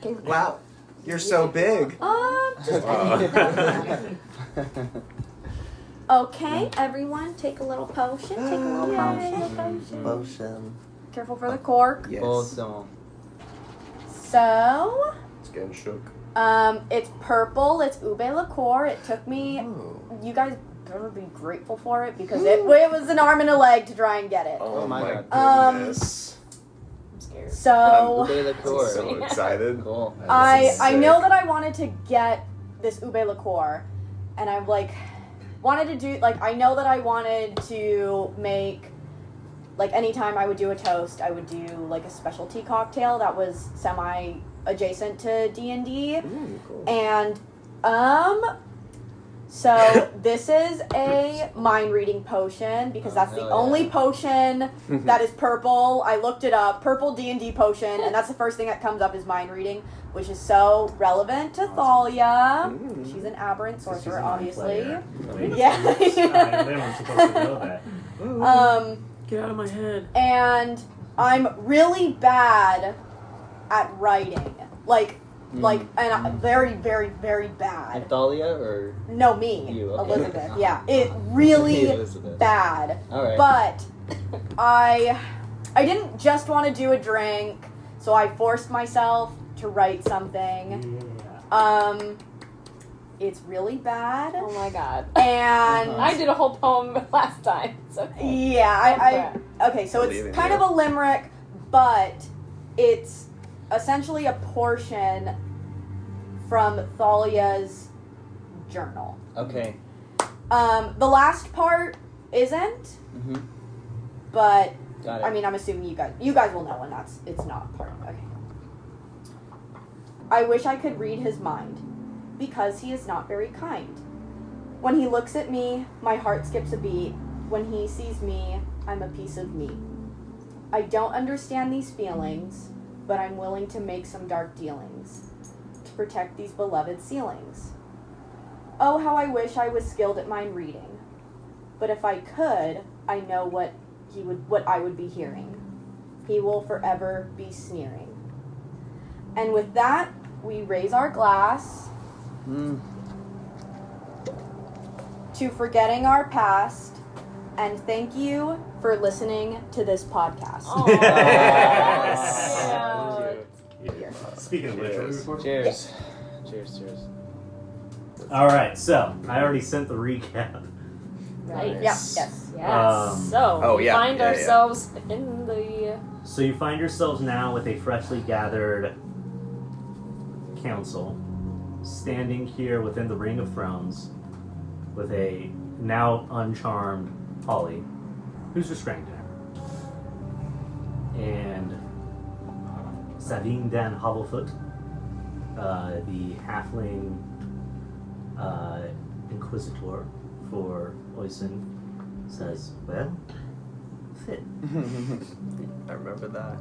Wow, you're so big. Okay, everyone, take a little potion. Take a little potion. Potion. Careful for the cork. Yes. Awesome. So, It's getting shook. it's purple. It's ube liqueur. It took me. Ooh. You guys better be grateful for it because it was an arm and a leg to try and get it. Oh my God. goodness. I'm scared. So, Ube liqueur. So excited. Cool. I know that I wanted to get this ube liqueur, and I'm like, wanted to do, like, I know that I wanted to make, like, anytime I would do a toast, I would do, like, a specialty cocktail that was semi-adjacent to D&D, Cool. and, so this is a mind-reading potion, because that's the only potion that is purple. I looked it up, purple D&D potion, and that's the first thing that comes up is mind-reading, which is so relevant to Thalia. She's an aberrant sorcerer, obviously. Yeah. They weren't supposed to know that. Get out of my head. And I'm really bad at writing. And very, very, very bad. Thalia or No, me. you? Okay. Elizabeth. Yeah. It really Elizabeth. bad. All right. But I didn't just want to do a drink, so I forced myself to write something. Yeah. It's really bad. Oh my god. And I did a whole poem last time. So yeah, okay, so Believe in it's kind you. of a limerick, but it's essentially a portion from Thalia's journal. Okay. The last part isn't, but Got it. I mean, I'm assuming you guys will know when it's not part. Okay. I wish I could read his mind, because he is not very kind. When he looks at me, my heart skips a beat. When he sees me, I'm a piece of meat. I don't understand these feelings, but I'm willing to make some dark dealings to protect these beloved ceilings. Oh, how I wish I was skilled at mind reading. But if I could, I know what I would be hearing. He will forever be sneering. And with that, we raise our glass to forgetting our past, and thank you for listening to this podcast. Speaking of which, Cheers. Cheers. all right. So I already sent the recap. Right. Yeah, yes. Yes. We find ourselves in the. So you find yourselves now with a freshly gathered council, standing here within the Ring of Thrones, with a now uncharmed Holly, who's restrained there, and Savine Dan Hobblefoot, the halfling inquisitor for Oisin, says, "Well, fit." I remember that.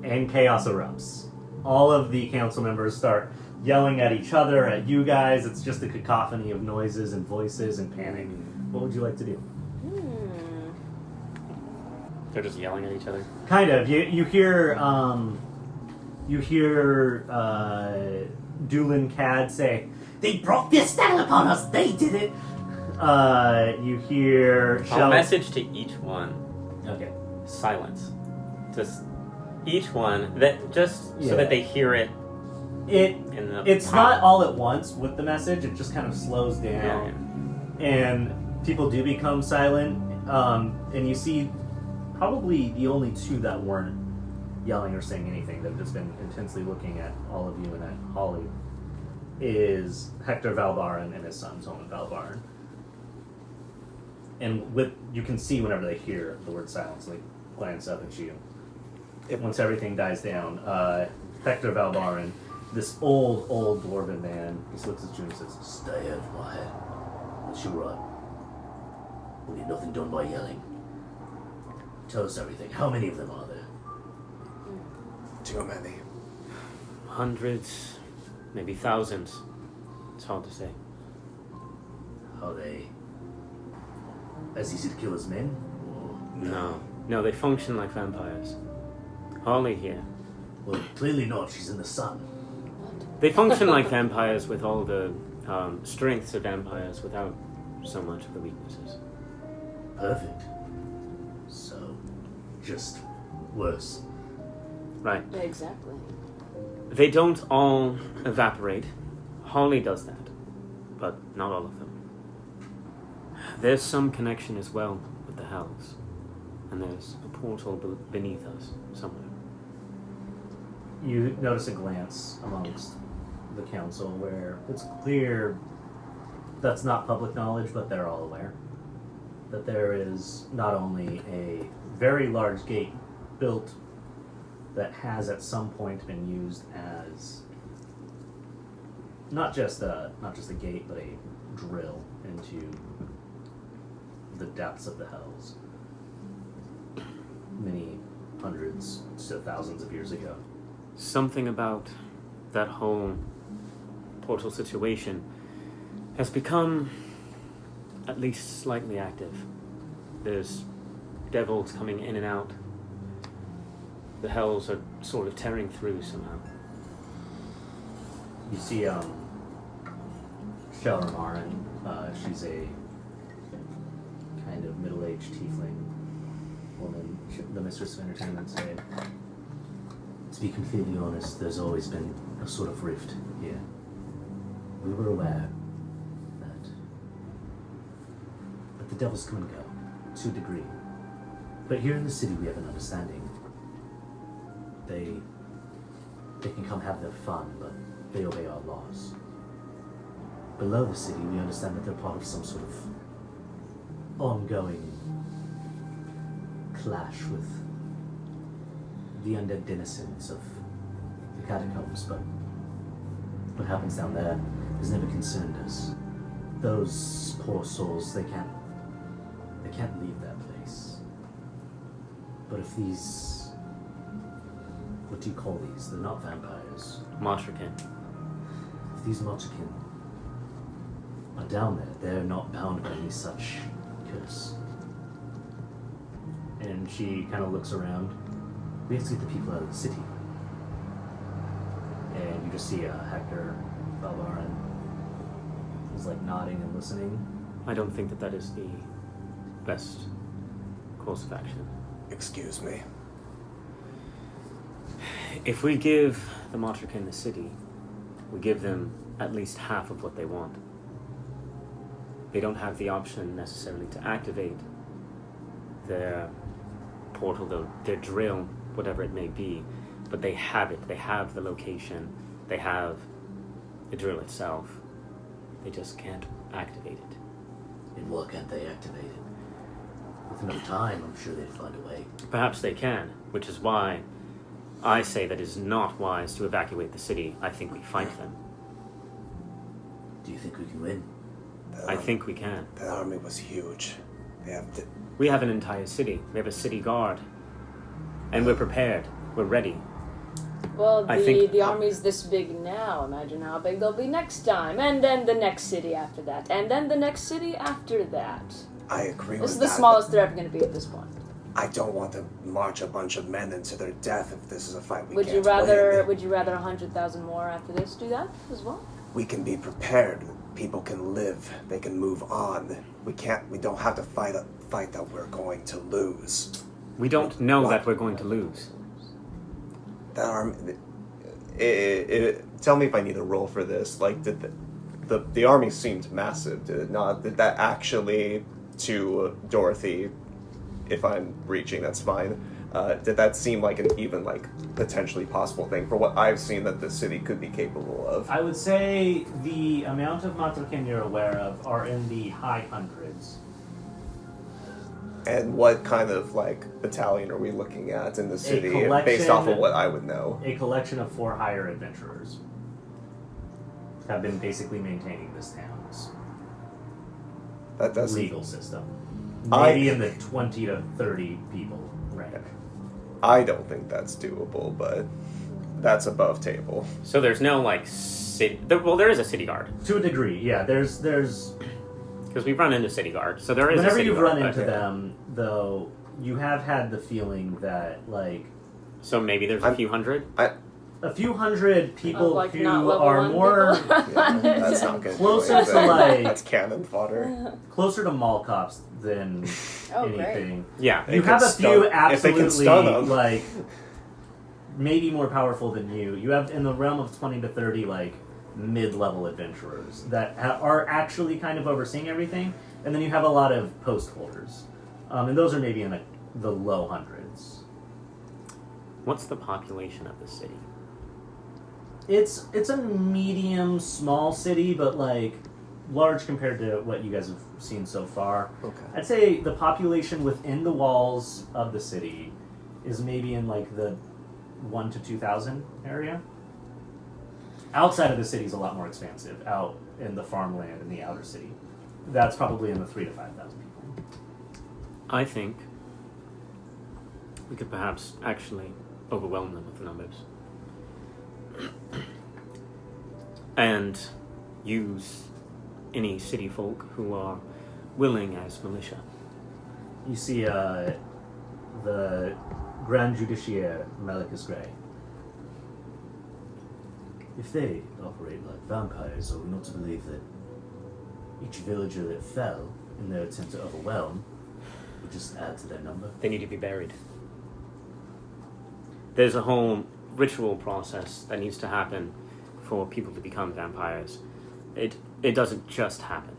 And chaos erupts. All of the council members start yelling at each other, at you guys. It's just a cacophony of noises and voices and panic. What would you like to do? They're just yelling at each other. Kind of. You hear Doolin Cad say, "They brought this battle upon us. They did it." You hear A message to each one. Okay. Silence. Just each one that just so that they hear it. It's not all at once with the message. It just kind of slows down, and people do become silent. And you see probably the only two that weren't yelling or saying anything, that have just been intensely looking at all of you and at Holly, is Hector Valbaran and his son Toman Valbaran. And you can see whenever they hear the word silence, they glance up at you. Once everything dies down, Hector Valbaran, this old dwarven man, just looks at you and says, "Stay quiet. What's your run? We need nothing done by yelling. Tell us everything. How many of them are there?" Too many. Hundreds, maybe thousands. It's hard to say. Are they as easy to kill as men? Or No, they function like vampires. Holly here. Well, clearly not. She's in the sun. They function like vampires with all the strengths of vampires without so much of the weaknesses. Perfect. So, just worse. Right. Exactly. They don't all evaporate. Holly does that, but not all of them. There's some connection as well with the Hells, and there's a portal beneath us somewhere. You notice a glance amongst the council where it's clear that's not public knowledge, but they're all aware that there is not only a very large gate built that has at some point been used as not just a gate, but a drill into the depths of the Hells many hundreds to thousands of years ago. Something about that whole portal situation has become at least slightly active. There's devils coming in and out. The Hells are sort of tearing through somehow. You see, Shelra Marin, she's a kind of middle-aged tiefling woman, the mistress of entertainment, said, to be completely honest, there's always been a sort of rift here. We were aware that the devils come and go, to a degree. But here in the city we have an understanding. They can come have their fun, but they obey our laws. Below the city, we understand that they're part of some sort of ongoing clash with the undead denizens of the catacombs, but what happens down there has never concerned us. Those poor souls, they can't leave that place. But if these, what do you call these? They're not vampires. Matra Kin. If these Matra Kin are down there, they're not bound by any such curse. And she kind of looks around. We have to get the people out of the city. And you just see Hector Valvarin is like nodding and listening. I don't think that is the best course of action. Excuse me. If we give the Matra Kin the city, we give them at least half of what they want. They don't have the option necessarily to activate their portal, their drill, whatever it may be, but they have it. They have the location. They have the drill itself. They just can't activate it. And why can't they activate it? With enough time, I'm sure they'd find a way. Perhaps they can, which is why I say that it is not wise to evacuate the city. I think we fight them. Do you think we can win? I think we can. That army was huge. We have an entire city. We have a city guard. And we're prepared. We're ready. Well, I think- the army's this big now. Imagine how big they'll be next time. And then the next city after that. And then the next city after that. I agree This with is that. the smallest they're ever going to be at this point. I don't want to march a bunch of men into their death if this is a fight we Would can't you rather? win. Would you rather 100,000 more after this do that as well? We can be prepared. People can live. They can move on. We don't have to fight a fight that we're going to lose. We don't know What? that we're going to lose. That army. Tell me if I need a roll for this. Like, did the army seemed massive? Did it not? Did that actually, to Dorothy, if I'm reaching, that's fine. Did that seem like an even potentially possible thing for what I've seen that the city could be capable of? I would say the amount of Matra Kin you're aware of are in the high hundreds. And what kind of battalion are we looking at in the city collection- based off of what I would know? A collection of 4 higher adventurers have been basically maintaining this town's That doesn't. legal system. I- Maybe in the 20 to 30 people range. I don't think that's doable, but that's above table. So there's no city. Well, there is a city guard To a degree, yeah. There's because we've run into city guard. So there is. whenever a city you've guard, run but- into them, though, you have had the feeling that So maybe there's a few hundred? A few hundred people like, who not level are one more people. Yeah, that's not good. Closer to, like- That's cannon fodder. closer to mall cops than Oh, great. anything. Yeah. You They have can a few stun- if they can stun absolutely 'em. like maybe more powerful than you. You have in the realm of 20 to 30 like mid-level adventurers that are actually kind of overseeing everything, and then you have a lot of post holders, and those are maybe in the low hundreds. What's the population of the city? It's a medium small city, but like large compared to what you guys have seen so far. Okay. I'd say the population within the walls of the city is maybe in like the 1 to 2,000 area. Outside of the city is a lot more expansive. Out in the farmland in the outer city, that's probably in the 3,000 to 5,000 people. I think we could perhaps actually overwhelm them with the numbers. And use any city folk who are willing as militia. You see the Grand Judiciaire, Malicus Grey. If they operate like vampires, are we not to believe that each villager that fell in their attempt to overwhelm would just add to their number? They need to be buried. There's a whole ritual process that needs to happen for people to become vampires. It doesn't just happen.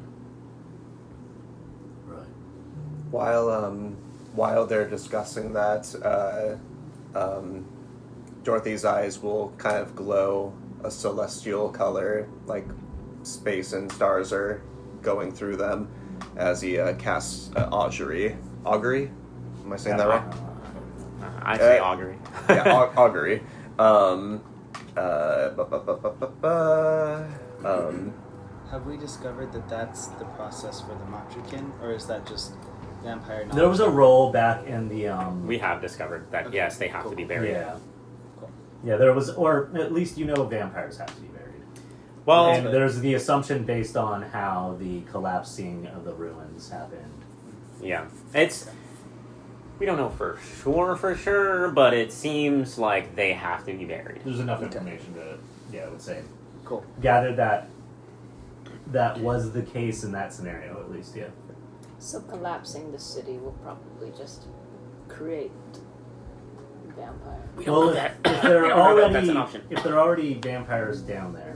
Right. While they're discussing that, Dorothy's eyes will kind of glow a celestial color, like space and stars are going through them, as he casts augury. Augury? Am I saying that right? I say augury. Yeah, augury. Have we discovered that that's the process for the Matra Kin, or is that just vampire knowledge? There was a roll back in the We have discovered that, Okay, yes, they have to be buried. yeah. Cool. Yeah, there was, or at least you know vampires have to be buried. Well, And there's the assumption based on how the collapsing of the ruins happened. yeah. We don't know for sure, but it seems like they have to be buried. There's enough information to, yeah, I would say, Cool. gather that that was the case in that scenario, at least, yeah. So collapsing the city will probably just create vampire. We don't Well, know if, that. if they're We don't know already that's an option. if they're already vampires down there,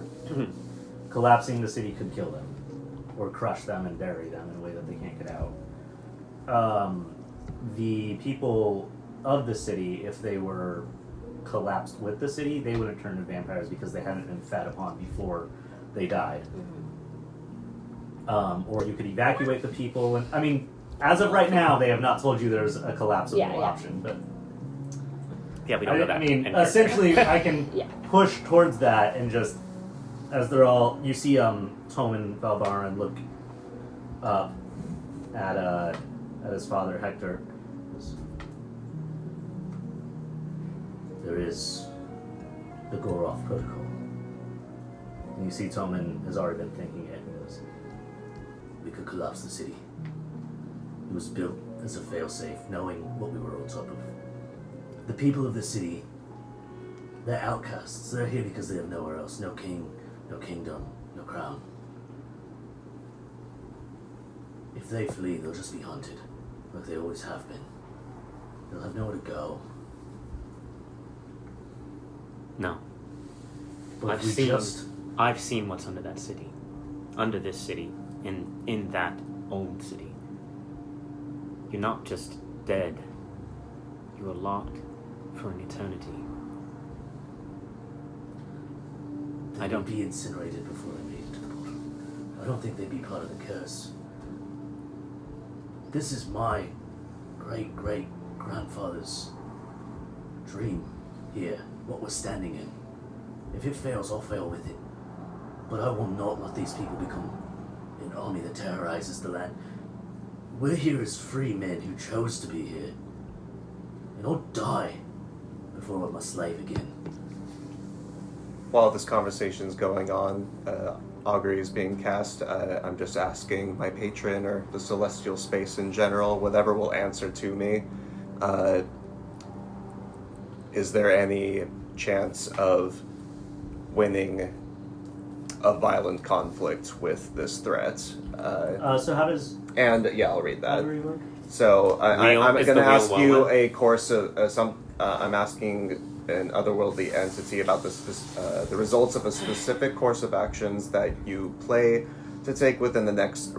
collapsing the city could kill them, or crush them and bury them in a way that they can't get out. The people of the city, if they were collapsed with the city, they would have turned into vampires because they hadn't been fed upon before they died. Or you could evacuate the people, and I mean, as of right now, they have not told you there's a collapsible Yeah. option, but. Yeah, we don't know that. I mean, in essentially, I can Yeah. push towards that and just, as they're all, you see, Tom and Valbaran look up at his father Hector. There is the Goroth Protocol, and you see Toman has already been thinking it. And goes, we could collapse the city. It was built as a failsafe, knowing what we were on top of. The people of the city, they're outcasts. They're here because they have nowhere else. No king, no kingdom, no crown. If they flee, they'll just be hunted, like they always have been. They'll have nowhere to go. No. But I've if we seen just... I've seen what's under that city. Under this city. In that old city. You're not just dead. You are locked for an eternity. I don't be incinerated before they made it to the portal. I don't think they'd be part of the curse. This is my great-great-grandfather's dream here, what we're standing in. If it fails, I'll fail with it. But I will not let these people become an army that terrorizes the land. We're here as free men who chose to be here. And I'll die before I'm a slave again. While this conversation is going on, augury is being cast. I'm just asking my patron or the celestial space in general, whatever will answer to me. is there any chance of winning a violent conflict with this threat? So how does And yeah, I'll read that. cavalry work? So Wheel- I'm is going the to wheel ask well you lit? a course of I'm asking an otherworldly entity about the results of a specific course of actions that you play to take within the next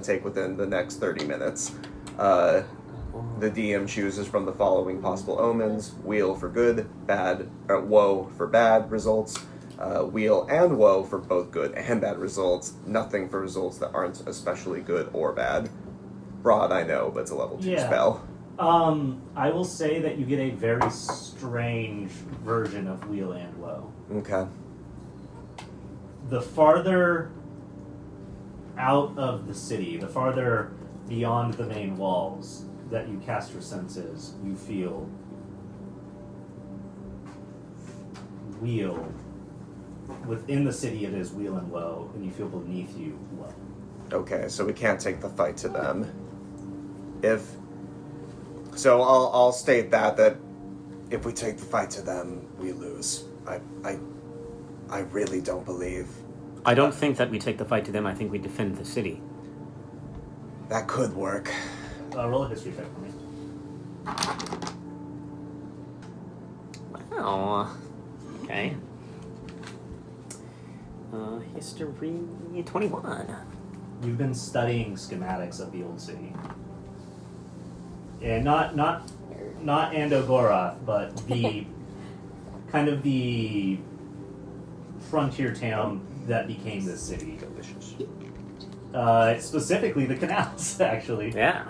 take within the next 30 minutes. The DM chooses from the following possible omens: wheel for good, woe for bad results, wheel and woe for both good and bad results, nothing for results that aren't especially good or bad. Broad, I know, but it's a level 2 Yeah. spell. I will say that you get a very strange version of wheel and woe. Okay. The farther out of the city, the farther beyond the main walls that you cast your senses, you feel wheel. Within the city, it is wheel and woe, and you feel beneath you woe. Okay, so we can't take the fight to them. So I'll state that if we take the fight to them, we lose. I really don't believe I don't think that we take the fight to them. I think we defend the city. that could work. Roll a history check for me. Well, okay. History 21. You've been studying schematics of the old city, and not Andogora, but the kind of the frontier town that became this city. Delicious. Specifically, the canals, actually. Yeah.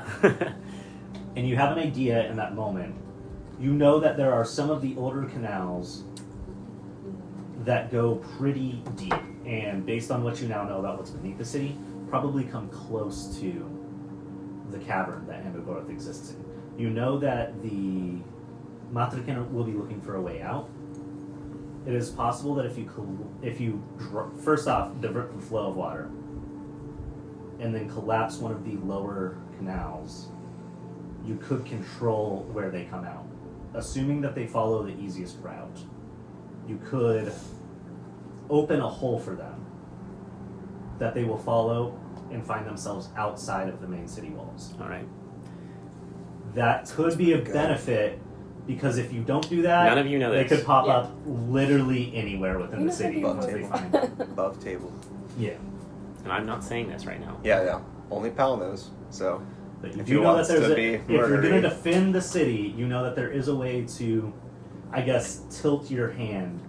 And you have an idea in that moment. You know that there are some of the older canals that go pretty deep, and based on what you now know about what's beneath the city, probably come close to the cavern that Andogorth exists in. You know that the Matra Kin will be looking for a way out. It is possible that if you first off divert the flow of water, and then collapse one of the lower canals, you could control where they come out. Assuming that they follow the easiest route, you could open a hole for them that they will follow and find themselves outside of the main city walls. All right. That could be a Good. benefit, because if you don't do that, None of you know they this. could pop Yeah. up literally anywhere within You the know city how once to they use find it. Above table. Yeah. And I'm not saying this right now. Yeah. Only Pal knows. So But you If do he know that wants there's to a, be if you're going to murdery. defend the city, you know that there is a way to, I guess, tilt your hand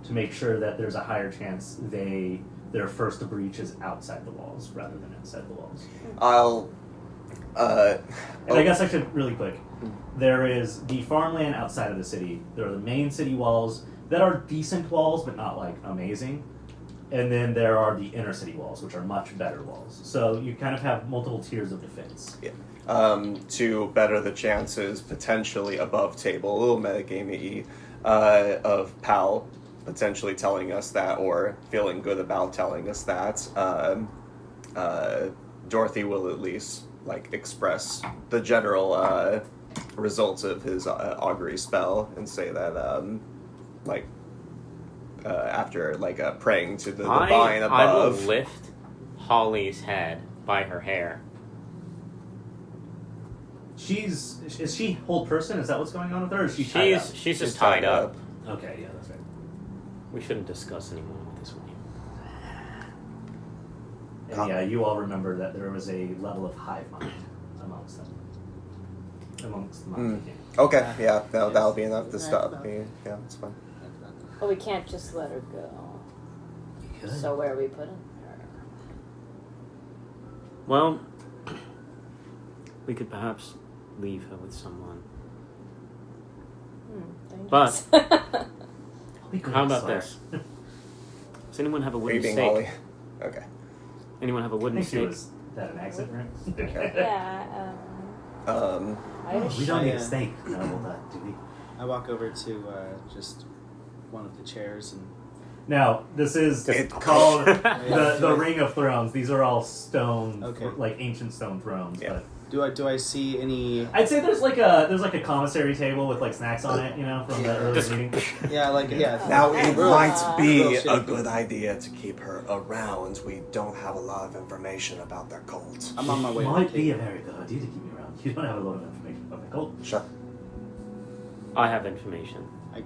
to make sure that there's a higher chance their first breach is outside the walls rather than inside the walls. I'll. And I guess I should really quick. There is the farmland outside of the city. There are the main city walls that are decent walls, but not like amazing. And then there are the inner city walls, which are much better walls. So you kind of have multiple tiers of defense. To better the chances, potentially above table, a little metagamey, of Pal potentially telling us that, or feeling good about telling us that. Dorothy will at least express the general results of his augury spell and say that after praying to the divine I will above. lift Holly's head by her hair. Is she whole person? Is that what's going on with her? Or is she tied up? She's just tied up. Okay, yeah, that's right. We shouldn't discuss anymore with this one. And yeah, you all remember that there was a level of hive mind amongst them. Amongst the Matra Kin. Okay, yeah, that'll be enough to stop me. Yeah, that's fine. Well, we can't just let her go. So where are we putting her? Well, we could perhaps leave her with someone. Dangerous. How about this? Does anyone have a Are you wooden being stake? Ollie? Okay. Anyone have a I wooden think she stake? was that an accent, right? Yeah. Irish. We don't need Yeah. a steak. No, do we? I walk over to just one of the chairs and Now, this is It's called Yeah. the Ring of Thrones. These are all stone, Okay. ancient stone thrones. Yeah. But Do I see any? I'd say there's like a commissary table with like snacks on it, from the earlier meeting. Yeah, Now, it Real- might be real a shaky. good idea to keep her around. We don't have a lot of information about their cult. I'm on my way. Might to be the a very good idea to keep me around. You don't have a lot of information about the cult. Sure. I have information. I-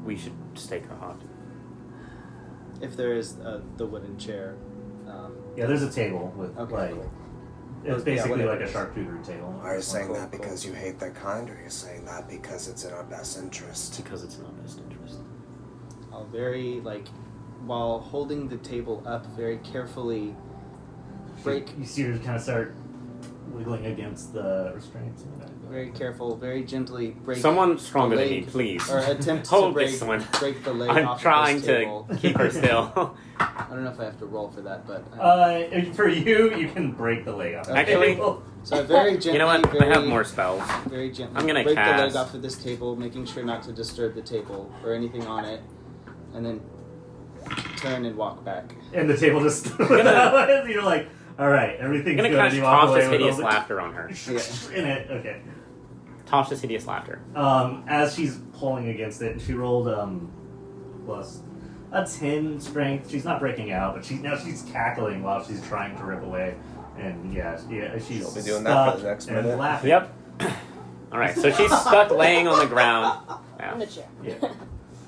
We should stake her heart. If there is the wooden chair. Yeah, there's a table with Okay. it's Yeah, basically whatever like a it is. charcuterie table. Are you saying Cool, that cool. because you hate their kind, or are you saying that because it's in our best interest? Because it's in our best interest. I'll very while holding the table up, very carefully break. You see her kind of start wiggling against the restraints. Very careful, very gently break. Someone stronger the than me, leg, please. Or attempt to Hold break this one. break the leg I'm off trying of this to table. keep her still. I don't know if I have to roll for that, but For you can break the leg off. Actually- so I very gently. You know what? Very, I have more spells. Very gently. I'm gonna break the leg cast- off of this table, making sure not to disturb the table or anything on it, and then turn and walk back. And the table just you're like, all right, everything's I'm gonna good. cast and you walk away Tasha's with hideous all the- laughter on her. Yeah. in it. Okay. Tasha's hideous laughter. As she's pulling against it, she rolled plus a 10 strength. She's not breaking out, but she's cackling while she's trying to rip away. And she's She'll be doing that for the stuck next and minute. laughing. Yep. All right. So she's stuck laying on the ground. In the Yeah. chair. Yeah.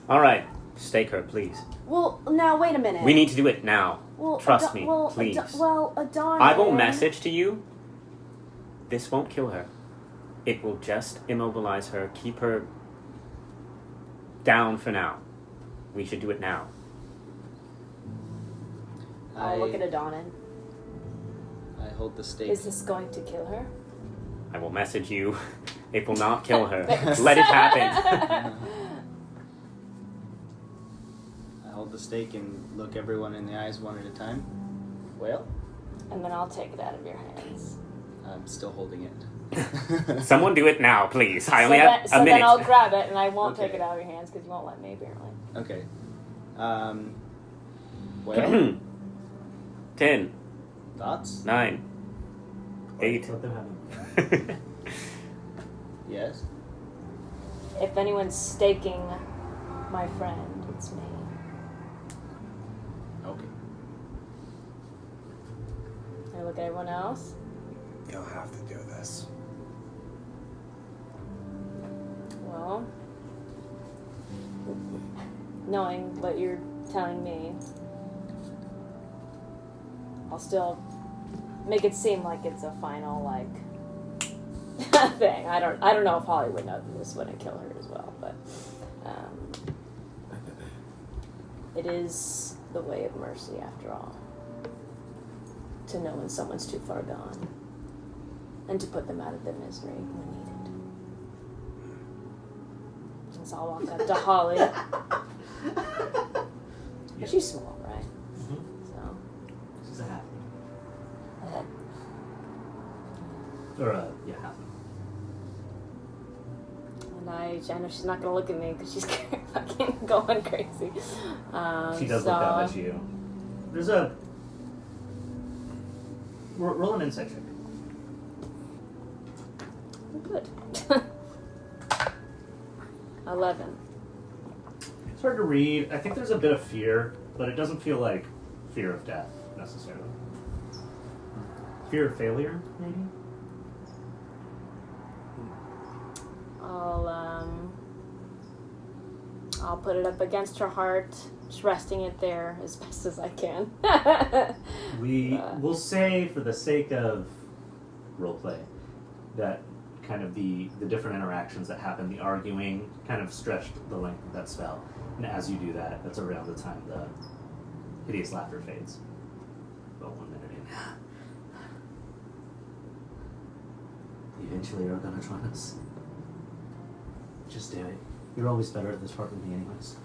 All right. Stake her, please. Well, now wait a minute. We need to do it now. Well, Trust me, well, please. Adonis. I will message to you. This won't kill her. It will just immobilize her, keep her down for now. We should do it now. I'll look at Adonis. I hold the stake. Is this going to kill her? I will message you. It will not kill her. Thanks. Let it happen. I hold the stake and look everyone in the eyes one at a time. Well, And then I'll take it out of your hands. I'm still holding it. Someone do it now, please. I only so have a minute. then I'll grab it and I won't Okay. take it out of your hands because you won't let me, apparently. Okay. Well, 10, thoughts? 9, 8. Let them have it. Yes. If anyone's staking my friend, it's me. Okay. I look at everyone else. You don't have to do this. Well, knowing what you're telling me, I'll still make it seem like it's a final thing. I don't know if Holly would know that this wouldn't kill her as well, but it is the way of mercy after all. To know when someone's too far gone, and to put them out of their misery when needed. So I'll walk up to Holly. Yeah. She's small, right? Mhm. So. She's a half. Or half. And I know she's not gonna look at me because she's fucking going crazy. She does look down at you. There's a roll an insight check. Good. 11. It's hard to read. I think there's a bit of fear, but it doesn't feel like fear of death necessarily. Fear of failure, maybe. I'll put it up against her heart, just resting it there as best as I can. We will say, for the sake of roleplay, that kind of the different interactions that happen, the arguing, kind of stretched the length of that spell. And as you do that, that's around the time the hideous laughter fades. About 1 minute in. Eventually you're gonna join us. Just do it. You're always better at this part than me anyways.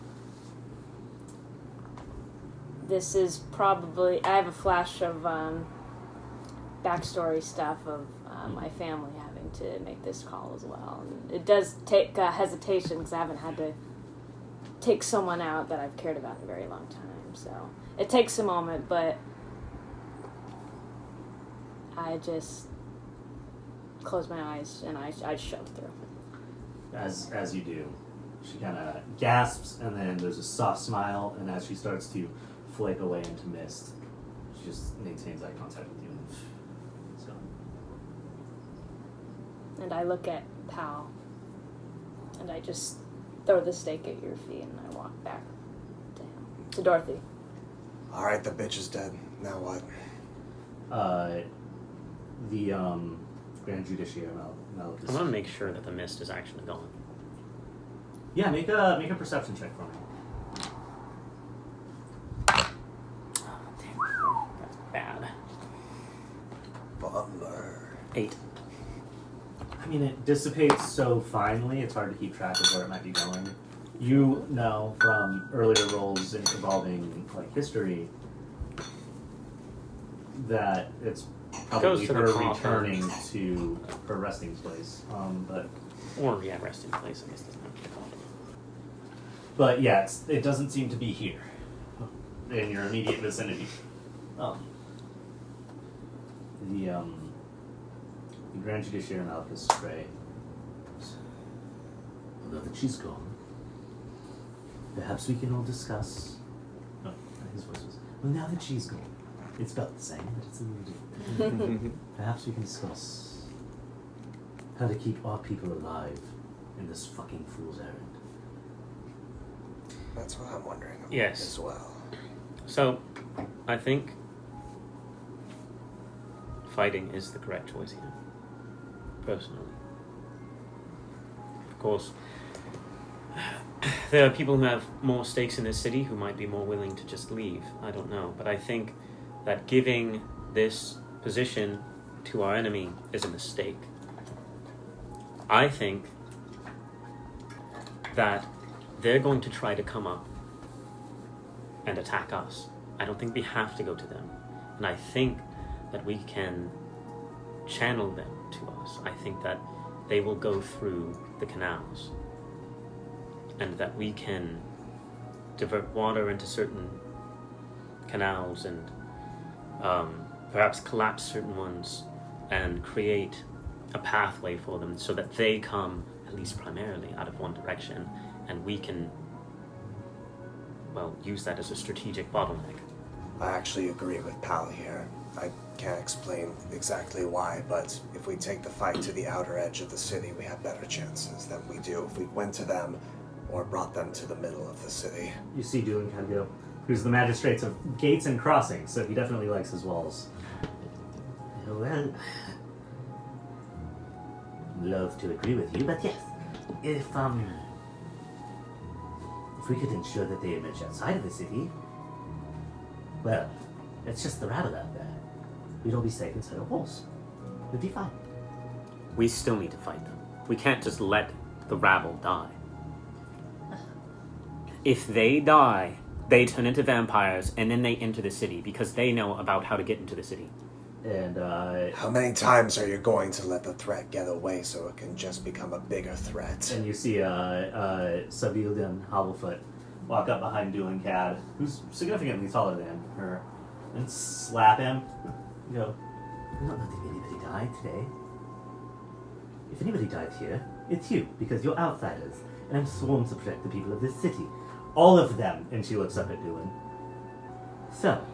This is probably, I have a flash of backstory stuff of my family having to make this call as well. And it does take hesitation because I haven't had to take someone out that I've cared about in a very long time. So it takes a moment, but I just close my eyes and I shove through. As you do, she kind of gasps, and then there's a soft smile, and as she starts to flake away into mist, she just maintains eye contact with you. And it's gone. And I look at Pal, and I just throw the stake at your feet, and I walk back to him, to Dorothy. All right, the bitch is dead. Now what? The Grand Judiciary now. I want to make sure that the mist is actually gone. Yeah, make a perception check for me. That's bad. Bummer. 8. I mean, it dissipates so finely, it's hard to keep track of where it might be going. You know from earlier rolls involving like history that it's probably Goes to her the coffin. returning to her resting place. Or, yeah, resting place, I guess doesn't have to be called. But yeah, it doesn't seem to be here in your immediate vicinity. The Grand Judiciary Malchus Stray. Well, now that she's gone, perhaps we can all discuss. No, his voice was. Well, now that she's gone, it's about the same, but it's a little different. Perhaps we can discuss how to keep our people alive in this fucking fool's errand. That's what I'm wondering about Yes. as well. So, I think fighting is the correct choice here. Personally. Of course, there are people who have more stakes in this city who might be more willing to just leave. I don't know. But I think that giving this position to our enemy is a mistake. I think that they're going to try to come up and attack us. I don't think we have to go to them. And I think that we can channel them to us. I think that they will go through the canals and that we can divert water into certain canals and perhaps collapse certain ones and create a pathway for them so that they come, at least primarily, out of one direction, and we can, well, use that as a strategic bottleneck. I actually agree with Pal here. I can't explain exactly why, but if we take the fight to the outer edge of the city, we have better chances than we do if we went to them or brought them to the middle of the city. You see Doolin Candio, who's the magistrate of gates and crossings, so he definitely likes his walls. Well, love to agree with you, but yes, if we could ensure that they emerge outside of the city, well, it's just the rabble out there. We'd all be safe inside our walls. We'd be fine. We still need to fight them. We can't just let the rabble die. If they die, they turn into vampires, and then they enter the city because they know about how to get into the city. And How many times are you going to let the threat get away so it can just become a bigger threat? and you see Sabilda and Hobblefoot walk up behind Doolin Cad, who's significantly taller than her, and slap him. You go, we're not letting anybody die today. If anybody died here, it's you, because you're outsiders, and I'm sworn to protect the people of this city. All of them. And she looks up at Doolin. So,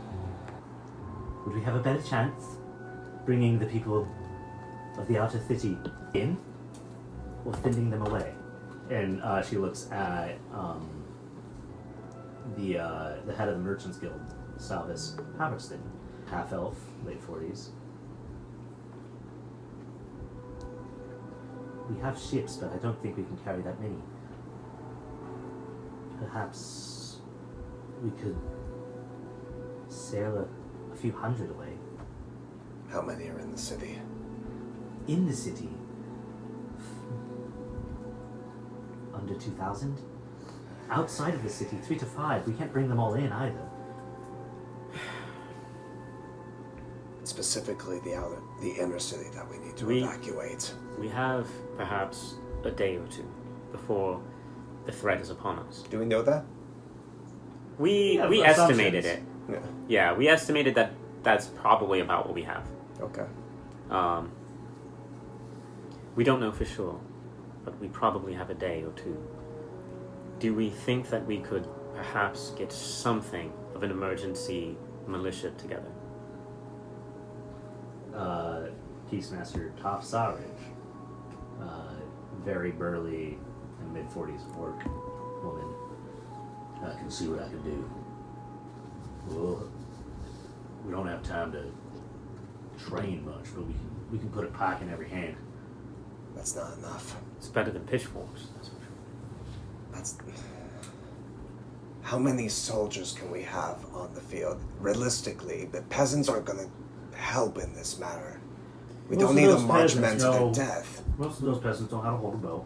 would we have a better chance bringing the people of the outer city in, or sending them away? And she looks at the head of the Merchants Guild, Salvis Haverston, half elf, late 40s. We have ships, but I don't think we can carry that many. Perhaps we could sail a few hundred away. How many are in the city? In the city, under 2,000. Outside of the city, 3 to 5. We can't bring them all in either. Specifically the inner city that we need to We- evacuate. We have perhaps a day or two before the threat is upon us. Do we know that? We have estimated it. assumptions. Yeah. Yeah, we estimated that that's probably about what we have. Okay. We don't know for sure, but we probably have a day or two. Do we think that we could perhaps get something of an emergency militia together? Peacemaster Top Sarge, very burly and mid-40s orc woman. I can see what I can do. Well, we don't have time to train much, but we can put a pike in every hand. That's not enough. It's better than pitchforks, that's for sure. That's... How many soldiers can we have on the field? Realistically, the peasants aren't going to help in this matter. We Most don't of need to those march men peasants to their know- death. Most of those peasants don't know how to hold a bow.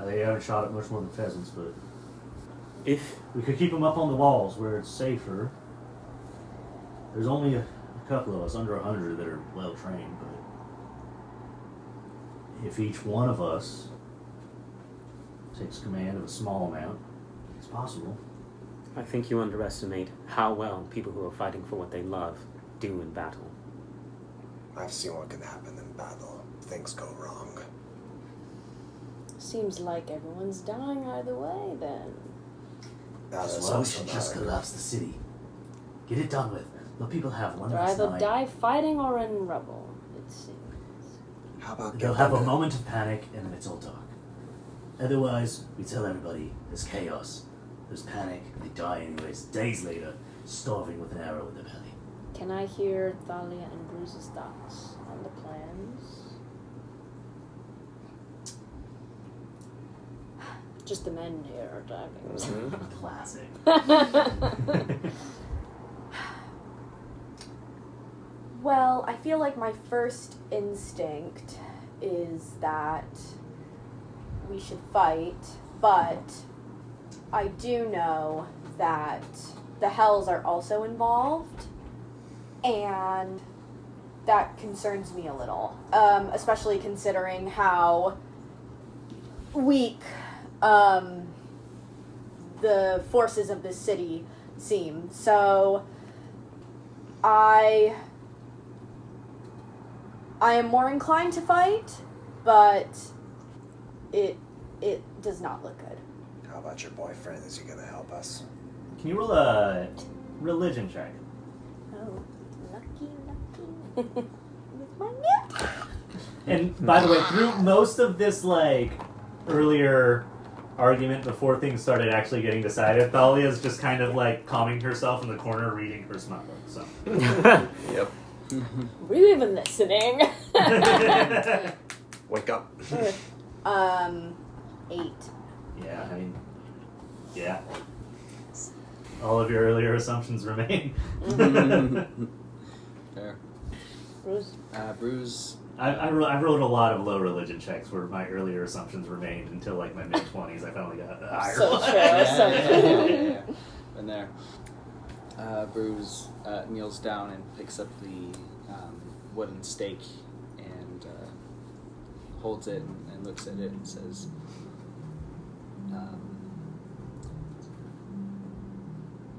They haven't shot at much more than pheasants, but If we could keep them up on the walls where it's safer. There's only a couple of us, under 100, that are well trained, but if each one of us takes command of a small amount, it's possible. I think you underestimate how well people who are fighting for what they love do in battle. I've seen what can happen in battle. Things go wrong. Seems like everyone's dying either way, then. That As is well, we also should not just a- collapse the city. Get it done with. Let people have one They'll last either night. die fighting or in rubble, it seems. How about They'll give have them a moment of panic and then it's all dark. Otherwise, we tell everybody there's chaos, there's panic, they die anyways. Days later, starving with an arrow in their belly. Can I hear Thalia and Bruce's thoughts on the plans? Just the men here are talking. Classic. Well, I feel like my first instinct is that we should fight, but I do know that the Hells are also involved, and that concerns me a little, especially considering how weak the forces of this city seem. So I am more inclined to fight, but it does not look good. How about your boyfriend? Is he gonna help us? Can you roll a religion check? Oh, lucky. With my nip. And by the way, through most of this earlier argument before things started actually getting decided, Thalia's just kind of calming herself in the corner reading her smart book. So Yep. Were you even listening? Wake up. 8. yeah, yeah. All of your earlier assumptions remain. Fair. Bruce? Bruise. I rolled a lot of low religion checks where my earlier assumptions remained until my mid-20s. I finally got a higher So one. true. Yeah. Been there. Bruise kneels down and picks up the wooden stake and holds it and looks at it and says,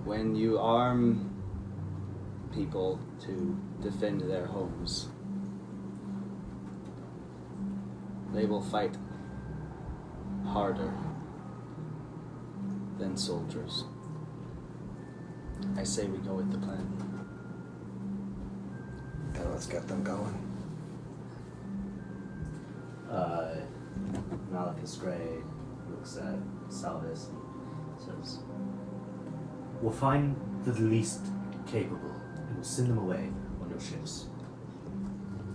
when you arm people to defend their homes, they will fight harder than soldiers. I say we go with the plan. Then let's get them going. Malachus Gray looks at Salvis and says, "We'll find the least capable and we'll send them away on your ships.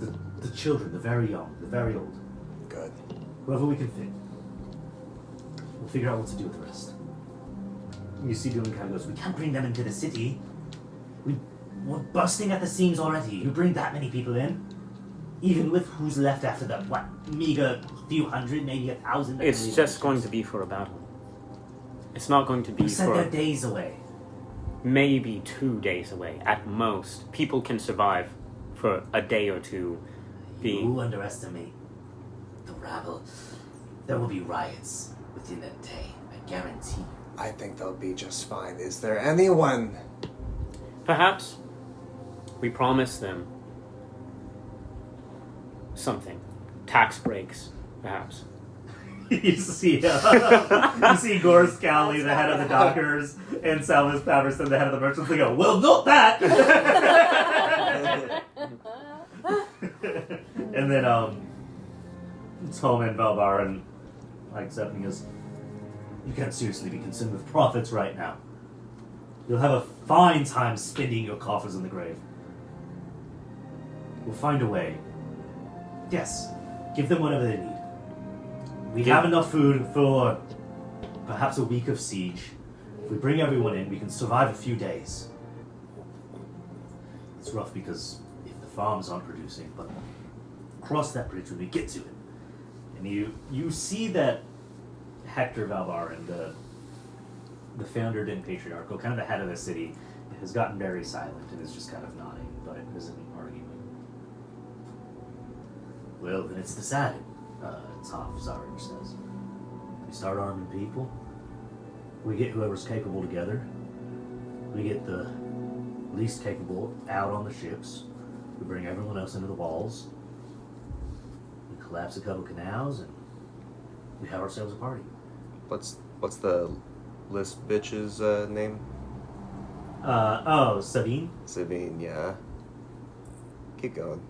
The children, the very young, the very old, Good. whoever we can fit. We'll figure out what to do with the rest." You see Dylan kind of goes, "We can't bring them into the city. We're busting at the seams already. You bring that many people in? Even with who's left after that, meager few hundred, maybe 1,000? It's just going to be for a battle. It's not going to be You said for they're days away. maybe 2 days away at most. People can survive for a day or two. You underestimate the rabble. There will be riots within that day, I guarantee. I think they'll be just fine. Is there anyone? Perhaps we promise them something. tax breaks, perhaps. you see Gore Scally, the head of the dockers, and Salvus Patterson, the head of the merchants. They go, well, not that. And then Tom and Valbaran likes up and he goes, you can't seriously be concerned with profits right now. You'll have a fine time spending your coffers in the grave. We'll find a way. Yes, give them whatever they need. We have enough food for perhaps a week of siege. If we bring everyone in, we can survive a few days. It's rough because if the farms aren't producing, but cross that bridge when we get to it. And you see that Hector Valbaran, the founder and patriarch, kind of the head of the city, has gotten very silent and is just kind of nodding, but isn't arguing. Well, then it's decided, Toph Zarek says. We start arming people. We get whoever's capable together. We get the least capable out on the ships. We bring everyone else into the walls. We collapse a couple canals and we have ourselves a party. What's the list bitch's name? Sabine? Sabine, yeah. Keep going.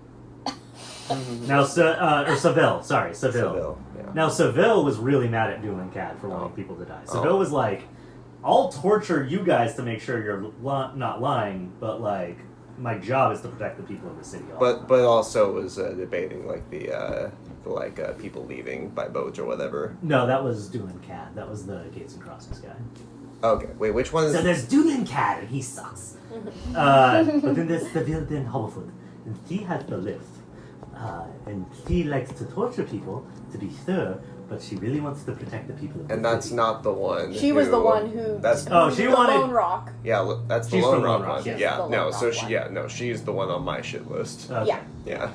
Now, Seville. Sorry, Seville. Seville, yeah. Now, Seville was really mad at Doom and Cad for wanting people to die. Seville was like, I'll torture you guys to make sure you're not lying, but like, my job is to protect the people of the city. But also was debating like the people leaving by boat or whatever. No, that was Doom and Cad. That was the Gates and Crossings guy. Okay, wait, which one is... So there's Doom and Cad, and he sucks. But then there's Seville and Hoverfoot, and he has the lift. And she likes to torture people, to be sure, but she really wants to protect the people of the And that's city. not the one. She was the one who. That's she the wanted Lone Rock. yeah. That's the She's Lone from Rock Lone Rock, one. yes. Yeah, The no. Lone So Rock she, one. yeah, no. She's the one on my shit list. Okay. Yeah. Yeah.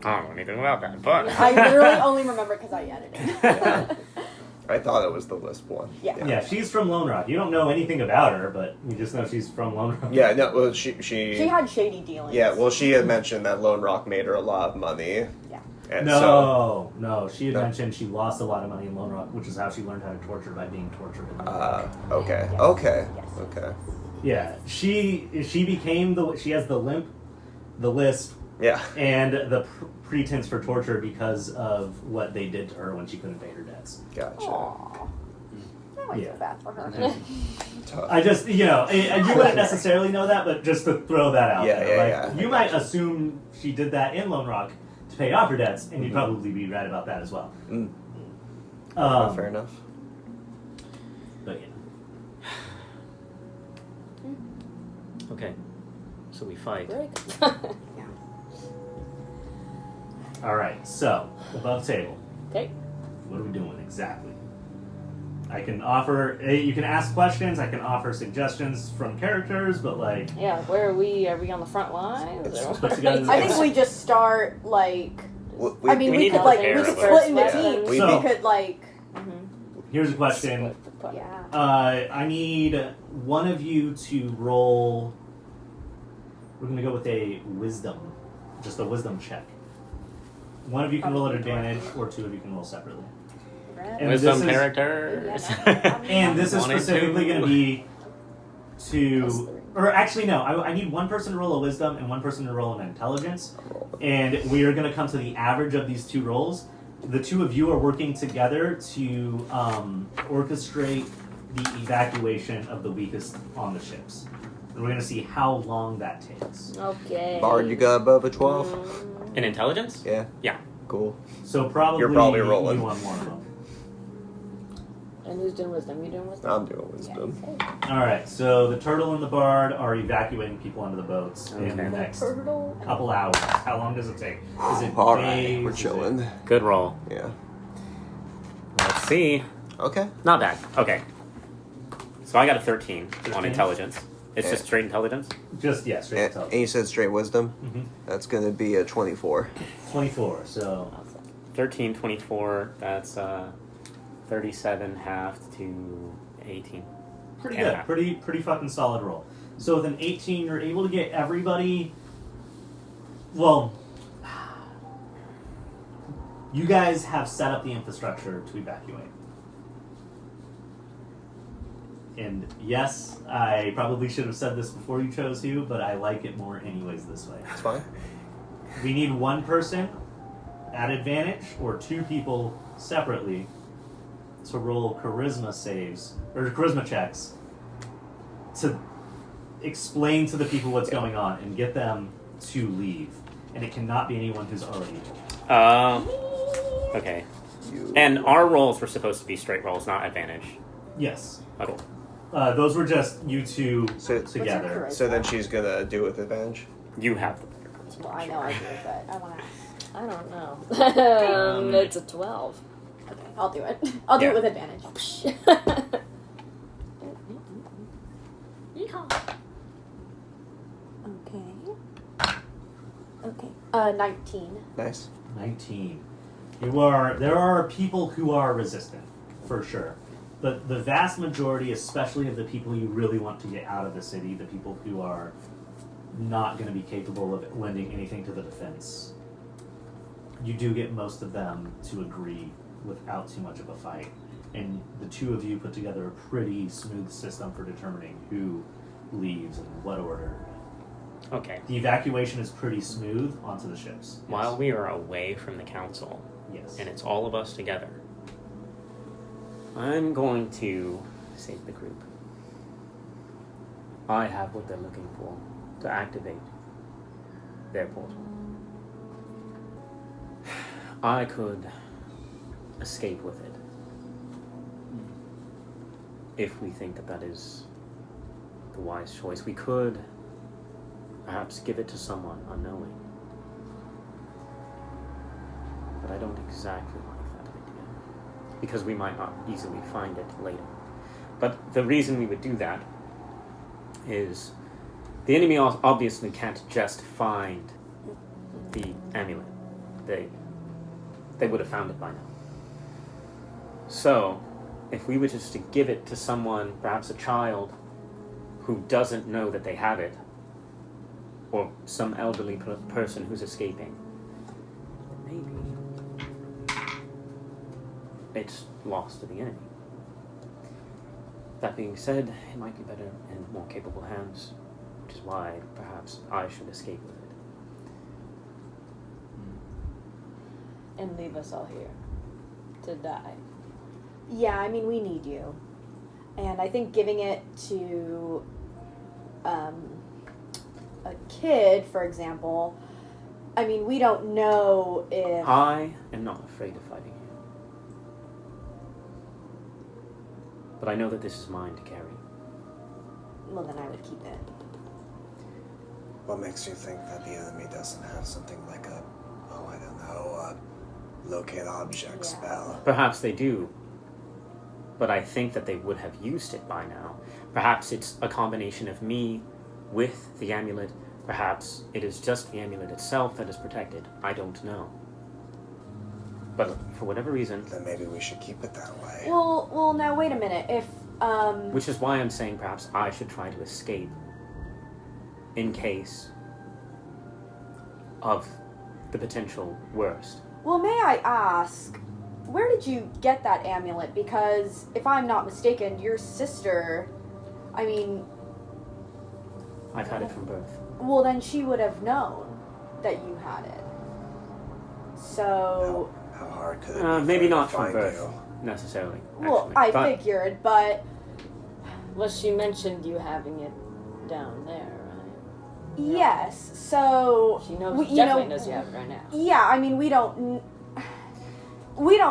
I don't know anything about that, but I literally only remember because I edited. I thought it was the list one. Yeah. Yeah, she's from Lone Rock. You don't know anything about her, but you just know she's from Lone Rock. Yeah, no. Well, she She had shady dealings. Yeah, well, she had mentioned that Lone Rock made her a lot of money. Yeah. And so, No. She had No. mentioned she lost a lot of money in Lone Rock, which is how she learned how to torture by being tortured in Lone Rock. okay, Yes. okay, Yes. okay. Yeah, she became she has the limp, the lisp, Yeah. and the pretense for torture because of what they did to her when she couldn't pay her debts. Gotcha. Aww. I Yeah. feel bad for her. Tough. I just, you wouldn't necessarily know that, but just to throw that out Yeah, there. yeah, like, yeah. You might assume she did that in Lone Rock to pay off her debts, and you'd probably be right about that as well. Mm. Fair enough. But yeah. okay. So we fight. Very good. All right, so, above table. Okay. What are we doing exactly? I can offer, you can ask questions, I can offer suggestions from characters, but like... Yeah, where are we? Are we on the front lines? It's or- put together- I think we just start like. We I mean, we we need could to like prepare we could a split into list. teams. We We need- could like. Here's a question. Split the party. Yeah. I need one of you to roll... We're going to go with a wisdom. Just a wisdom check. One of you can roll at advantage, or two of you can roll separately. And Wisdom this is- characters. And this is One and specifically two. going to be Plus to... three. Or actually, no. I need one person to roll a wisdom and one person to roll an intelligence. And we are going to come to the average of these two rolls. The two of you are working together to orchestrate the evacuation of the weakest on the ships. And we're going to see how long that takes. Okay. Bard, you got above a 12? Mm, In intelligence? Yeah. Yeah. Cool. So probably You're probably rolling. you want one of them. and who's doing wisdom? You doing wisdom? I'm doing wisdom. All right. So the turtle and the bard are evacuating people onto the boats in the Okay. next Turtle. couple hours. How long does it take? Is it All days? right, we're Is it- chilling. Good roll. Yeah. Let's see. Okay. Not bad. Okay. So I got a 13 on 13? intelligence. It's Yeah. just straight intelligence? Just, yeah, straight And intelligence. you said straight wisdom? Mhm. That's going to be a 24. 24, so 13, 24, that's 37 half to 18. pretty Yeah. good. Pretty fucking solid roll. So with an 18, you're able to get everybody. Well, You guys have set up the infrastructure to evacuate. And yes, I probably should have said this before you chose Hugh, but I like it more anyways this way. It's fine. We need one person at advantage or two people separately to roll charisma saves or charisma checks to explain to the people what's going on and get them to leave. And it cannot be anyone who's already Okay. And our rolls were supposed to be straight rolls, not advantage. Yes. Okay. Those were just you two So- together. What's So then she's gonna do it with advantage. You have the better charisma. Well, I know I do, but I want to. I don't know. It's a 12. Okay, I'll do it. I'll do Yeah. it with advantage. Okay. Okay. 19. Nice. 19. There are people who are resistant, for sure. But the vast majority, especially of the people you really want to get out of the city, the people who are not going to be capable of lending anything to the defense, you do get most of them to agree without too much of a fight. And the two of you put together a pretty smooth system for determining who leaves and what order. Okay. The evacuation is pretty smooth onto the ships. Yes. While we are away from the council, Yes. and it's all of us together, I'm going to save the group. I have what they're looking for to activate their portal. I could escape with it if we think that that is the wise choice. We could perhaps give it to someone unknowing. But I don't exactly like that idea, because we might not easily find it later. But the reason we would do that is the enemy obviously can't just find the amulet. They would have found it by now. So, if we were just to give it to someone, perhaps a child, who doesn't know that they have it, or some elderly person who's escaping, maybe it's lost to the enemy. That being said, it might be better in more capable hands, which is why perhaps I should escape with it. And leave us all here to die. Yeah, I mean, we need you. And I think giving it to a kid, for example, I mean, we don't know if... I am not afraid of fighting you. But I know that this is mine to carry. Well, then I would keep it. What makes you think that the enemy doesn't have something like a, locate object spell? Perhaps they do. But I think that they would have used it by now. Perhaps it's a combination of me with the amulet. Perhaps it is just the amulet itself that is protected. I don't know. But for whatever reason... Then maybe we should keep it that way. Well, no, wait a minute. If, Which is why I'm saying perhaps I should try to escape in case of the potential worst. Well, may I ask, where did you get that amulet? Because, if I'm not mistaken, your sister, I mean... I've had it from birth. Well, then she would have known that you had it. So... How hard could it be? Maybe for her not to from find birth, you? necessarily. Well, actually. I But figured, but... Well, she mentioned you having it down there, right? Yes, so... She knows, we- definitely knows you have it right now. Yeah, I mean, we don't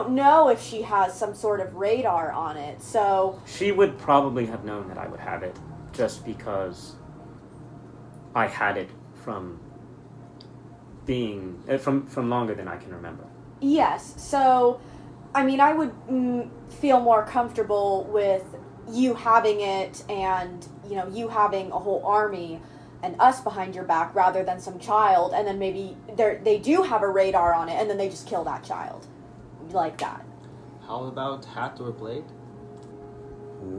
know if she has some sort of radar on it, so... she would probably have known that I would have it, just because I had it from being from longer than I can remember. Yes, so, I mean, I would feel more comfortable with you having it and, you having a whole army and us behind your back rather than some child, and then maybe they do have a radar on it, and then they just kill that child. Like that. How about hat or blade?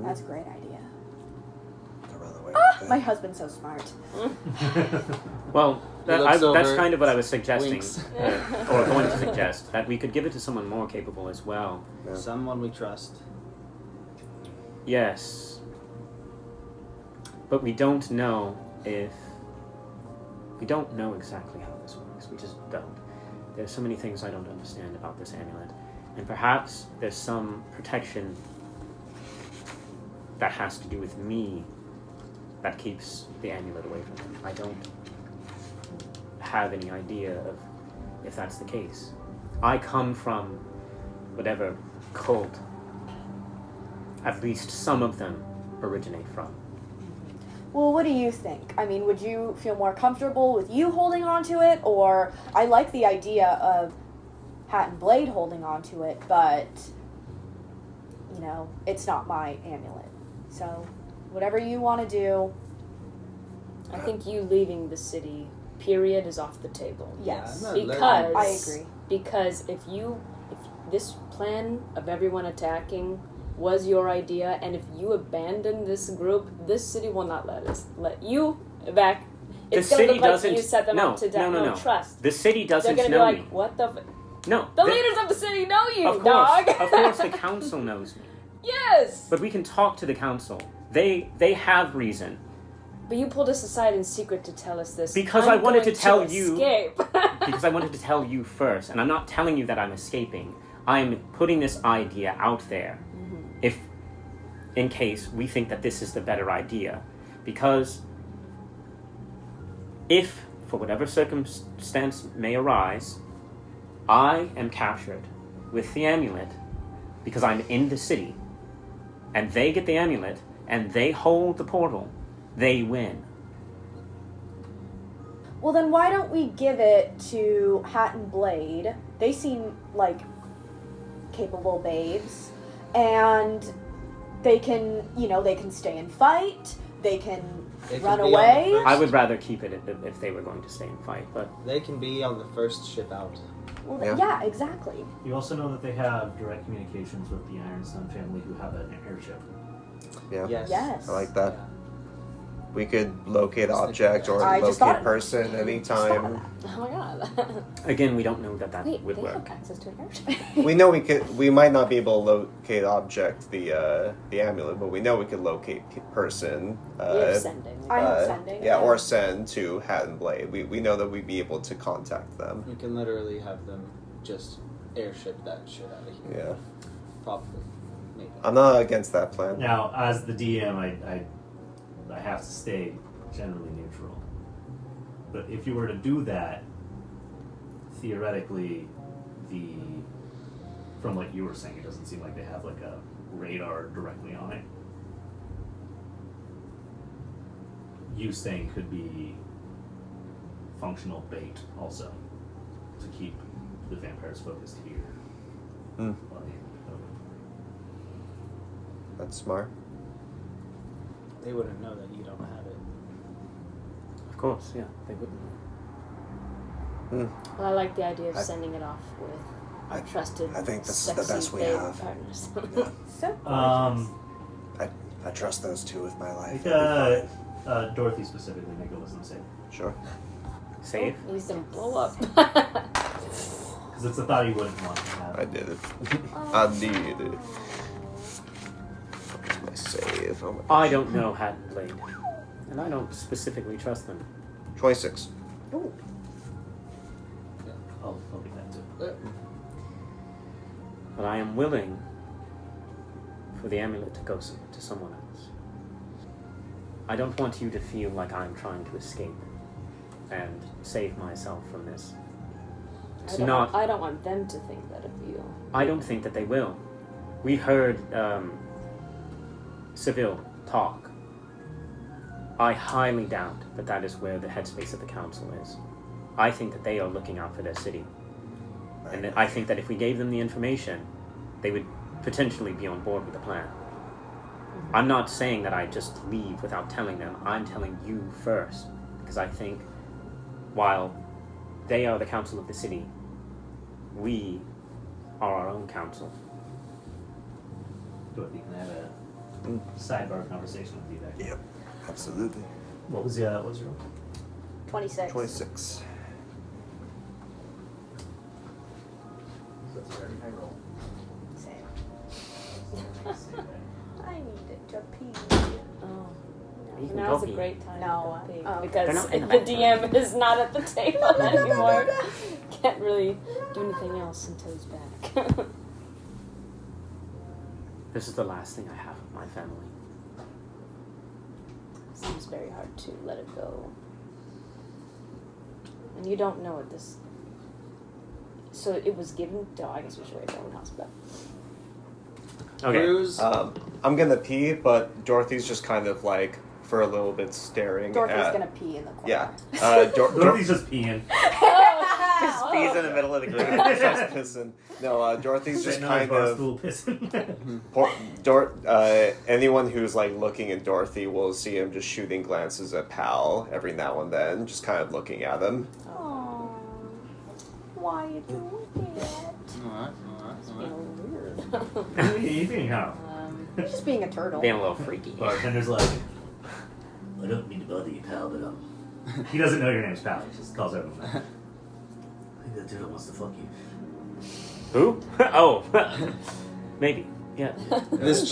That's a great idea. To run away. My husband's so smart. Well, looks that's over, kind of what I was suggesting, winks. or going to suggest, that we could give it to someone more capable as well. Yeah. Someone we trust. Yes. But we don't know we don't know exactly how this works. We just don't. There's so many things I don't understand about this amulet. And perhaps there's some protection that has to do with me that keeps the amulet away from him. I don't have any idea of if that's the case. I come from whatever cult at least some of them originate from. Well, what do you think? I mean, would you feel more comfortable with you holding on to it? Or I like the idea of Hat and Blade holding on to it, but, you know, it's not my amulet. So, whatever you want to do, I think you leaving the city, period, is off the table. yes. Yeah, I'm not Because I agree. Because if this plan of everyone attacking was your idea, and if you abandon this group, this city will not let you back. It's The gonna city look like doesn't- you set them no, up to death. no. Trust. The city doesn't They're gonna know be like, me. what the? No. The leaders of the city know you, Of course, dog. of course the council knows me. Yes. But we can talk to the council. They have reason. But you pulled us aside in secret to tell us this. Because I'm I wanted to going tell you- Escape. Because I wanted to tell you first, and I'm not telling you that I'm escaping. I'm putting this idea out there. If, in case we think that this is the better idea. Because if, for whatever circumstance may arise, I am captured with the amulet because I'm in the city, and they get the amulet, and they hold the portal, they win. Well, then why don't we give it to Hat and Blade? They seem like capable babes, and they can, they can stay and fight. They can They can run be on away. the first- I would rather keep it if they were going to stay and fight, but They can be on the first ship out. Well, Yeah. yeah, exactly. You also know that they have direct communications with the Ironstone family, who have an airship. Yeah. Yes. Yes. I like that. Yeah. We could locate object or I just thought locate it. person anytime. Oh my god. again, we don't know that Wait, would they work. have access to an airship. We know we might not be able to locate object, the amulet, but we know we could locate person. We have sending. I have sending. Yeah, or send to Hat and Blade. We know that we'd be able to contact them. We can literally have them just airship that shit out of here. Yeah. Probably. Maybe. I'm not against that plan. Now, as the DM, I have to stay generally neutral. But if you were to do that, theoretically, from what you were saying, it doesn't seem like they have like a radar directly on it. You staying could be functional bait also to keep the vampires focused here. Hmm. While they- That's smart. They wouldn't know that you don't have it. Of course, yeah, they wouldn't. Hmm. Well, I like the idea of I- sending it off with I- trusted. I think this is the sexy best we babe have. Partners. Yeah. So I trust those two with my life. Make It'll be Dorothy specifically, make a wisdom save. fine. Sure. Save? Use them blow up. Because it's a thought you wouldn't want to have. I did it. I did it. Where's my save? Oh my I gosh. don't know Hat and Blade, and I don't specifically trust them. 26. Ooh. I'll get that too. But I am willing for the amulet to go to someone else. I don't want you to feel like I'm trying to escape and save myself from this. It's not. I don't want them to think that of you. I don't think that they will. We heard Seville talk. I highly doubt that that is where the headspace of the council is. I think that they are looking out for their city. And I think that if we gave them the information, they would potentially be on board with the plan. I'm not saying that I just leave without telling them. I'm telling you first. Because I think while they are the council of the city, we are our own council. Dorothy can have a sidebar conversation with you there. Yep. Absolutely. What was your roll? 26. 26. That's a very high roll. Same. I needed to pee. Oh. You can Now's go a pee. great time No, to go pee oh. because They're not in the the bathroom. DM is not at the table anymore. Can't really do anything else until he's back. This is the last thing I have of my family. Seems very hard to let it go. And you don't know what this. So it was given. Oh, I guess we should wait for everyone else, but. Okay. Bruise. I'm gonna pee, but Dorothy's just kind of like for a little bit staring Dorothy's at. gonna pee in the corner. Yeah. Dorothy's just peeing. Just pees in the middle of the group and starts pissing. No, Dorothy's just Sitting on his kind bar of. stool pissing. Anyone who's like looking at Dorothy will see him just shooting glances at Pal every now and then, just kind of looking at him. Aww. Why are you doing that? Alright. Being a little weird. What are you eating now? You're just being a turtle. Being a little freaky. Bartender's like, I don't mean to bother you, pal, but he doesn't know your name's Pal. He just calls everyone that. I think that turtle wants to fuck you. Who? Oh. Maybe. Yeah. This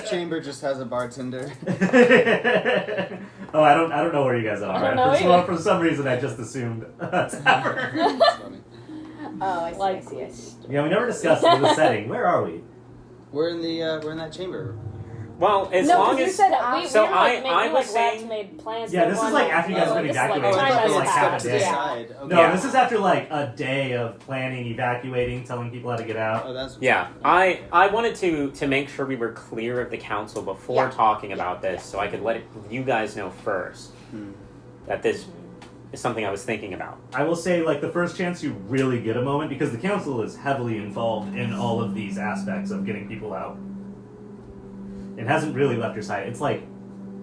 chamber just has a bartender. Oh, I don't know where you guys are. I don't know either. For some reason, I just assumed tavern. That's funny. Oh, I see, Like, I see, I see. Yeah, we never discussed the setting. Where are we? We're in that chamber. Well, as No, long 'cause you as said We, So we were like, I we was like saying- made plans. Yeah, to this is one like night. after you guys have been This is like evacuated. time This has is like half a passed. day. Yeah. Okay. No, this is after like a day of planning, evacuating, telling people how to get out. Oh, that's yeah, I wanted to make sure we were clear of the council before Yeah. talking about this, so I could let you guys know first that this is something I was thinking about. I will say, like, the first chance you really get a moment, because the council is heavily involved in all of these aspects of getting people out. It hasn't really left your side. It's like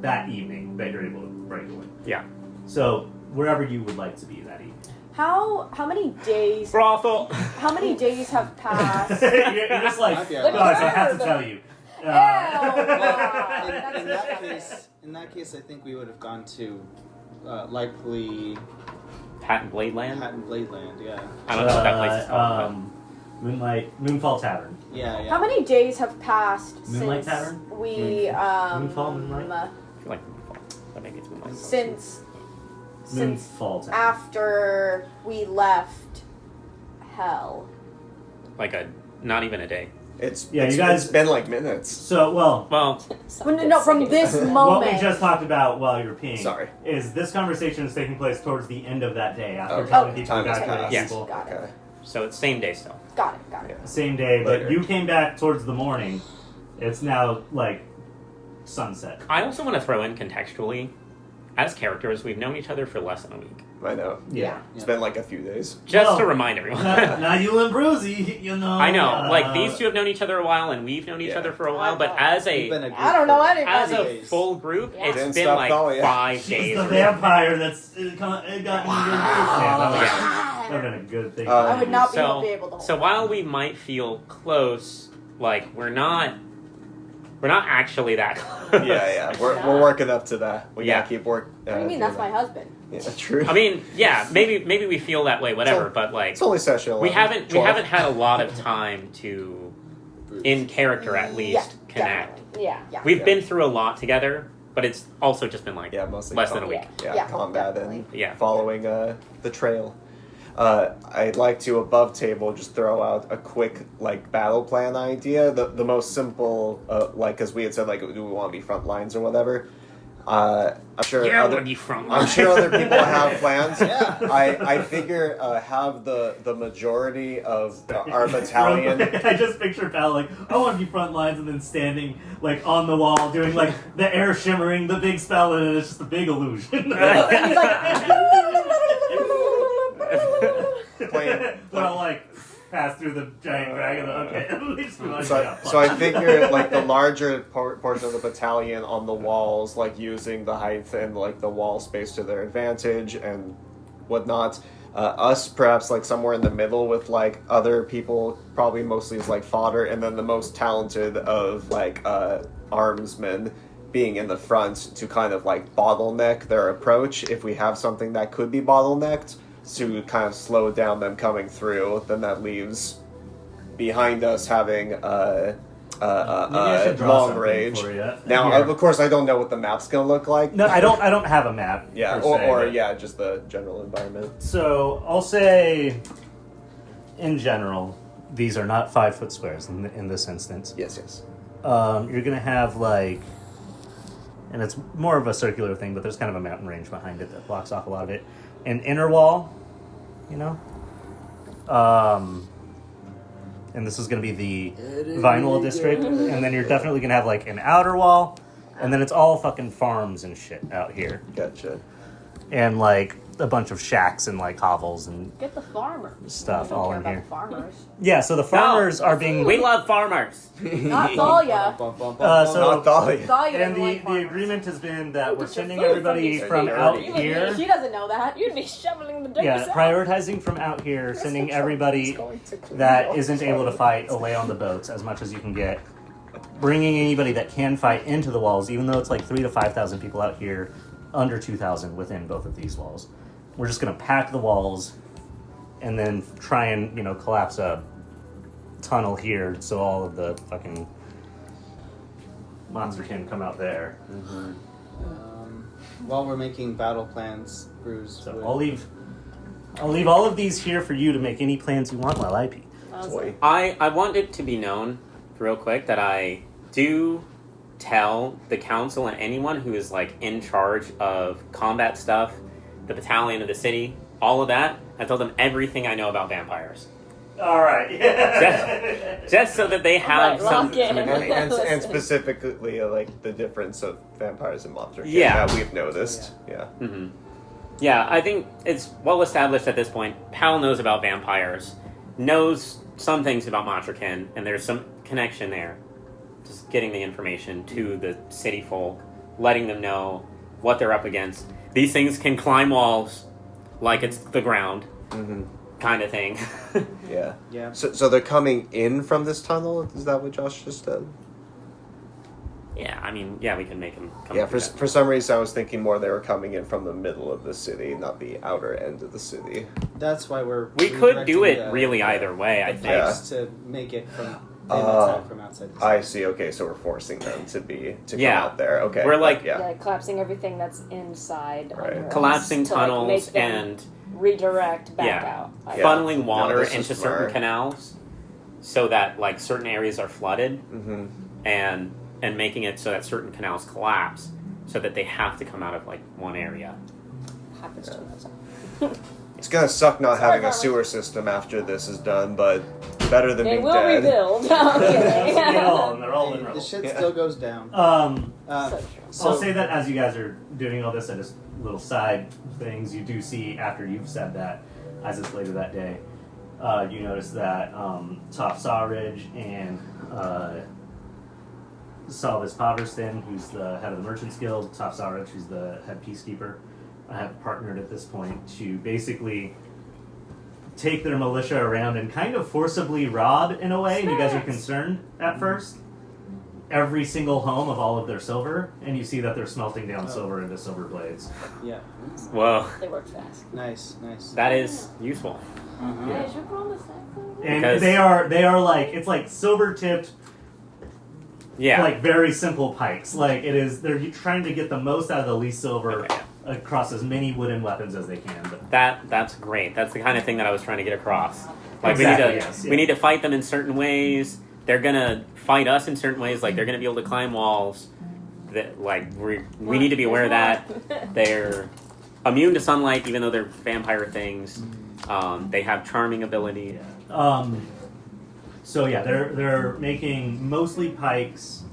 that evening that you're able to break away. Yeah. So wherever you would like to be that evening. How many days? Brothel. How many days have passed? you're just like, Might be guys, alright. I have to tell you. Ew. Well, in That's that case, I think we would have gone to likely Hat and Blade Land? Hat and Blade Land. Yeah. I don't know what that place is called. Moonfall Tavern. Yeah. How many days have passed Moonlight since Tavern? we Moonfall, Moonlight? I feel like Moonfall. But maybe it's Moonlight. since Moonfall Tavern. after we left hell? Like not even a day. It's Yeah, it's, you guys- it's been like minutes. So, well, Well, No, from this moment. what we just talked about while you were peeing Sorry. is this conversation is taking place towards the end of that day after Okay. telling Oh, people time has evacuating passed. Yes. people. Got it. Okay. so it's same day still. Got it. Got it. Yeah. Same day, Later. but you came back towards the morning. It's now like sunset. I also want to throw in contextually, as characters, we've known each other for less than a week. I know. Yeah. It's been like a few days. Just Well, to remind everyone. now you and Brucey, you know. I know, like these two have known each other a while, and we've known each Yeah. other for a while. But as We've been a a group I don't know for anybody. as a days. full group, Yeah. it's Didn't been stop like going, yeah. 5 She's days. the vampire that's got in your That would have been a good thing. I would not be So, able to. so while we might feel close, like we're not actually that close. Yeah. We're working up to that. We Yeah. gotta keep work. What do you mean? That's my husband. Yeah, true. I mean, yeah, maybe we feel that way, whatever. But like, it's only session 11. we haven't 12. had a lot of time to, in character at least, Yeah, connect. definitely. Yeah. Yeah. We've Yeah. been through a lot together, but it's also just been like mostly less than a week. Yeah, combat definitely. and Yeah. following the trail. I'd like to above table just throw out a quick like battle plan idea. The most simple like because we had said like do we want to be front lines or whatever. I'm sure Yeah, other would be front I'm sure other line. people have plans. Yeah. I figure have the majority of our battalion. I just picture Pal like, I want to be front lines and then standing like on the wall doing like the air shimmering, the big spell, and it's just a big illusion. And he's like, Playing- They'll like pass through the giant dragon. Okay, at least we like So I figure like the larger portion of the battalion on the walls, like using the height and like the wall space to their advantage and whatnot. Us perhaps like somewhere in the middle with like other people, probably mostly as like fodder, and then the most talented of like armsmen being in the front to kind of like bottleneck their approach. If we have something that could be bottlenecked to kind of slow down them coming through, then that leaves behind us having Maybe I should draw long something range. for you. Now, Here. of course, I don't know what the map's gonna look like. No, I don't have a map. Yeah, per se, or but- yeah, just the general environment. So I'll say, in general, these are not 5-foot squares in this instance. Yes, yes. You're gonna have like, and it's more of a circular thing, but there's kind of a mountain range behind it that blocks off a lot of it. An inner wall, you know, and this is gonna be the vinyl district, and then you're definitely gonna have like an outer wall, and then it's all fucking farms and shit out here, Gotcha. and like a bunch of shacks and like hovels and Get the farmer. stuff I don't all care in about here. the farmers. Yeah, so the farmers are being We love farmers. Not Thalia. So- Not Thalia. Thalia and doesn't like the farmers. agreement has been that we're Get your sending food everybody from from these out dirty. here. She doesn't know that. You'd be shoveling the dirt Yeah, yourself. prioritizing from out here, sending everybody that isn't able to fight away on the boats as much as you can get. Bringing anybody that can fight into the walls, even though it's like 3,000 to 5,000 people out here, under 2,000 within both of these walls. We're just gonna pack the walls, and then try and collapse a tunnel here so all of the fucking monster can come out there. While we're making battle plans, Bruce. So would- I'll leave all of these here for you to make any plans you want while I pee. Toy. I want it to be known, real quick, that I do tell the council and anyone who is like in charge of combat stuff, the battalion of the city, all of that. I tell them everything I know about vampires, All right. just so that they have Alright, some lock in. information. And specifically, like the difference of vampires and Matra Kin Yeah. that we've noticed. Yeah. hmm Yeah, I think it's well established at this point. Pal knows about vampires, knows some things about Matra Kin, and there's some connection there. Just getting the information to the city folk, letting them know what they're up against. These things can climb walls like it's the ground, kind of thing. Yeah. Yeah. So they're coming in from this tunnel? Is that what Josh just said? Yeah, I mean, yeah, we can make them come Yeah, through for, that. for some reason I was thinking more they were coming in from the middle of the city, not the outer end of the city. That's why We could do redirecting it really either way, I the think. pipes to make it from attack from outside the city. I see, okay, so we're forcing them to come Yeah. out there. Okay. We're like- yeah. Yeah, collapsing everything that's inside. Right. under us Collapsing to, like, tunnels make them and redirect back Yeah. out. Like, Yeah. funneling water this is into certain smart. canals so that like certain areas are flooded Mm-hmm. and making it so that certain canals collapse so that they have to come out of like one area. happens to us. It's gonna suck not having a Sorry, sewer system after this is done, but better than They being will dead. rebuild. I'm kidding. They're all in The row. shit Yeah. still goes down. So true. I'll say that as you guys are doing all this, and just little side things, you do see after you've said that, as it's later that day, you notice that Toph Sawridge and Salvis Paverston, who's the head of the Merchants Guild, Toph Sawridge, who's the head peacekeeper, have partnered at this point to basically take their militia around and kind of forcibly rob, in a way, and you guys are concerned at first, every single home of all of their silver, and you see that they're smelting down silver into silver blades. Yeah. Whoa, They work fast. Nice, nice. that is useful. Yeah, should we put on the stack though? And Because- they are like, it's like silver tipped, Yeah. like very simple pikes. Like it is, they're trying to get the most out of the least silver Okay. across as many wooden weapons as they can. But That's great. That's the kind of thing that I was trying to get across. Like Exactly, we need to yes, we yeah. need to fight them in certain ways. They're gonna fight us in certain ways. Like they're gonna be able to climb walls. That like we need to be aware of that. They're immune to sunlight, even though they're vampire things. They have charming ability. So yeah, they're making mostly pikes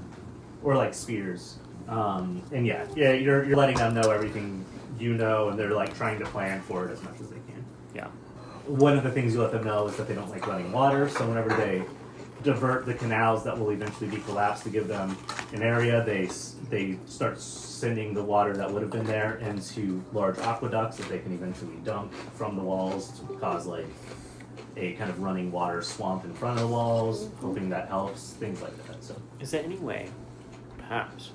or like spears. And yeah, you're letting them know everything you know, and they're like trying to plan for it as much as they can. Yeah. One of the things you let them know is that they don't like running water, so whenever they divert the canals that will eventually be collapsed to give them an area, they start sending the water that would have been there into large aqueducts that they can eventually dump from the walls to cause like a kind of running water swamp in front of the walls, hoping that helps, things like that. So Is there any way, perhaps,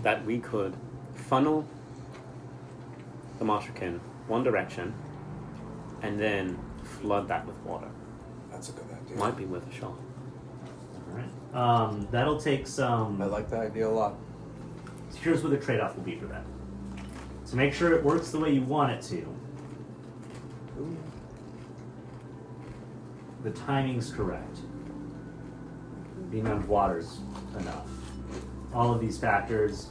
that we could funnel the Matra Kin one direction and then flood that with water. That's a good idea. Might be worth a shot. Alright. That'll take some... I like that idea a lot. Here's what the trade-off will be for that. To make sure it works the way you want it to, the timing's correct. The amount of water's enough. All of these factors,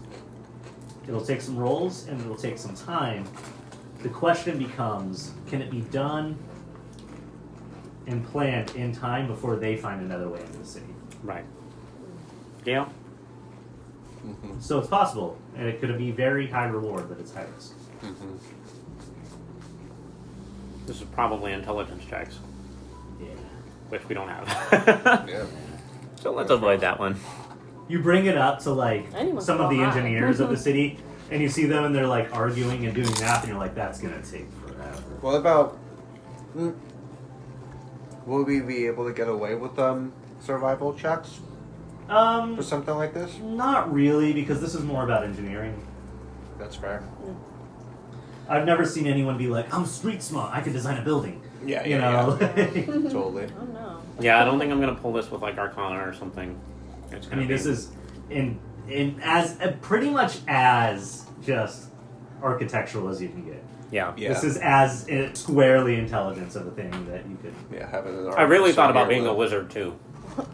it'll take some rolls and it'll take some time. The question becomes, can it be done and planned in time before they find another way into the city? Right. Gail? Mm-hmm. So it's possible, and it could be very high reward, but it's high risk. Mm-hmm. This is probably intelligence checks, Yeah. which we don't have. Yeah. So let's avoid that one. You bring it up to like Anyone some can of the go high. engineers of the city, and you see them and they're like arguing and doing math, and you're like, that's gonna take forever. What about? Will we be able to get away with survival checks for something like this? Not really, because this is more about engineering. That's fair. I've never seen anyone be like, I'm street smart, I can design a building. Yeah, You know? Totally. Oh no. Yeah, I don't think I'm gonna pull this with like Arcana or something. It's I gonna mean, be... this is in as pretty much as just architectural as you can get. Yeah. Yeah. This is as squarely intelligence of a thing that you could. Yeah, having an I really artist thought about here being a with- wizard too.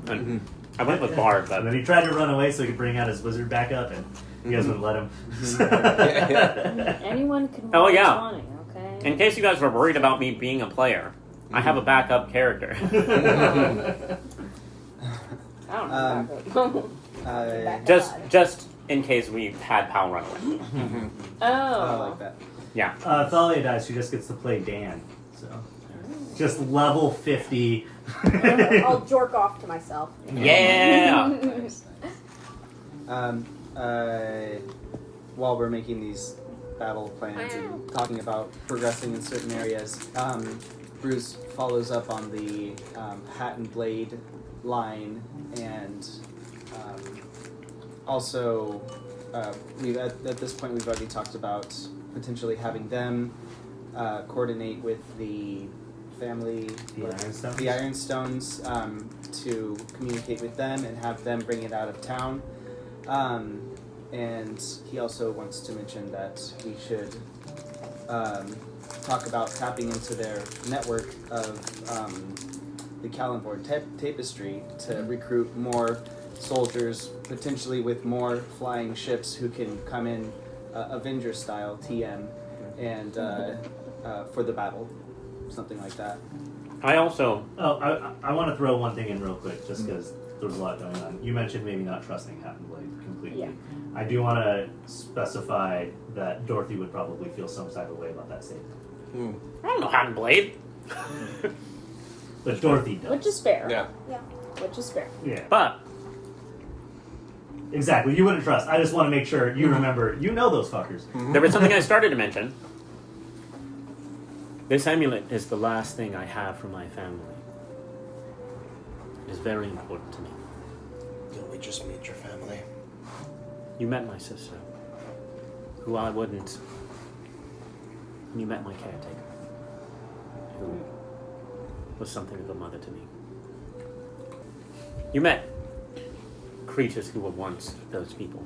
And I went with Bard, but And then he tried to run away so he could bring out his wizard back up, and you guys wouldn't let him. Anyone can Oh, roll yeah. 20, okay? in case you guys were worried about me being a player, I have a backup character. I don't know. just in case we had Pal run away. I Oh. like that. Yeah. Thalia dies, she just gets to play Dan. So just level 50. I'll jork off to myself. Yeah. Nice. While we're making these battle plans and talking about progressing in certain areas, Bruce follows up on the hat and blade line, and also we've at this point we've already talked about potentially having them coordinate with the family, The Ironstones? the Ironstones, to communicate with them and have them bring it out of town. And he also wants to mention that we should talk about tapping into their network of the Kallenborg tapestry to recruit more soldiers, potentially with more flying ships who can come in Avenger style TM and for the battle, something like that. I also I want to throw one thing in real quick, just because there's a lot going on. You mentioned maybe not trusting Hat and Blade completely. Yeah. I do want to specify that Dorothy would probably feel some type of way about that statement. I don't know Hat and Blade. But Dorothy does. Which is fair. Yeah. Which is fair. Yeah. But Exactly. You wouldn't trust. I just want to make sure you remember. You know those fuckers. there was something I started to mention. This amulet is the last thing I have from my family. It is very important to me. Didn't we just meet your family? You met my sister, who I wouldn't. And you met my caretaker, who was something of a mother to me. You met creatures who were once those people.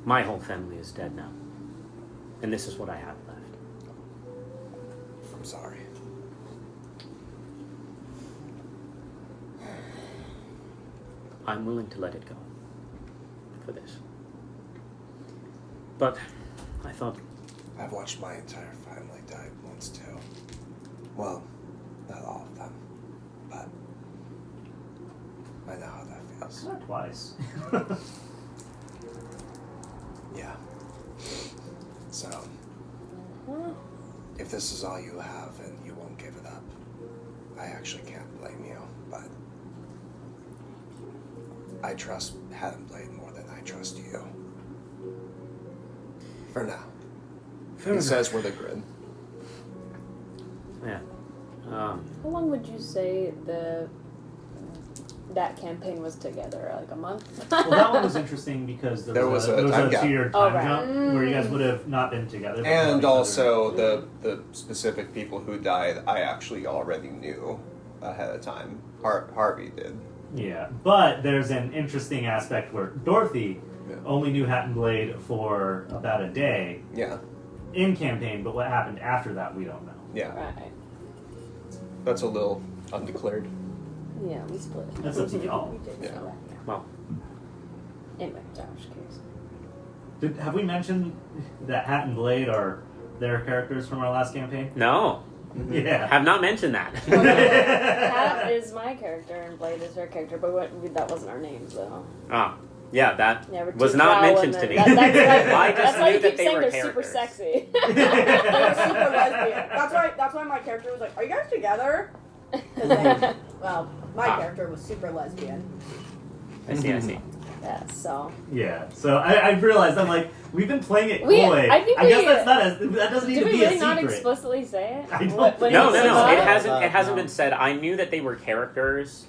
My whole family is dead now, and this is what I have left. I'm sorry. I'm willing to let it go for this. But I thought, I've watched my entire family die once too. Well, not all of them, but I know how that feels. Not twice. Yeah. So, if this is all you have and you won't give it up, I actually can't blame you, but I trust Hat and Blade more than I trust you. For now. He says with a grin. yeah. How long would you say that campaign was together, like a month. Well, that one was interesting because there was a time gap. 2-year Oh, time right. jump where you guys would have not been together. but And saw each also other. the specific people who died, I actually already knew ahead of time. Harvey did. Yeah, but there's an interesting aspect where Dorothy Yeah. only knew Hat and Blade for about a day Yeah, in campaign, but what happened after that, we don't know. yeah. Right. That's a little undeclared. Yeah, we split. That's up to y'all. We did, Yeah. so, Well, Anyway, I was curious. Have we mentioned that Hat and Blade are their characters from our last campaign? no, Yeah. have not mentioned that. Hat is my character and Blade is her character, but that wasn't our names though. Ah, yeah, that Yeah, we're was too not drow mentioned and to me. then- That's I just that's why knew you that keep they saying were they're characters. super sexy. They're super lesbian. That's why my character was like, "Are you guys together?" 'Cause they, well, my character was super lesbian. I see. Yeah, so Yeah, so I realized, I'm like, we've been playing it We- coy. I think guess we- that doesn't need did to we be a really not secret. explicitly say it? I don't When No, it no, was no. about- It hasn't No. been said. I knew that they were characters.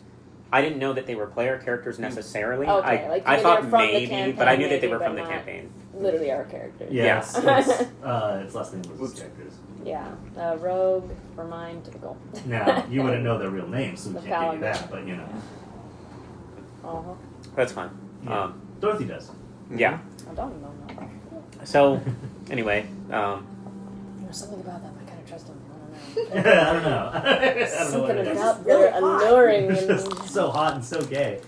I didn't know that they were player characters necessarily. Okay, I, like I they thought were from the maybe, campaign, but I knew that they maybe, were from but the not campaign. Literally our characters. Yes, Yeah. its last name was his characters. Yeah, Rogue, for mine, typical. Now, you wouldn't know their real names, so we The can't give you Paladin. that, but you know. Uh-huh. That's fine. Yeah. Dorothy does. Yeah. I don't know that. So, anyway, There's something about them I kind of trust them. I don't know. I don't know what Something it is. about really they're hot. alluring It's and just so hot and so gay.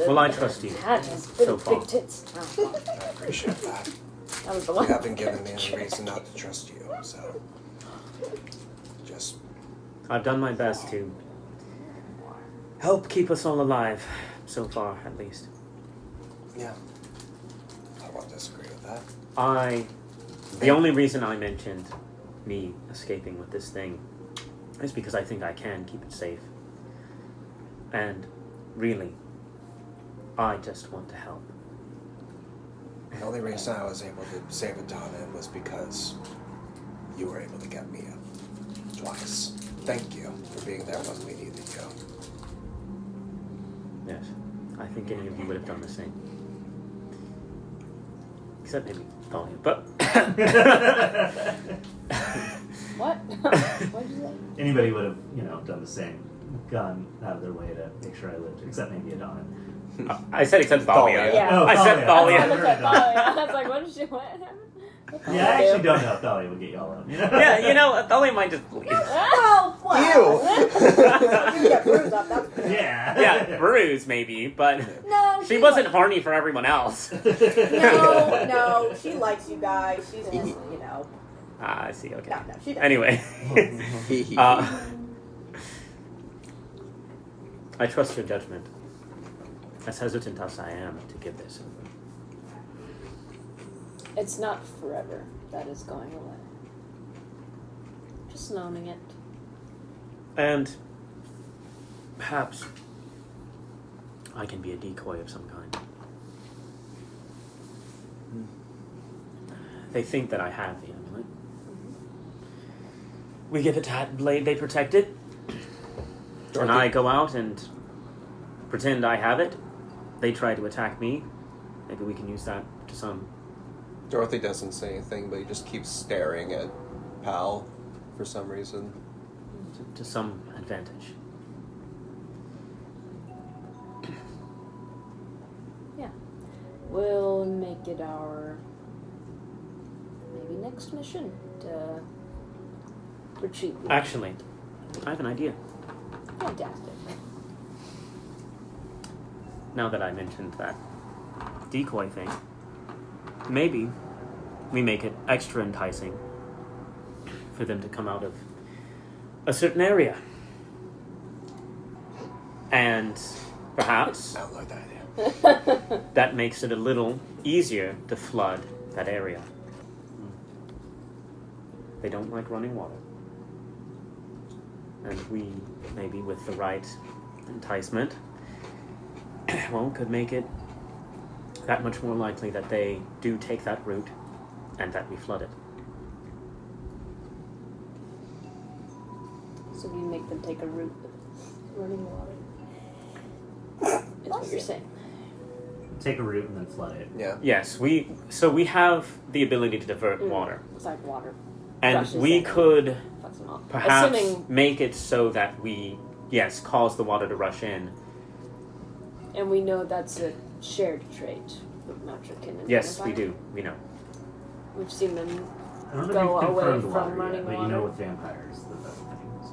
well, I trust you. Hat has So really far. big tits. Oh, I appreciate that. that was the You one. haven't given me any reason not to trust you, so just I've done my best to help keep us all alive, so far, at least. yeah. I won't disagree with that. The only reason I mentioned me escaping with this thing is because I think I can keep it safe. And really, I just want to help. The only reason I was able to save Adana was because you were able to get me up twice. Thank you for being there when we needed you. Yes, I think any of you would have done the same. Except maybe Thalia, but... What? What did you say? Anybody would have, done the same. Gone out of their way to make sure I lived, except maybe Adana. I said except Thalia. Thalia. Yeah. Oh, I said Thalia. I Thalia. looked at Thalia. I was like, what did she what? Yeah, I actually don't know if Thalia would get y'all out. Yeah, Thalia might just leave. Oh, well. You get bruised up. That's good. Yeah. Yeah, bruise maybe, but No, she wasn't horny for everyone else. No, she likes you guys. She's just, Ah, I see, okay. No, she doesn't. Anyway. I trust your judgment. As hesitant as I am to give this over. It's not forever that is going away. Just owning it. And perhaps I can be a decoy of some kind. They think that I have the amulet. We give it to Hat and Blade, they protect it. And I go out and pretend I have it. They try to attack me. Maybe we can use that to some... Dorothy doesn't say anything, but he just keeps staring at Pal for some reason. to some advantage. Yeah. We'll make it our maybe next mission to retreat. Actually, I have an idea. Fantastic. Now that I mentioned that decoy thing, maybe we make it extra enticing for them to come out of a certain area. And perhaps I don't like that idea. that makes it a little easier to flood that area. They don't like running water. And we, maybe with the right enticement, could make it that much more likely that they do take that route and that we flood it. So we make them take a route with running water. is what you're saying. Take a route and then flood it. Yeah. Yes, we have the ability to divert water. It's like water. And Rushes we in could and fucks them off. perhaps Assuming, make it so that we, cause the water to rush in. and we know that's a shared trait with Matra Kin and Yes, we vampire. do. We know. We've seen them I don't know go if you've away confirmed from water running yet, but you water. know with vampires that that's what happens.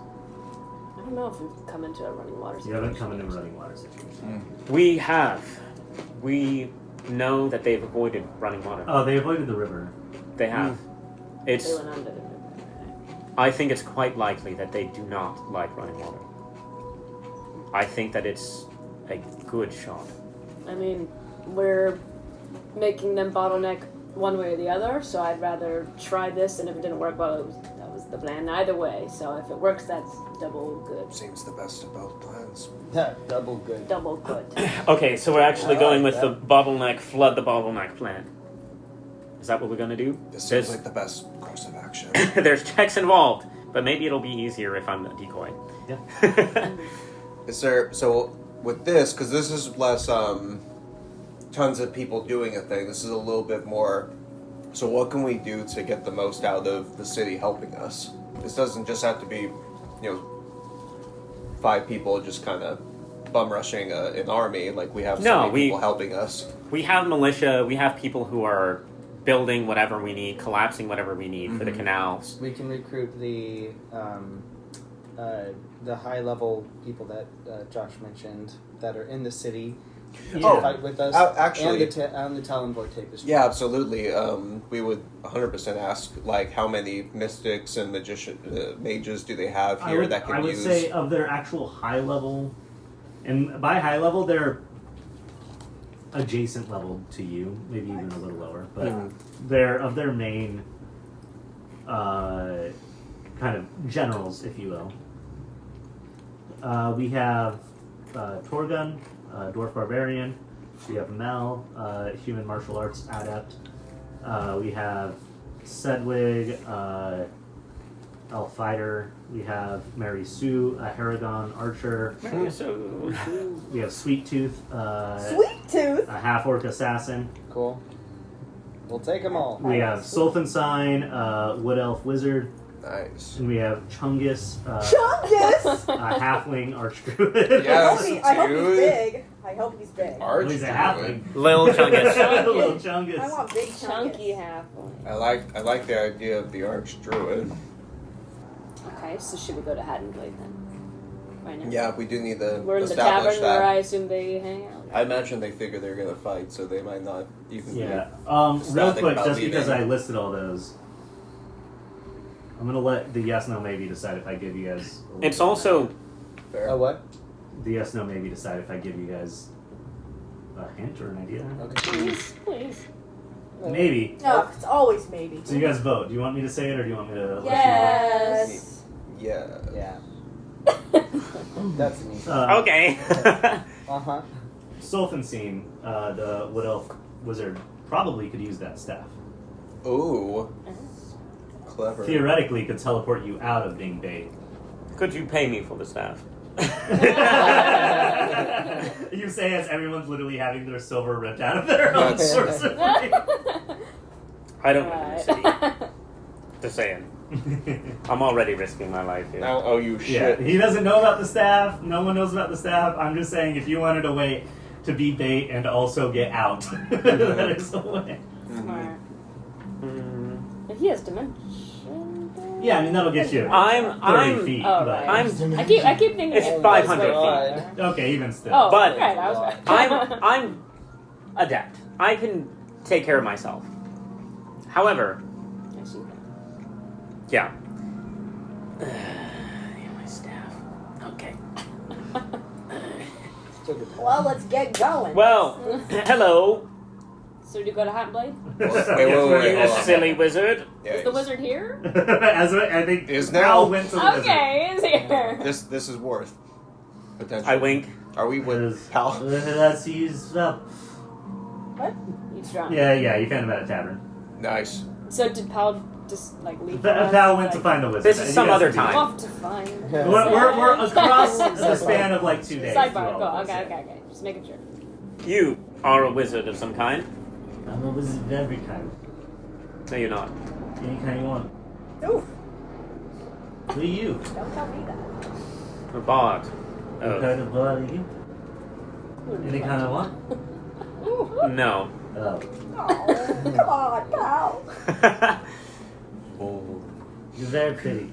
I don't know if we've come into a running water You situation. haven't come into a running water situation. We have. We know that they've avoided running water. Oh, they avoided the river. They have. They It's. went under the river. I think it's quite likely that they do not like running water. I think that it's a good shot. I mean, we're making them bottleneck one way or the other, so I'd rather try this, and if it didn't work, well, that was the plan either way. So if it works, that's double good. Seems the best of both plans. Double good. Double good. Okay, so we're actually I going like with the bottleneck, flood the bottleneck plan. Is that what we're gonna do? This seems like the best course of action. There's checks involved, but maybe it'll be easier if I'm a decoy. Yeah. Is there so with this because this is less tons of people doing a thing. This is a little bit more. So what can we do to get the most out of the city helping us? This doesn't just have to be, 5 people just kind of bum rushing an army. Like we have so many people helping us. We have militia, we have people who are building whatever we need, collapsing whatever we need for the canals. We can recruit the high level people that Josh mentioned that are in the city to fight with us. Actually, and the Talon Vortex. yeah, absolutely. We would 100% ask like how many mystics and mages do they have here that can I would use? say of their actual high level, and by high level they're adjacent level to you, maybe even a little lower, but they're of their main kind of generals, if you will. We have Torgun, dwarf barbarian. We have Mel, human martial arts adept. We have Sedwig, elf fighter. We have Mary Sue, a Haragon archer. We have Sweet Tooth, Sweet Tooth. a half orc assassin. Cool. We'll take them all. We have Sulfensign, wood elf wizard. Nice. And we have Chungus, Chungus. a halfling archdruid. Yes, I hope he's dude. big. I hope he's big. Well, he's a halfling. Lil Chungus. Little Chungus. I want big Chunky Chungus. half. I like the idea of the archdruid. Okay, so should we go to Haddonblade then? Right now? Yeah, we do need to We're in the establish tavern where I that. assume they hang out. I imagine they figure they're gonna fight, so they might not even. Yeah. Be Real ecstatic quick, about just because leaving. I listed all those, I'm gonna let the yes no maybe decide if I give you guys. It's also Fair. Oh, what? the yes no maybe decide if I give you guys a hint or an idea. Okay. Please, please. Maybe. No, it's always maybe. So you guys vote. Do you want me to say it or do you want me to? Yes. Yeah. Yeah. That's neat. Let you, okay. Uh-huh. Sulfenstein, the wood elf wizard, probably could use that staff. Ooh. Clever. Theoretically, could teleport you out of being bait. Could you pay me for the staff? You say as everyone's literally having their silver ripped out of their own That's- sorcery. I don't live in the city. Just saying. I'm already risking my life here. Now, oh, you Yeah, shit. he doesn't know about the staff. No one knows about the staff. I'm just saying, if you wanted a way to be bait and also get out, that is a way. Smart. Mm, But he has dimension. Yeah, I mean that'll get you 30 I'm feet. Oh, but- right. I keep thinking It's it 500 goes feet. way Okay, even still. Oh, But- okay, that was right. I'm adept. I can take care of myself. However, I see that. yeah. My staff. Okay. Still good. Well, let's get going. Well, hello, So do you go to Hot Blade? Wait, Yes, wait, you hold on. silly wizard. Yeah, Is the wizard here? As I think Is Val now. went to the wizard. Okay, he's here. This is worth potential. I wink. Are we with Is- Pal? Let's use. He's drunk. Yeah, you found him at a tavern. Nice. So did Pal just like leave. Val went to find the wizard. This is some other time. Off to find. We're across the span of like 2 days. Sidebar. Go. Okay. Just making sure. You are a wizard of some kind. I'm a wizard of every kind. No, you're not. Any kind you want. Oof. Who are you? Don't tell me that. A bard. What kind of blood are you? Any kind of what? No. Oh. Oh, come on, pal. Oh. You're very pretty.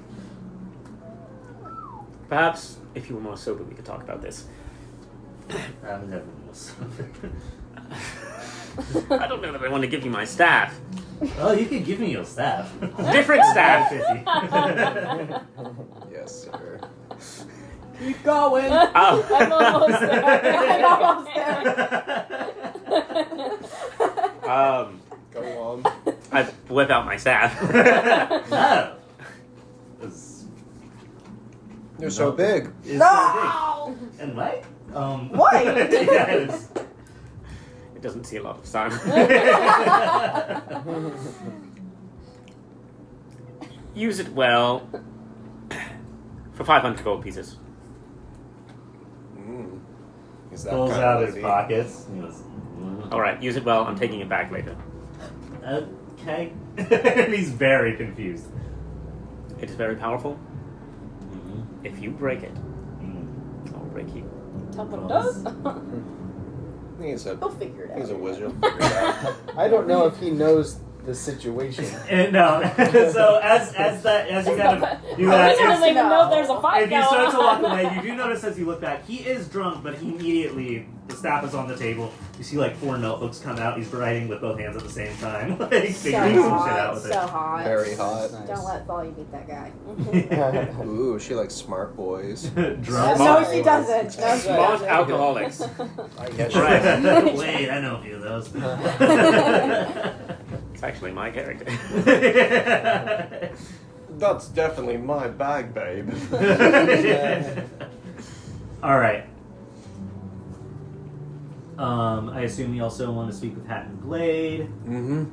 Perhaps, if you were more sober, we could talk about this. I'm never most. I don't know that I want to give you my staff. Oh, you can give me your staff. Different staff. Yes, sir. Keep going. Oh. I'm almost there. I'm almost there. Go on. I whip out my staff. No. You're so big. It's No! so big. And white? White? Yes. It doesn't see a lot of sun. Use it well. For 500 gold pieces. Is that Pulls kind out of his lady? pockets. He goes, Alright, use it well. I'm taking it back later. okay. And he's very confused. It is very powerful. Mm-hmm. If you break it, I'll break you. Tell what it does. We'll figure it out. He's a wizard. He'll figure it out. I don't know if he knows the situation. And no. So as you kind of do that, He doesn't even know there's a fight if you going start to walk on. away, you do notice as you look back, he is drunk, but he immediately, the staff is on the table. You see like 4 notebooks come out. He's writing with both hands at the same time, like figuring some shit out with so hot. Very hot. Nice. Don't let Folly beat that guy. it. Ooh, she likes smart boys. Drunk. No, she doesn't. No, she Smart doesn't. alcoholics. Yeah, she Right. Wait, I know a few of those. It's actually my character. That's definitely my bag, babe. All right. I assume you also want to speak with Hat and Blade. Mm-hmm.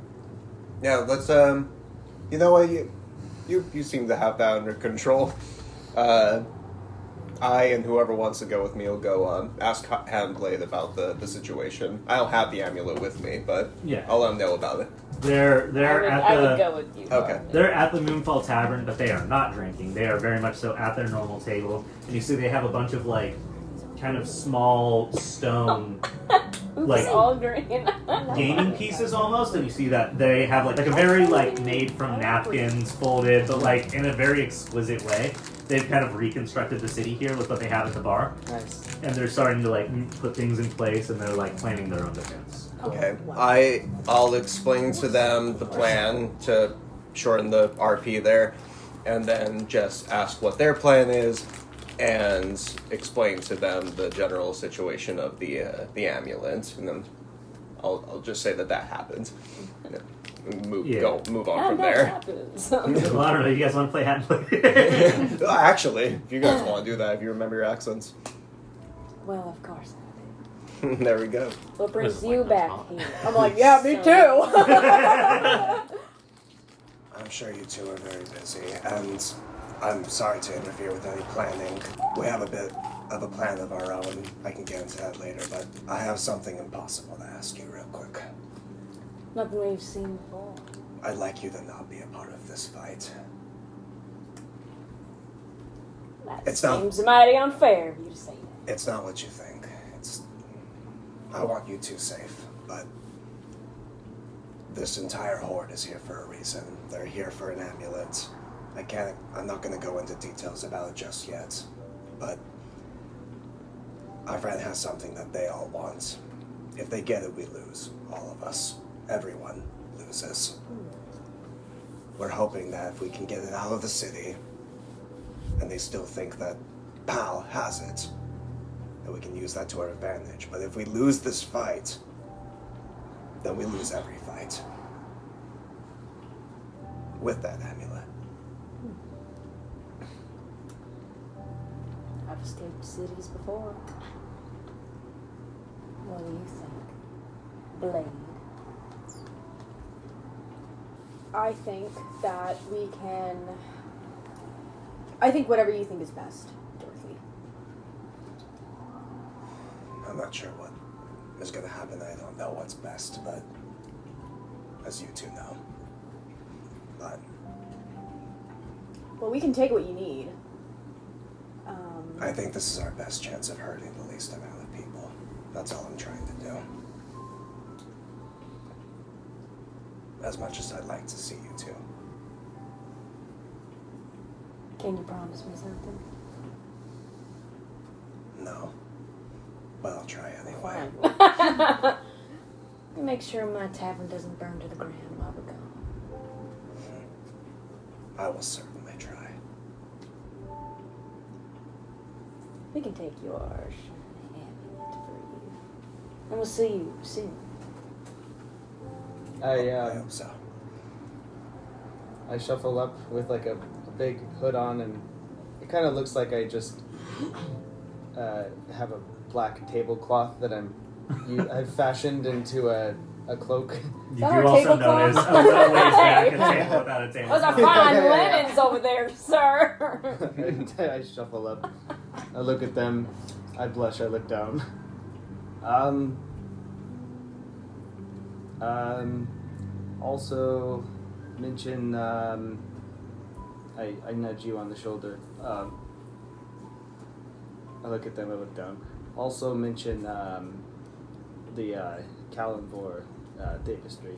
Yeah, let's you know what, you seem to have that under control. I and whoever wants to go with me will go ask Handblade about the situation. I don't have the amulet with me, but Yeah. I'll let him know about it. They're I would go with you. Okay. They're at the Moonfall Tavern, but they are not drinking. They are very much so at their normal table, and you see they have a bunch of like kind of small stone like all green. gaming pieces almost, and you see that they have like a very like made from napkins folded, but like in a very exquisite way. They've kind of reconstructed the city here with what they have at the bar, Nice. and they're starting to like put things in place, and they're like planning their own defense. Okay. I'll explain to them the plan to shorten the RP there, and then just ask what their plan is, and explain to them the general situation of the amulet, and then I'll just say that happened. Move on How from that there. happens. Well, I don't know. You guys want to play hat and play? Actually, if you guys want to do that, if you remember your accents, Well, of course. there we go. What brings This is you like back not here? I'm like, yeah, me So- too. I'm sure you two are very busy, and I'm sorry to interfere with any planning. We have a bit of a plan of our own. I can get into that later, but I have something impossible to ask you real quick. Nothing we've seen before. I'd like you to not be a part of this fight. That It's not- seems mighty unfair of you to say that. It's not what you think. I want you two safe, but this entire horde is here for a reason. They're here for an amulet. I'm not gonna go into details about it just yet, but our friend has something that they all want. If they get it, we lose. All of us. Everyone loses. We're hoping that if we can get it out of the city, and they still think that Pal has it, that we can use that to our advantage. But if we lose this fight, then we lose every fight. With that amulet. I've escaped cities before. What do you think? Blade. I think that we can... I think whatever you think is best, Dorothy. I'm not sure what is going to happen. I don't know what's best, but as you two know. But Well, we can take what you need. I think this is our best chance of hurting the least amount of people. That's all I'm trying to do. As much as I'd like to see you two. Can you promise me something? No. But I'll try anyway. Fine. Make sure my tavern doesn't burn to the ground while we're gone. I will certainly try. We can take your shiny amulet for you. And we'll see you soon. I hope so. I shuffle up with like a big hood on, and it kind of looks like I just have a black tablecloth that I've fashioned into a cloak. You that do our also tablecloth? notice a little ways back a table without a table. Those are fine linens over there, sir. I shuffle up. I look at them. I blush. I look down. Also, mention. I nudge you on the shoulder. I look at them. I look down. Also, mention the Kalimvor tapestry.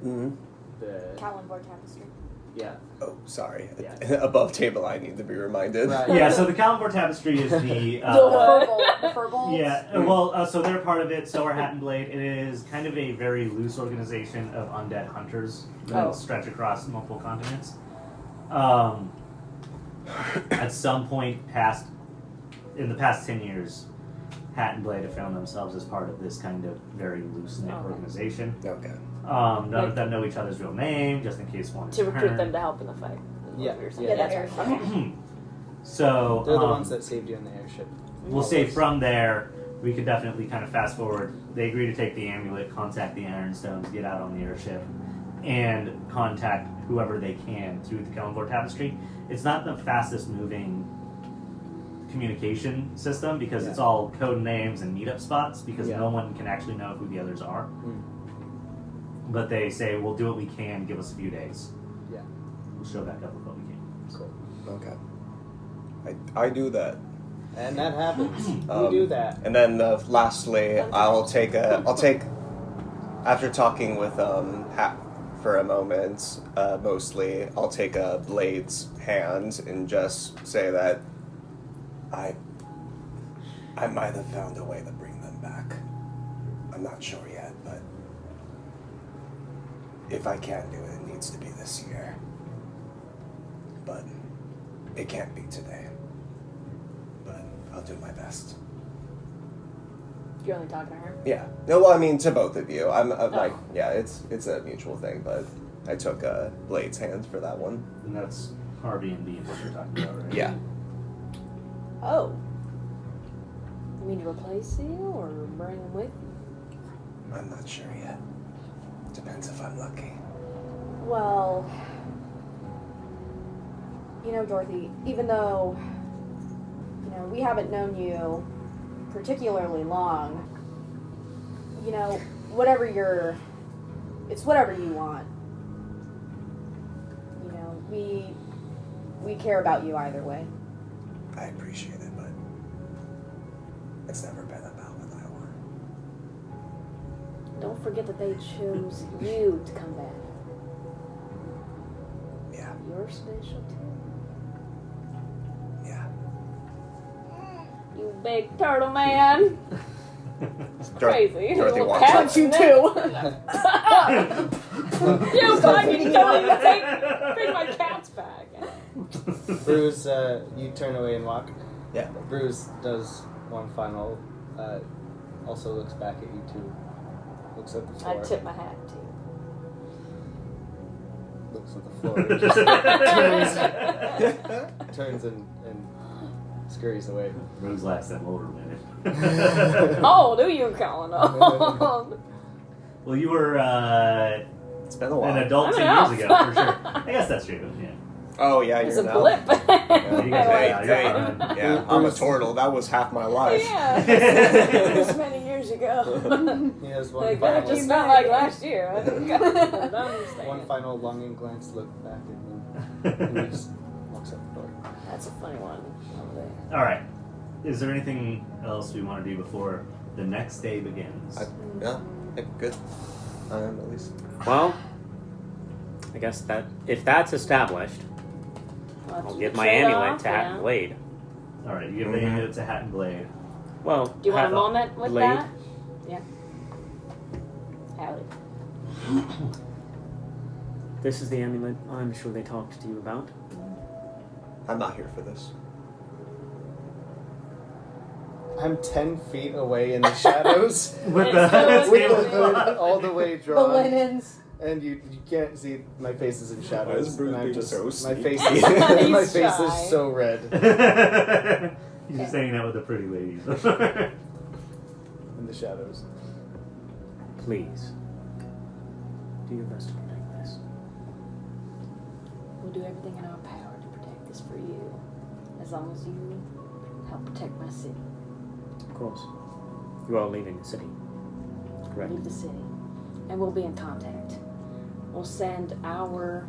Mm-hmm. The Kalimvor tapestry. yeah. Oh, sorry. Yeah. Above table, I need to be reminded. Right. Yeah, so the Kalimvor Tapestry is the... The furballs. Yeah, well, so they're part of it, so are Hat and Blade. It is kind of a very loose organization of undead hunters that stretch across multiple continents. At some point in the past 10 years, Hat and Blade have found themselves as part of this kind of very loose-knit organization. Okay. None of them know each other's real name, just in case one is To recruit hurt. them to help in the fight. Yeah. Yeah, that's right. Okay. So They're the ones that saved you on the airship. we'll say from there, we could definitely kind of fast forward. They agree to take the amulet, contact the Ironstones, get out on the airship, and contact whoever they can through the Kalimvor Tapestry. It's not the fastest moving communication system because it's all code names and meetup spots because no one can actually know who the others are. But they say, we'll do what we can, give us a few days. Yeah. We'll show back up with what we can. Cool. Okay. I do that. And that happens. You do that. And then lastly, I'll take after talking with Hat for a moment, mostly, I'll take a Blade's hand and just say that I might have found a way to bring them back. I'm not sure yet, but if I can do it, it needs to be this year. But it can't be today. But I'll do my best. You're only talking to her? Yeah. No, well, I mean, to both of you. I'm like, yeah, it's a mutual thing, but I took Blade's hand for that one. And that's Harvey and Bean what you're talking about, right? Yeah. Oh. You mean to replace you or bring him with you? I'm not sure yet. Depends if I'm lucky. Well, Dorothy, even though, we haven't known you particularly long, it's whatever you want. We care about you either way. I appreciate it, but it's never been about what I want. Don't forget that they chose you to come back. Yeah. You're special too. Yeah. You big turtle man. It's crazy. Dorothy Little wants cat you too. You fucking don't even bring my cats back. Bruce, you turn away and walk. Yeah. Bruce does one final, also looks back at you two, looks at the floor. I tip my hat to you. Looks at the floor, just turns and scurries away. Rose likes that older minute. Oh, do you, Colin? Well, you were It's been a while. An adult I'm 10 an years elf. ago, for sure. I guess that's true. Yeah. Oh yeah, It's you're a an elf. blip. You guys are Hey, fine. yeah, I'm a turtle. That was half my life. Yeah, this many years ago. He has one Like that final, just felt like last year. one final longing glance, look back, and then he just walks out the door. That's a funny one. All right. Is there anything else we want to do before the next day begins? Yeah, good. At least. Well, I guess that if that's established, I'll give my amulet to Hat and Blade. All right. You give the amulet to Hat and Blade. Well, Do you want a moment with Blade. that? Yeah. Howdy. This is the amulet I'm sure they talked to you about. I'm not here for this. I'm 10 feet away in the shadows, With It's the so with the weird. hood all the way The drawn, linens. and you can't see my face is in shadows. is Bruce and I'm being just so my sneaky? face is He's my face shy. is so red. He's just hanging out with the pretty ladies. In the shadows. Please, do your best to protect this. We'll do everything in our power to protect this for you. As long as you help protect my city. Of course. You are leaving the city. Correct. Leave the city. And we'll be in contact. We'll send our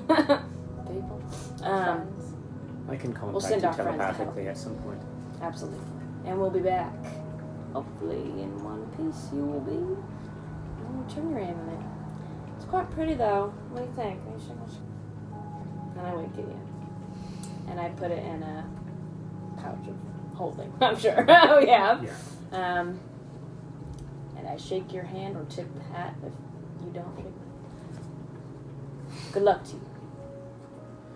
people. Friends. I can contact We'll send you our friends to help. telepathically at some point. Absolutely. And we'll be back. Hopefully in one piece you will be. I'll return your amulet. It's quite pretty though. What do you think? And I wink at you. And I put it in a pouch of holding, I'm sure. Oh yeah. Yeah. And I shake your hand or tip the hat if you don't shake it. Good luck to you.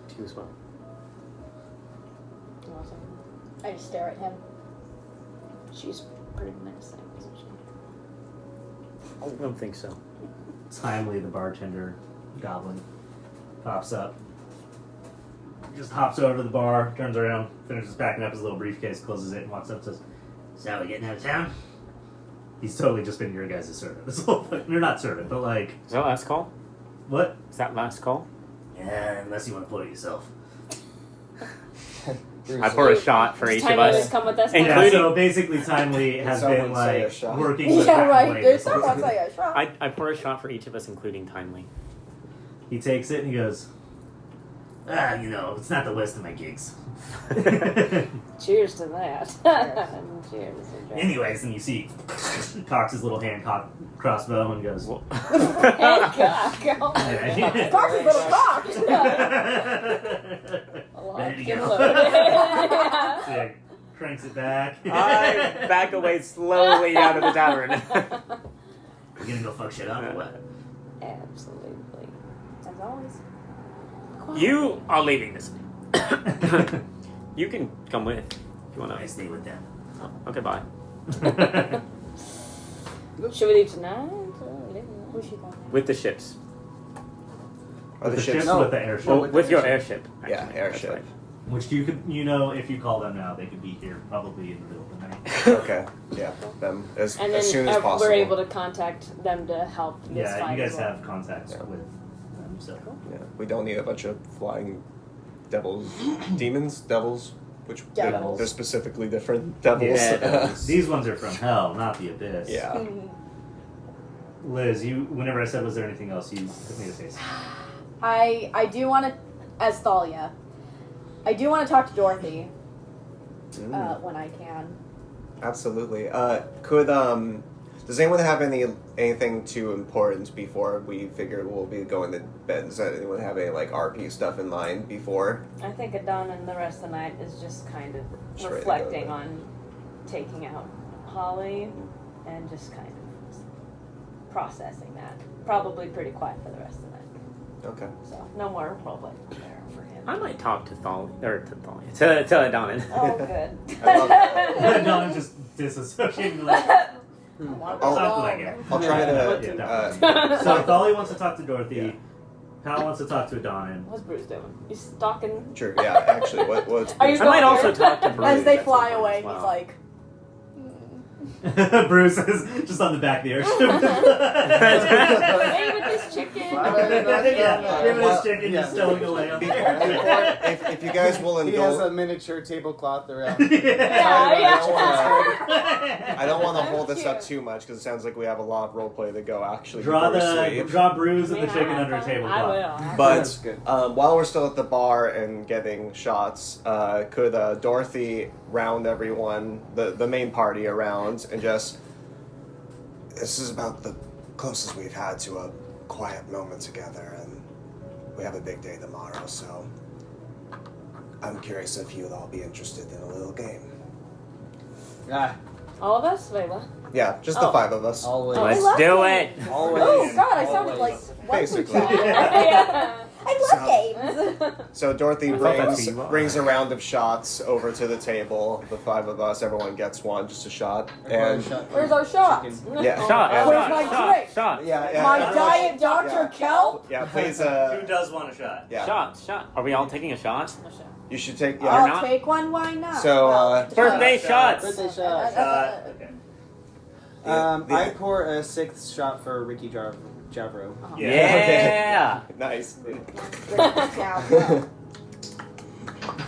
To you as well. You want something? I just stare at him. She's pretty menacing, isn't she? I don't think so. Timely, the bartender goblin pops up. Just hops over to the bar, turns around, finishes packing up his little briefcase, closes it, and walks up and says, "So we getting out of town?" He's totally just been your guys' servant. This whole thing. You're not servant, but like, Is that last call? what? Is that last call? Yeah, unless you want to pull it yourself. I pour a shot for each of Timely us. would come with us. And now? Yeah, Including- so basically, Timely has Someone been say a like shot. working with Yeah, Pat right. Blade. Did someone say a shot? I pour a shot for each of us, including Timely. He takes it and he goes, you know, it's not the list of my gigs. Cheers to that. Cheers. Anyways, and you see, cocks his little hand crossbow and goes, Well, Hancock. Oh my Yeah. God. Cock's a little cock. A lot Ready to can go. load. Yeah. So, yeah, cranks it back. I back away slowly out of the tavern. We're gonna go fuck shit up or what? Absolutely. As always. You are leaving this. You can come with if you want I to. stay with them. Okay, bye. Should we leave tonight? Who's she going With the ships. Are the The ships? ships No. with the airship. Well, with with the your airship. airship. Yeah, actually. airship. That's Which you could, you know, if you call them now, they could be here probably in the middle of the night. Okay, yeah, them as And then soon as possible. we're able to contact them to help this Yeah, fight you as guys well. have contacts Yeah. with them, so. Yeah, we don't need a bunch of flying devils, devils, which Devils. they're specifically different devils. Yeah, devils. These ones are from hell, not the abyss. Yeah. to? Liz, you. Whenever I said, was there anything else, you took me to face. I do want to, as Thalia, I do want to talk to Dorothy when I can. Absolutely. Does anyone have anything too important before we figure we'll be going to bed? Does anyone have any like RP stuff in mind before? I think Adon and the rest of the night is just kind of Just ready to reflecting go. on taking out Holly and just kind of processing that. Probably pretty quiet for the rest of the night. Okay. So no more roleplay there for him. I might talk to Thalia, to Adonin. Oh, good. I love that. No, I'm just disassociating. Like, I'll talk to that guy. I'll try to. Yeah, definitely. So Thalia wants to talk to Dorothy. Yeah. Pal wants to talk to Adonin. What's Bruce doing? He's stalking. Sure. Yeah. Actually, what's Are you I might going also there? talk to Bruce. As they at some fly point away, as well. he's like, Bruce is just on the back of the airship. Hey, with this Him and his chicken just stowing away up there. If you guys will He has a indulge, miniature tablecloth around. I don't want to hold this up too much because it sounds like we have a lot of roleplay to go. Actually, Draw before we sleep. Bruise and the chicken under a I tablecloth. will. That's But good. while we're still at the bar and getting shots, could Dorothy round everyone, the main party around, and just... This is about the closest we've had to a quiet moment together, and we have a big day tomorrow, so... I'm curious if you'd all be interested in a little game. Ah, All of us? Wait, what? Yeah, just the Oh. 5 of us. always. I Let's love do games. it. Always. Oh God, I sounded like Always. one Basically. Yeah. I love games. So Dorothy I thought that's brings, who you are. brings a round of shots over to the table. The 5 of us, everyone gets one, just a shot. And Where's our shots? yeah, Shot, and- Where's shot, my shot, drink? shot. yeah, My everyone- diet Dr. yeah. Kelp? Yeah, please. Who does want a shot? Yeah, Shot, shot. Are we all taking a shot? you should take. Or Yeah. I'll not? take one, why not? So, Birthday Shot. shots. Birthday shot. Okay. The- I pour a 6th shot for Ricky Javro. Yeah. nice.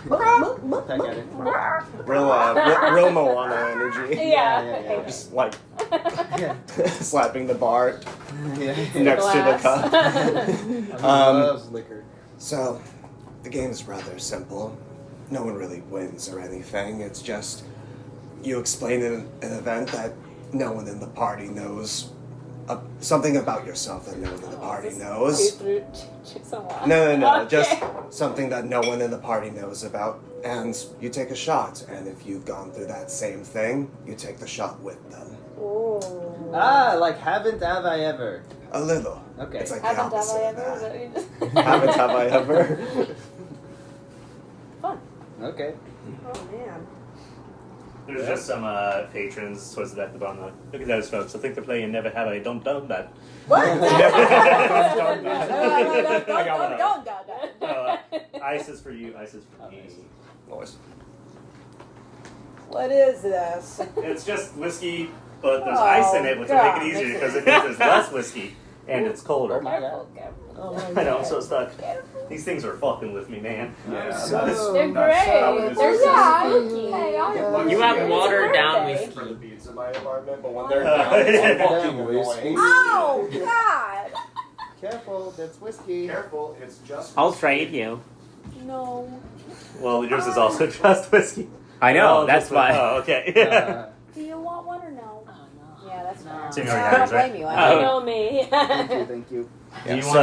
Peck at it. Real Moana energy. Yeah. Just like Yeah. slapping the bar Yeah. next to the Glass. cup. Loves liquor. So, the game is rather simple. No one really wins or anything. It's just you explain an event that no one in the party knows. Something about yourself that no one in the party knows. No. Just something that no one in the party knows about. And you take a shot. And if you've gone through that same thing, you take the shot with them. Ah, like have I ever. A little. Okay. It's like the Haven't opposite I of ever? that. Haven't have I ever? Fun. Okay. Oh man. There's just some patrons towards the back of the bar. Like, look at those folks. I think they're playing Never Have I Don't Done That. What? Ice is for you. Ice is for me. Nice. What is this? It's just whiskey, but there's Oh, ice in it, which will make God. it easier because it means there's less whiskey and it's colder. Oh my Careful, god. careful. I know, I'm so stuck. These things are fucking with me, man. Yeah. They're great. They're so spooky. Hey, You have watered down birthday. whiskey. the beats in my apartment, but when they're down, it's fucking annoying. Oh God! Careful, that's whiskey. Careful, it's just. I'll trade you. No. Well, yours is also just whiskey. I know. Oh, that's just why. Oh, okay. Do you want one or no? Oh, no. Yeah, that's fine. So you I already don't have yours, right? blame you. Oh. I You know me. Thank you. Do you Yeah, want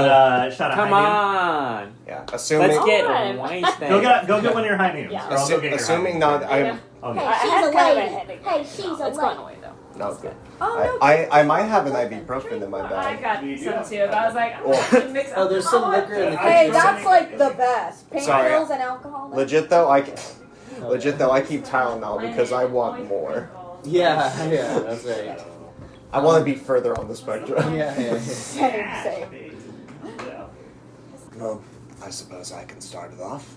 a shot of Come high on. Yeah, assuming. Let's get Alright. wasted. noon? Go get one of your high noons. Yeah. Or I'll go get your Assuming high not, noons. I'm. Okay. I She's have a kind of a lady. headache. Hey, she's a It's going lady. away though. No, good. Oh no. I might have an ibuprofen in my I bag. got You do some have- too, but I was like, I'm Oh. gonna mix Oh, there's some liquor in the Hey, kitchen. that's like the best. Pain Sorry. pills and alcohol. Legit though, I keep Tylenol because I want more. Yeah, that's right. I want to be further on the spectrum. Yeah. Same. Yeah. Well, I suppose I can start it off.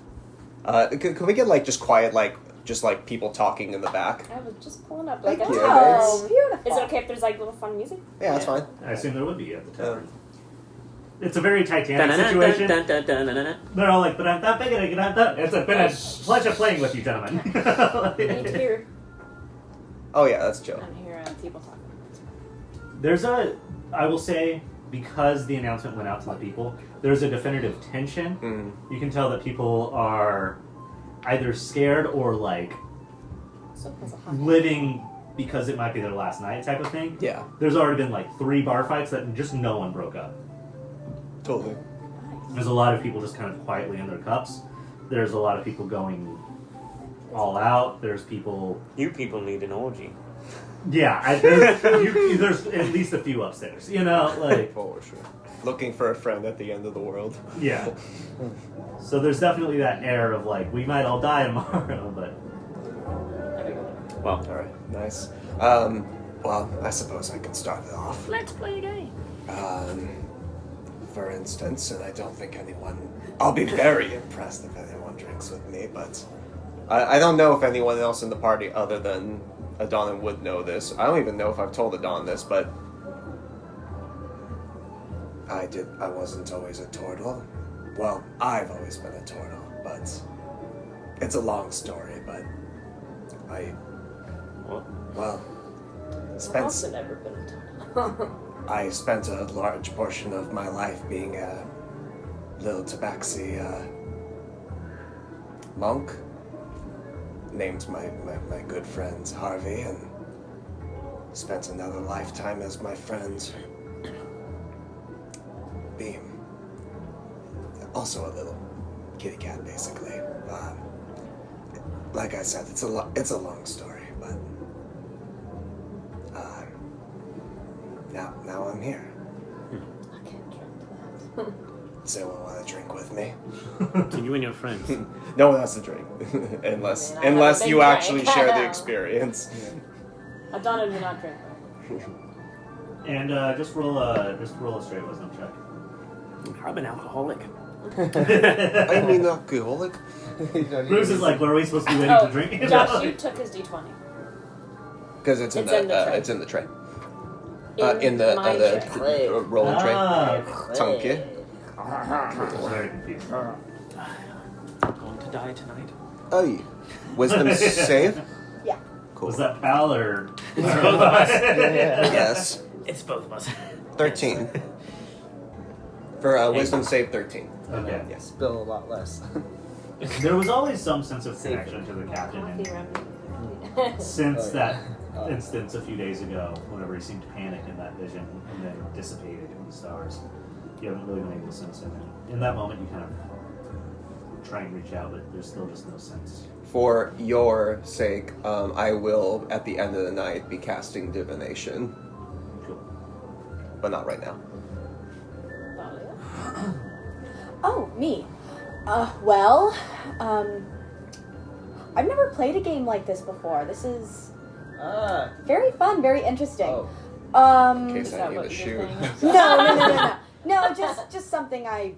Can we get like just quiet, like just like people talking in the back? I was just pulling up. Thank Like, you. Oh, beautiful. Is it okay if there's like little fun music? Yeah, that's fine. I assume there would be at the tavern. It's a very Titanic situation. Dun-dun-dun-dun-dun-dun-dun. They're all like, it's been a pleasure playing with you, gentlemen. I need to hear. Oh yeah, that's chill. I want to hear people talking. There's I will say, because the announcement went out to the people, there's a definitive tension. Mm. You can tell that people are either scared or like So it was a hot. living because it might be their last night type of thing. Yeah, There's already been like 3 bar fights that just no one broke up. totally. There's a lot of people just kind of quietly in their cups. There's a lot of people going all out. There's people. You people need an orgy. Yeah, there's at least a few upstairs. You know, like For sure. Looking for a friend at the end of the world. yeah. So there's definitely that air of like we might all die tomorrow, but Well, All right, nice. Well, I suppose I can start it off. Let's play a game. For instance, and I don't think anyone. I'll be very impressed if anyone drinks with me, but I don't know if anyone else in the party other than Adonan would know this. I don't even know if I've told Adon this, but I wasn't always a turtle. Well, I've always been a turtle, but it's a long story, but I've spent also never been a turtle. I spent a large portion of my life being a little tabaxi monk, named my good friend Harvey, and spent another lifetime as my friend Beam. Also a little kitty cat, basically. Like I said, it's a long story, but now I'm here. I can't drink to that. Does anyone want to drink with me? To you and your friends. No one has to drink, unless I mean, I have a unless big you drink. actually share the experience. Adana do not drink. And just roll a straight wisdom check. I'm an alcoholic. I mean, alcoholic. Bruce is like, what are we supposed to be waiting to drink? Josh, you took his d20. Because it's in It's in the tray. it's in the tray. In my tray. Rolling tray. Thank you. Very confused. Going to die tonight. Oh, wisdom save. Yeah. Cool. Was that pal or? Both of us. Yes. It's both of us. 13. For wisdom save 13. Okay. Yes. Spill a lot less. There was always some sense of connection to the captain, Coffee and remedy. since that instance a few days ago, whenever he seemed panicked in that vision and then dissipated in the stars, you haven't really been able to sense him. In that moment, you kind of try and reach out, but there's still just no sense. For your sake, I will, at the end of the night, be casting divination. Cool. But not right now. Oh, me. Well, I've never played a game like this before. This is very fun, very interesting. Oh. In Is case I that need what to your shoot. thing is? No. No, just something I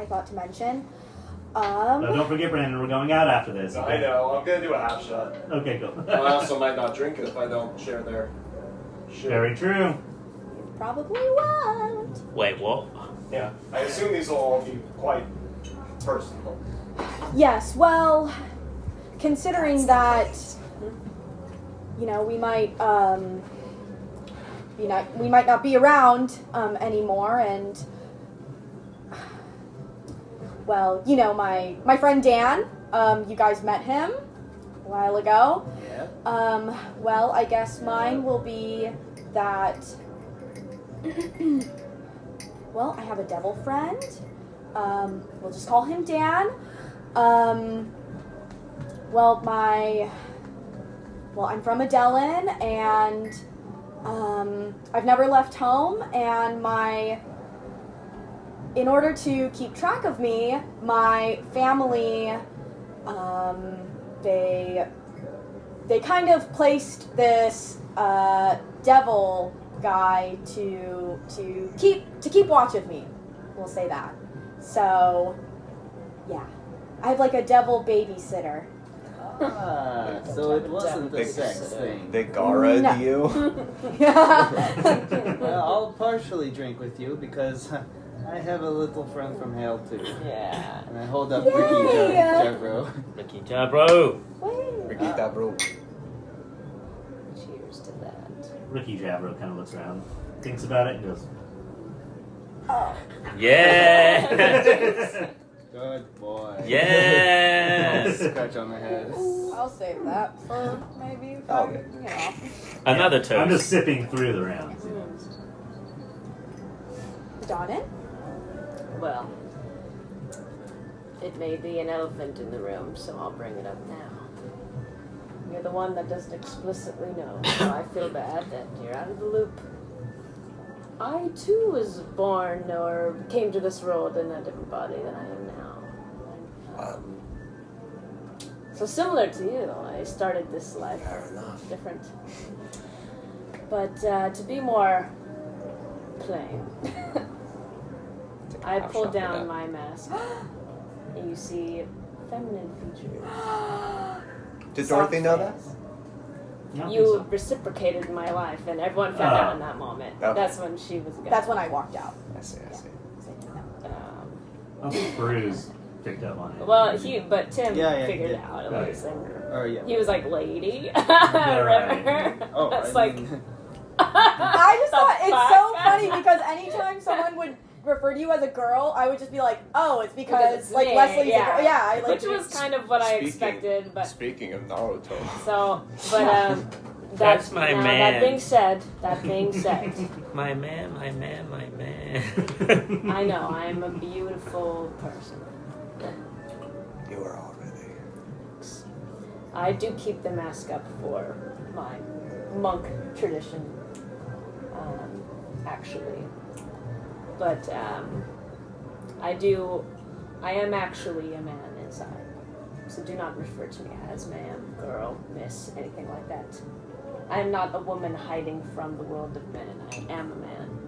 thought to mention. Don't forget, Brandon, we're going out after this. I know. I'm gonna do a half shot. Okay, cool. I also might not drink it if I don't share their shit. Very true. Probably won't. Wait, what? Yeah. I assume these will all be quite personal. Yes, well, considering that, you know, we might not be around anymore, and well, you know, my friend Dan, you guys met him a while ago. Yeah. Well, I guess mine will be that. Well, I have a devil friend. We'll just call him Dan. I'm from Adelin, and I've never left home, and in order to keep track of me, my family, they kind of placed this devil guy to keep watch of me. We'll say that. So, yeah, I have like a devil babysitter. So it wasn't the sex thing. They Gara No. you? Well, I'll partially drink with you because I have a little friend from hell too. Yeah. And I hold up Yay! Ricky Jabro. Ricky Jabro. Wait. Brigitte, bro. Cheers to that. Ricky Jabro kind of looks around, thinks about it, and goes, Oh. Yeah. Good boy. Yes. Scratch on the head. I'll save that for maybe if Oh, I, you know. Another I'm toast. just sipping through the rounds. Donnan? Well, it may be an elephant in the room, so I'll bring it up now. You're the one that doesn't explicitly know, so I feel bad that you're out of the loop. I too was born or came to this world in a different body than I am now. So similar to you, I started this life Fair enough. different. But to be more plain, I pulled down my mask, and you see feminine features. Did Dorothy know that? don't you think so. reciprocated in my life, and everyone found out in that moment. Okay. That's when she was gone. That's when I walked out. I see. I don't think Bruce picked up on it. Well, but Tim Yeah, figured he it did. out at Right. least. And Oh yeah. he was like, "Lady," right. remember? Oh, That's I like. mean, I just thought The it's fuck? so funny because anytime someone would refer to you as a girl, I would just be like, oh, it's because it's like me, Leslie's yeah. a girl. Yeah, I like Which was kind of what I expected, but Speaking of Naruto, so, but That's my now, man. That being said, My man, my man, my man. I know I'm a beautiful person. you are already. I do keep the mask up for my monk tradition, actually. But I am actually a man inside. So do not refer to me as ma'am, girl, miss, anything like that. I am not a woman hiding from the world of men. I am a man.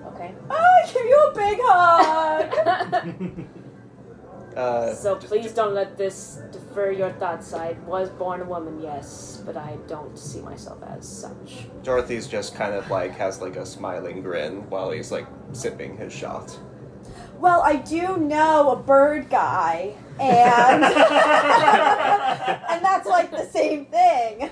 Okay? oh, I give you a big hug. So please don't let this defer your thoughts. I was born a woman, yes, but I don't see myself as such. Dorothy's just kind of like has like a smiling grin while he's like sipping his shot. Well, I do know a bird guy, and and that's like the same thing.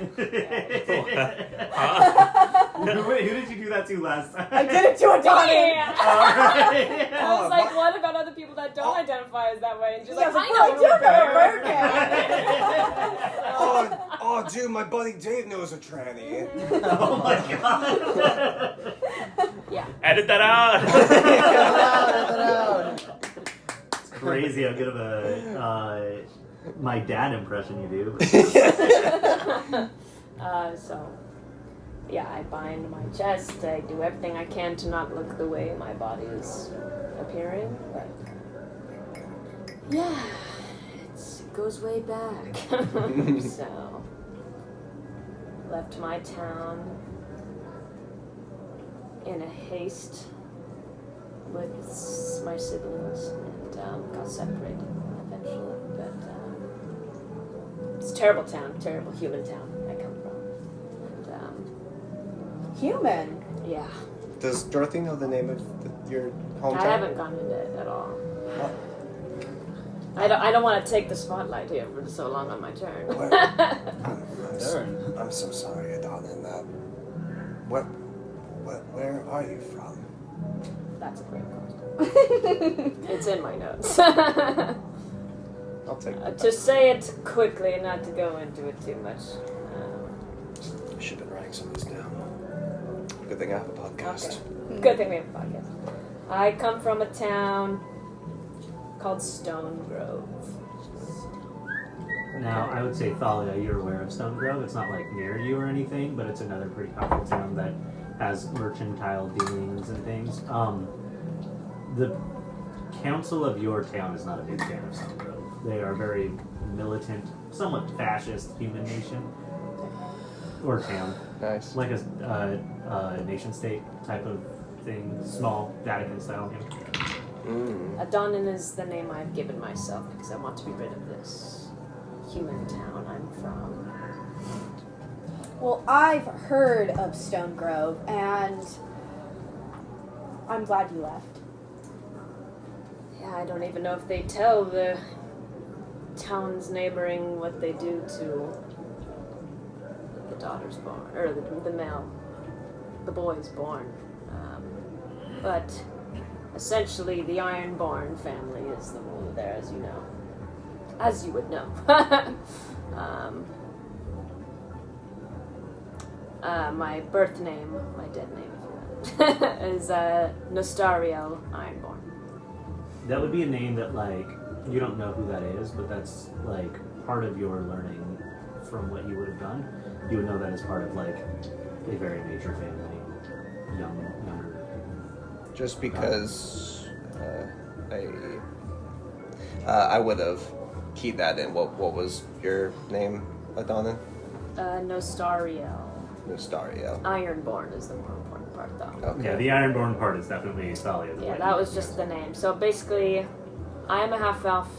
Wait, who did you do that to last time? I did it to a dog. Yeah. Alright. I was like, what about other people that don't identify as that way? And she's like, I I do know know a bird guy. Oh, dude, my buddy Dave knows a tranny. Oh my god. Yeah. Edit that out. It's crazy how good of a my dad impression you do. So, yeah, I bind my chest. I do everything I can to not look the way my body is appearing. But, yeah, it goes way back. So, left my town in a haste with my siblings and got separated eventually. But it's a terrible town, terrible human town I come from. And Human. yeah, Does Dorothy know the name of your hometown? I haven't gone into it at all. I don't want to take the spotlight here for so long on my turn. I'm so sorry, Adonin. Where are you from? That's a great question. It's in my notes. I'll take it. To say it quickly and not to go into it too much. I should have been writing some of this down. Good thing I have a podcast. Okay. Good thing we have a podcast. I come from a town called Stone Grove. Now, I would say, Thalia, you're aware of Stone Grove. It's not like near you or anything, but it's another pretty powerful town that has mercantile dealings and things. The council of your town is not a big fan of Stone Grove. They are very militant, somewhat fascist human nation. Or town. Nice. Like a nation state type of thing, small Vatican style. Adonin is the name I've given myself because I want to be rid of this human town I'm from. Well, I've heard of Stone Grove, and I'm glad you left. Yeah, I don't even know if they tell the towns neighboring what they do to the daughter's born, or the male, the boy's born. But essentially, the Ironborn family is the ruler there, as you know. As you would know. My birth name, my dead name, if you know, is Nostariel Ironborn. That would be a name that, like, you don't know who that is, but that's, like, part of your learning from what you would have done. You would know that as part of, like, a very major family, younger. Just because I would have keyed that in. What was your name, Adonin? Nostariel. Nostariel. Ironborn is the more important part, though. Okay. Yeah, the Ironborn part is definitely Thalia. Yeah, that was just the name. So basically, I am a half-elf.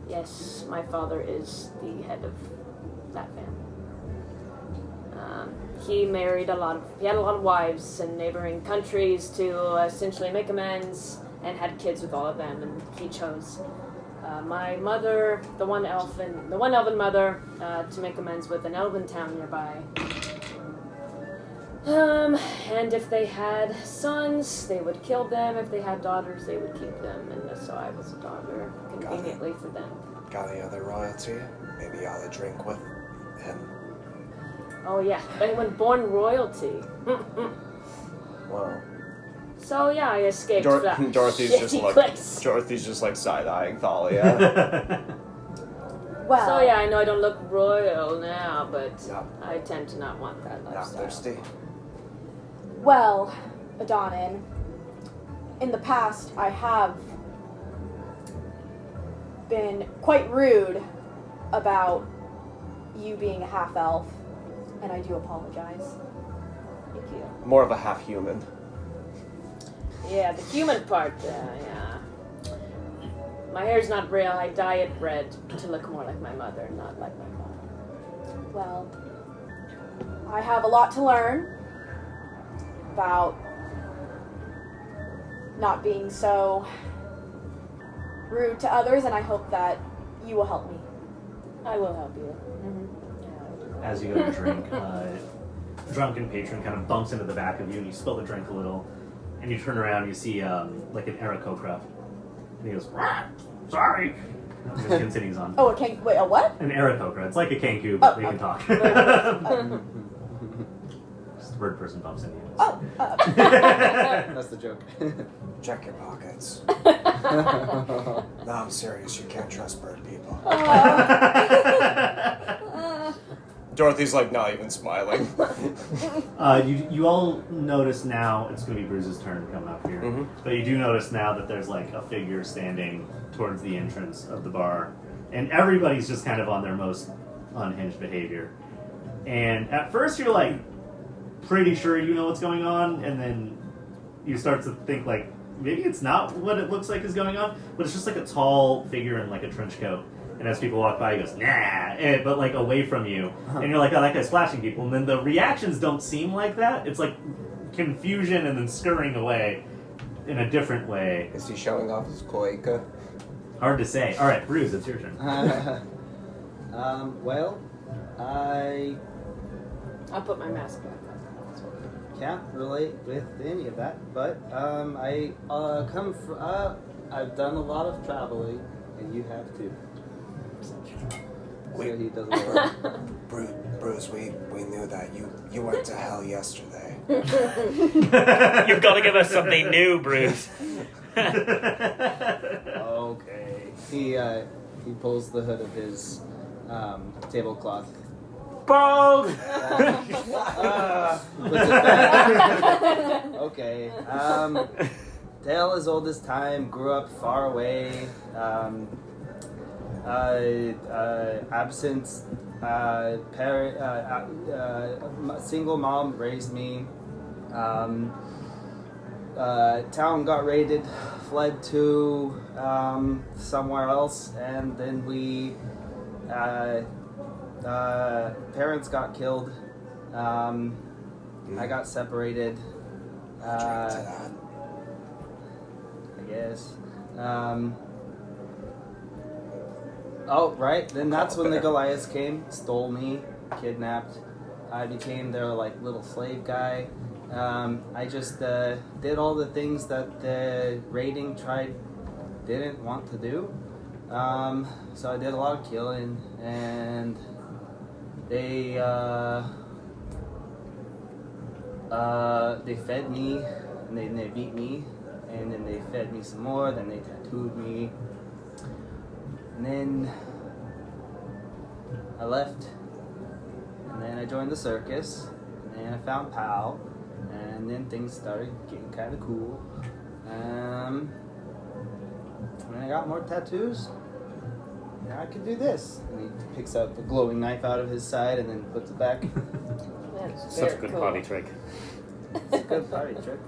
Yes, my father is the head of that family. he had a lot of wives in neighboring countries to essentially make amends, and had kids with all of them, and he chose my mother, the one elven mother, to make amends with an elven town nearby. And if they had sons, they would kill them. If they had daughters, they would keep them. And so I was a daughter, conveniently for them. Got any other royalty? Maybe you ought to drink with him. Oh yeah, anyone born royalty. Well, So yeah, I escaped that Dorothy's shitty just like place. Dorothy's just like side-eyeing Thalia. Well, So yeah, I know I don't look royal now, but No. I tend to not want that not lifestyle. thirsty. well, Adonin, in the past I have been quite rude about you being a half-elf, and I do apologize. Thank you. More of a half-human. Yeah, the human part, yeah. My hair's not real. I dye it red to look more like my mother, not like my father. Well, I have a lot to learn about not being so rude to others, and I hope that you will help me. I will help you. As you go to drink, drunken patron kind of bumps into the back of you, and you spill the drink a little, and you turn around and you see like an Aarakocra, and he goes, "Rah, sorry." And he continues on. Oh, wait, a what? An Aarakocra. It's like a Kenku, but they can talk. Just the bird person bumps into you. Oh, That's the joke. Check your pockets. No, I'm serious. You can't trust bird people. Dorothy's like not even smiling. You all notice now, it's going to be Bruce's turn coming up here, Mhm. but you do notice now that there's like a figure standing towards the entrance of the bar, and everybody's just kind of on their most unhinged behavior. And at first you're like pretty sure you know what's going on, and then you start to think like maybe it's not what it looks like is going on, but it's just like a tall figure in like a trench coat. And as people walk by, he goes, nah, but like away from you. And you're like, oh, that guy's flashing people. And then the reactions don't seem like that. It's like confusion and then scurrying away in a different way. Is he showing off his cloaca? Hard to say. All right, Bruce, it's your turn. Well, I I'll put my mask back on. can't relate with any of that, but I come from. I've done a lot of traveling, and you have too. So he doesn't work. Bruce, we knew that you went to hell yesterday. You've got to give us something new, Bruce. Okay. He pulls the hood of his tablecloth. Bald! Puts it back. Okay. Tale as old as time. Grew up far away. Absent parent. Single mom raised me. Town got raided, fled to somewhere else, and then we parents got killed. I got separated. Drink to that. I guess. Oh, right. Then that's when the Goliaths came, stole me, kidnapped. I became their like little slave guy. I just did all the things that the raiding tribe didn't want to do. So I did a lot of killing, and they fed me, and they beat me, and then they fed me some more. Then they tattooed me, and then I left, and then I joined the circus, and then I found Pal. And then things started getting kind of cool. And I got more tattoos. Now I can do this. And he picks up a glowing knife out of his side and then puts it back. That's Such a very good cool. party trick. It's a good party trick.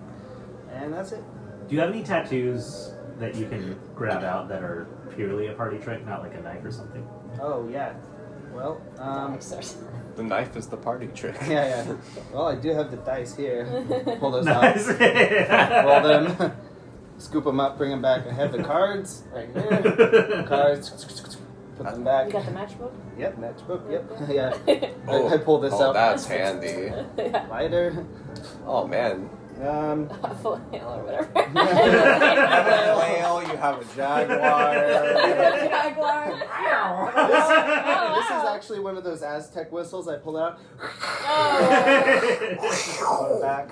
And that's it. Do you have any tattoos that you can grab out that are purely a party trick, not like a knife or something? Oh, yeah. Well, The knife is the party trick. Yeah. Well, I do have the dice here. Pull those Nice. out. Roll them. Scoop them up. Bring them back. I have the cards right here. Cards. Put them back. You got the matchbook? Yep, matchbook. Yep. Yeah. Oh, I pull this out. that's handy. Yeah. Lighter. Oh man. A flail or whatever. You have a flail, you have a jaguar. Jaguar. This is actually one of those Aztec whistles I pulled out. Oh. Back.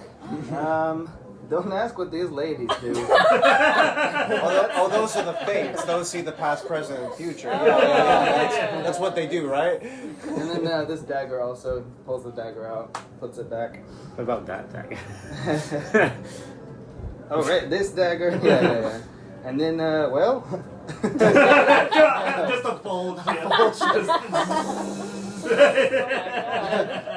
Don't ask what these ladies do. Oh, those are the fates. Those see the past, present, and future. Yeah. That's what they do, right? And then this dagger also pulls the dagger out, puts it back. What about that dagger? Oh, right, this dagger. Yeah. And then, well. Just a full ship.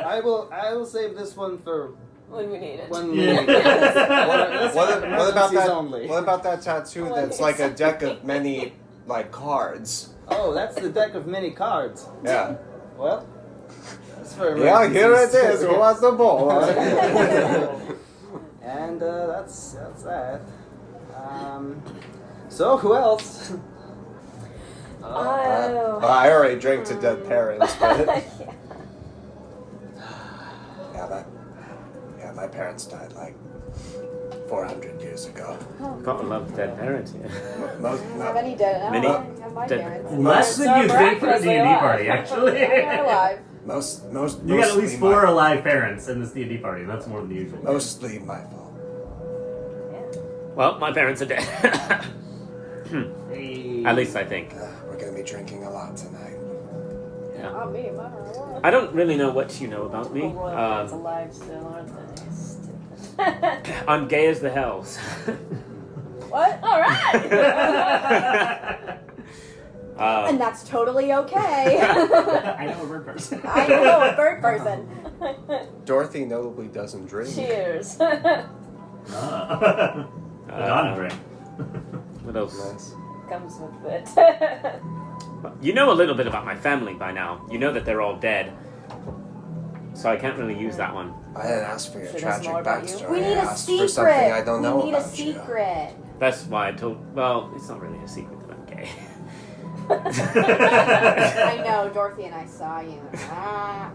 I will save this one for When we need it. when we Yeah. need it. What about that? Only. What about that tattoo that's like a deck of many like cards? Oh, that's the deck of many cards. Yeah. Well, that's for Yeah, here it emergencies. is. Who wants the ball? And that's that. So who else? Oh. I already drank to dead parents, but yeah, my parents died like 400 years ago. Gotta love dead parents here. Most, I don't have any dead. I Many don't have my dead- parents. Less than you think for a D&D party, actually. They're alive. most. You got at mostly least 4 my- alive parents in this D&D party. That's more than usual. Mostly my fault. Well, my parents are dead. At least I think. We're gonna be drinking a lot tonight. Yeah. Not me, Matra. I don't really know what you know about me. Royal Blood's alive still, aren't they? Stupid. I'm gay as the hells. What? Alright! And that's totally okay. I know a bird person. I know a bird person. Dorothy notably doesn't drink. Cheers. Don drink. What else? Nice. Comes with it. You know a little bit about my family by now. You know that they're all dead. So I can't really use that one. I didn't ask for your Should I tragic more about you? backstory. We need I a asked secret. for something I don't know we need about a secret. That's why I told. Well, it's not really a secret that I'm gay. I know, Dorothy and I saw you. Ah.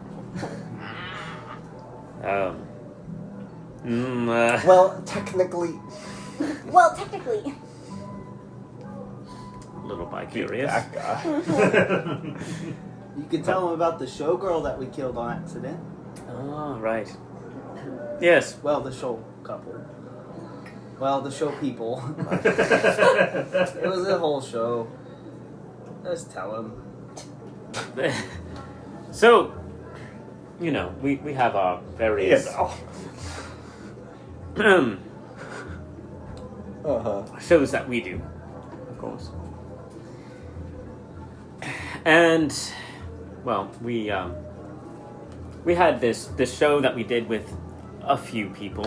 Well, technically, Well, technically. A little bi-curious. that guy. You can tell them about the showgirl that we killed on accident. Oh, right. Yes. Well, the show couple. Well, the show people. It was a whole show. Just tell them. So, you know, we have our various shows that we do, of course. And, well, we had this show that we did with a few people.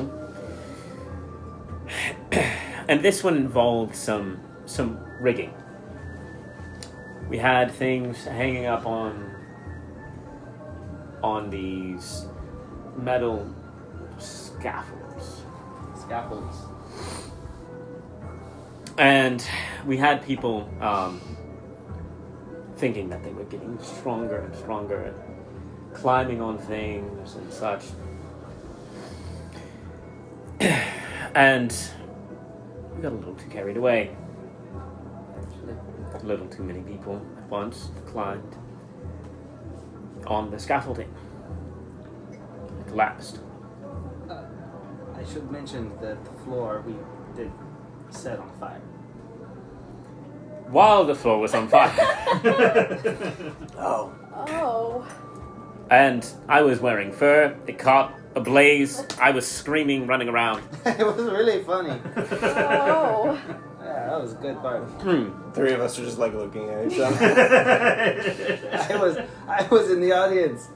And this one involved some rigging. We had things hanging up on these metal scaffolds. And we had people thinking that they were getting stronger and stronger, climbing on things and such. And we got a little too carried away. A little too many people at once climbed on the scaffolding. It collapsed. I should mention that the floor we did set on fire. While the floor was on fire. Oh. Oh. And I was wearing fur. It caught ablaze. I was screaming, running around. It was really funny. Oh. Yeah, that was a good part. Three of us are just like looking at each other. I was in the audience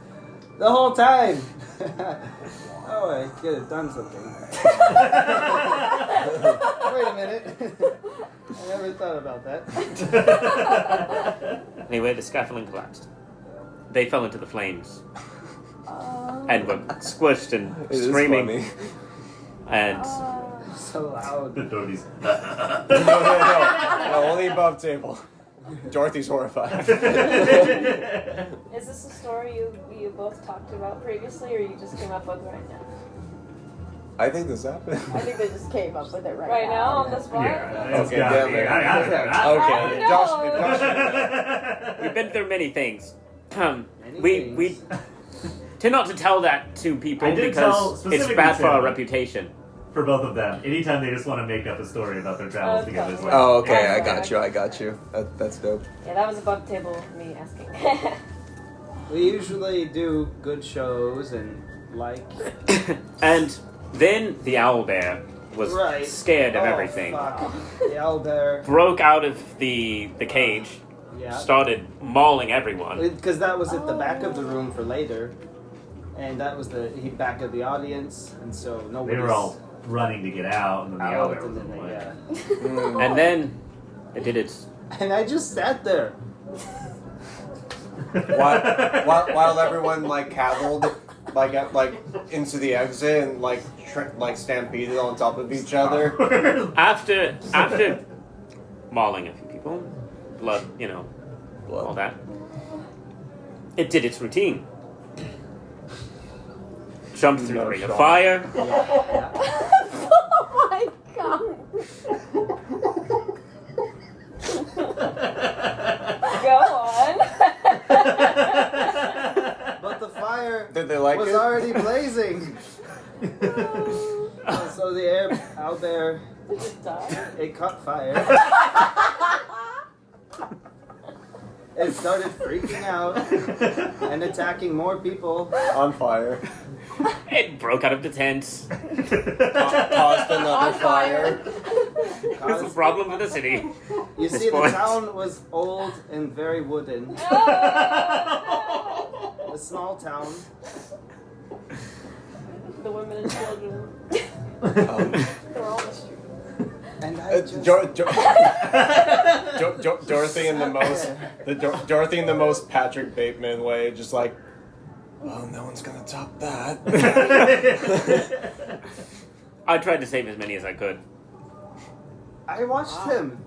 the whole time. Oh, I could have done something. Wait a minute. I never thought about that. Anyway, the scaffolding collapsed. They fell into the flames. and were squished and It is screaming. funny. And So loud. Dorothy's. No, only above table. Dorothy's horrified. Is this a story you both talked about previously, or you just came up with right now? I think this happened. I think they just came up with it Right now on the spot? Yeah, it's Okay, gotta damn be. it. I Okay, I Josh, we've been through many things. Many We things. tend not to tell that to people I did tell because it's specifically bad for our Tim. reputation. For both of them. Anytime they just want to make up a story about their travels Okay. together. It's like, Oh, okay, I Okay. got you. That's dope. Yeah, that was above table me asking. We usually do good shows and like. And then the owlbear was Right. scared of Oh, everything. Fuck. The owlbear. Broke out of the cage, Yeah. started mauling everyone. Because that was at the back of the room for later, and that was the back of the audience, and so nobody. they were all running to get out, and then the out, owlbear and was then in the they, way. yeah. And then it did its. And I just sat there. while everyone like cavilled like into the exit and like stampeded on top of each other. After mauling a few people, blood, all that. It did its routine. Jumped through the ring of fire. Oh my god. Go on. But the fire Did they like was it? already blazing. So the owlbear, it caught fire. It started freaking out and attacking more people. On fire. It broke out of the tent. Caused another On fire. It's a problem for the city. You This see, the point. town was old and very wooden. Oh, A small town. the women and children. Um, They're all on the street. And I just... Dorothy in the most Patrick Bateman way, just like, well, no one's gonna top that. I tried to save as many as I could. I watched him.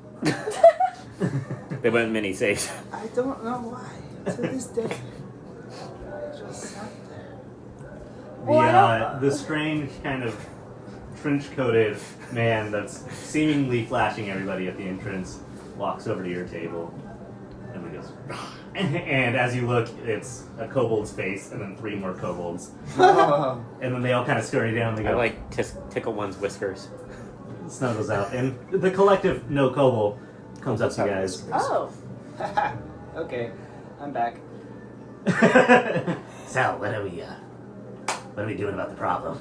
There weren't many saved. I don't know why. To this day. I just sat there. The strange kind of trench-coated man that's seemingly flashing everybody at the entrance walks over to your table and then goes, and as you look, it's a kobold's face and then 3 more kobolds. Oh. And then they all kind of scurry down and they I go, like tickle one's whiskers. snuggles out. And the collective no kobold comes up to you guys. Oh. Okay, I'm back. So, what are we doing about the problem?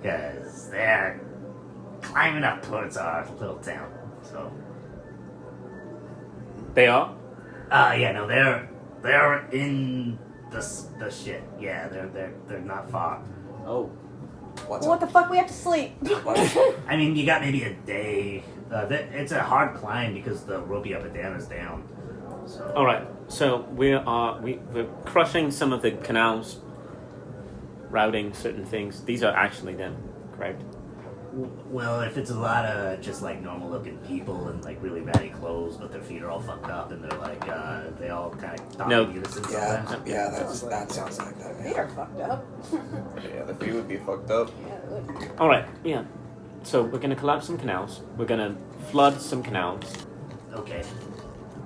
Because they're climbing up towards our little town. So, They are? yeah, no, they're in the shit. Yeah, they're not far. Oh. what's What up? the fuck? We have to sleep. I mean, you got maybe a day. It's a hard climb because the ropey up and down is down. So, Alright, so we're crushing some of the canals, routing certain things. These are actually them, correct? well, if it's a lot of just like normal looking people in like really ratty clothes, but their feet are all fucked up and they're like they all kind of talk No. to you. Yeah, that sounds like that. They are fucked up. Yeah, the feet would be fucked up. Alright, yeah. So we're gonna collapse some canals. We're gonna flood some canals. Okay.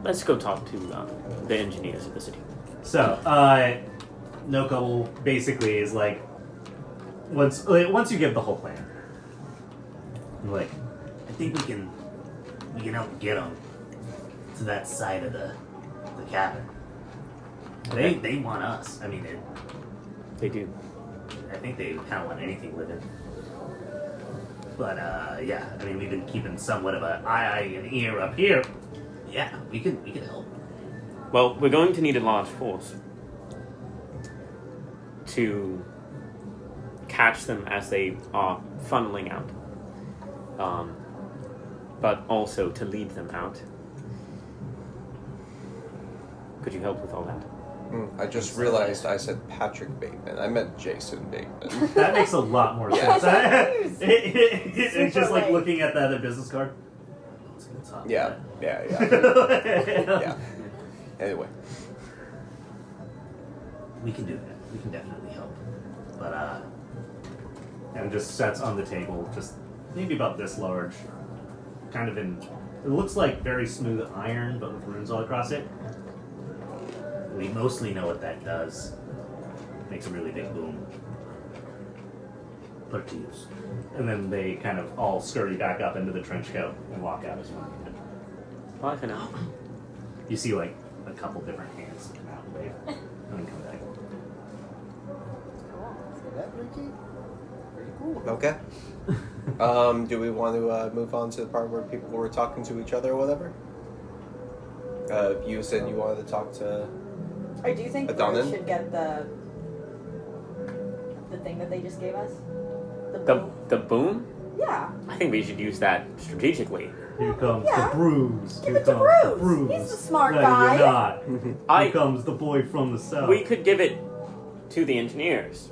Let's go talk to the engineers of the city. So, no couple basically is like once you give the whole plan, like I think we can help get them to that side of the cabin. Okay. They want us. I mean, They do. I think they kind of want anything living. But yeah, I mean, we've been keeping somewhat of an eye and ear up here. Yeah, we can help. Well, we're going to need a large force to catch them as they are funneling out, but also to lead them out. Could you help with all that? I just realized I said Patrick Bateman. I meant Jason Bateman. That makes a lot more Yeah. sense. It's Super just like late. looking at that business card. What's gonna top Yeah. that? Yeah. Anyway. We can do that. We can definitely help. But and just sets on the table, just maybe about this large, kind of in. It looks like very smooth iron, but with runes all across it. We mostly know what that does. Makes a really big boom. Put it to use. And then they kind of all scurry back up into the trench coat and walk out as one unit. Bye for now. You see like a couple different hands come out and wave, and then come back. Is that Ricky? Pretty cool. Okay. Do we want to move on to the part where people were talking to each other or whatever? You said you wanted to talk to. I do think Adonin? we should get the thing that they just gave us. The The boom. the boom? Yeah. I think we should use that strategically. Here comes Yeah. the bruise. Give Here it to comes the Bruce. He's a smart no, guy. You're not. I Here comes the boy from the south. we could give it to the engineers,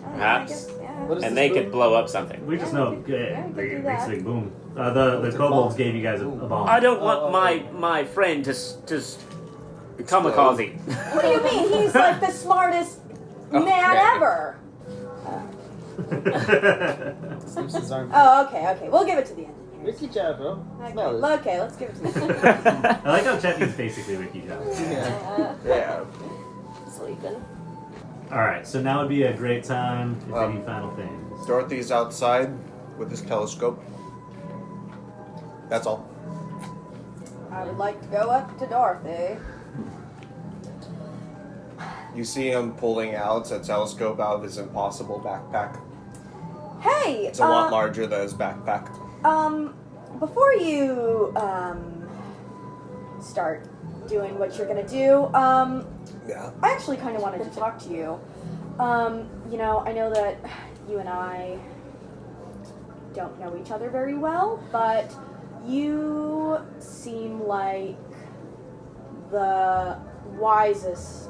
Perhaps. I guess, yeah. What is and this they boom? could blow up something. We just Yeah, know we could- yeah, we could they do makes that. a big boom. The It's a kobolds bomb. gave you guys a bomb. I don't want Oh. my friend to just kamikaze. What do you mean? He's like the smartest man Okay. ever. Simpsons aren't. Oh, okay. We'll give it to the engineers. Ricky job, bro. Okay, Smell it. okay, let's give it to the engineers. I like how Chetney's basically Ricky Jones. Yeah. Yeah. Sleeping. Alright, so now would be a great time if Um, any final things. Dorothy's outside with his telescope. That's all. I would like to go up to Dorothy. You see him pulling out a telescope out of his impossible backpack. Hey, It's a lot larger than his backpack. Before you start doing what you're gonna do, Yeah. I actually kind of wanted to talk to you. You know, I know that you and I don't know each other very well, but you seem like the wisest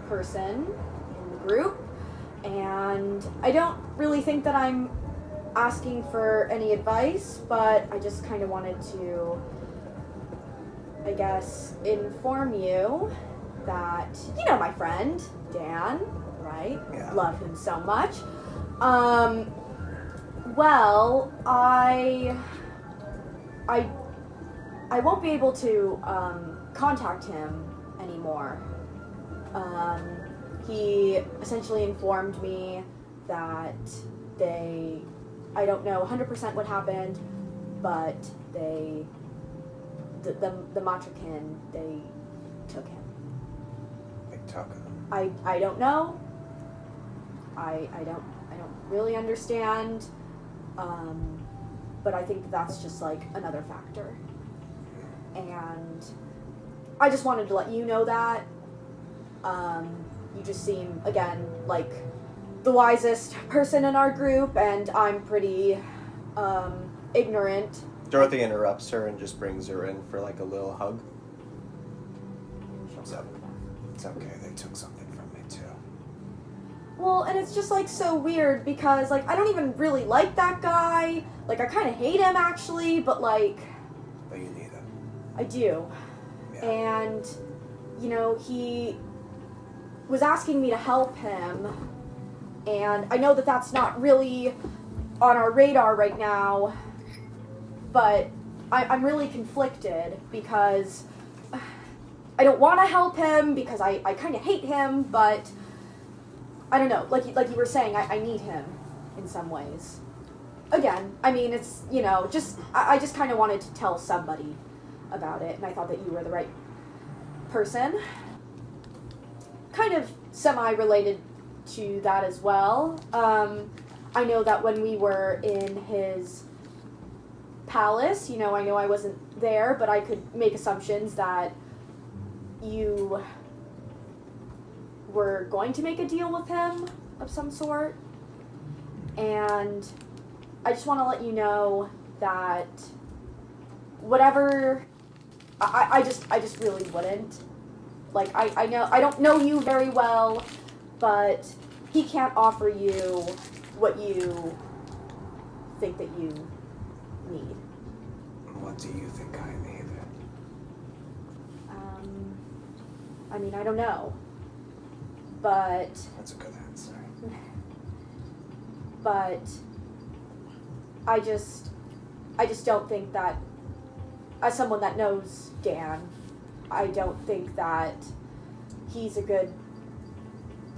person in the group, and I don't really think that I'm asking for any advice, but I just kind of wanted to, I guess, inform you that, you know, my friend, Dan, right? Yeah. Love him so much. Well, I won't be able to, contact him anymore. He essentially informed me that I don't know 100% what happened, but the Matra Kin, they took him. Big talker. I don't know. I don't really understand. But I think that's just like another factor. And I just wanted to let you know that. You just seem, again, like the wisest person in our group, and I'm pretty ignorant. Dorothy interrupts her and just brings her in for like a little hug. So, it's okay, they took something from me too. Well, and it's just like so weird because like I don't even really like that guy. Like I kind of hate him actually, but like But you need him. I do. Yeah. And you know, he was asking me to help him, and I know that that's not really on our radar right now, but I'm really conflicted because I don't want to help him because I kind of hate him, but I don't know, like you were saying, I need him in some ways. Again, I mean, it's, you know, just I just kind of wanted to tell somebody about it, and I thought that you were the right person. Kind of semi-related to that as well. I know that when we were in his palace, you know, I know I wasn't there, but I could make assumptions that you were going to make a deal with him of some sort. And I just want to let you know that whatever, I just really wouldn't. like, I know, I don't know you very well, but he can't offer you what you think that you need. What do you think I need? I mean, I don't know. But, That's a good answer. but I just don't think that, as someone that knows Dan, I don't think that he's a good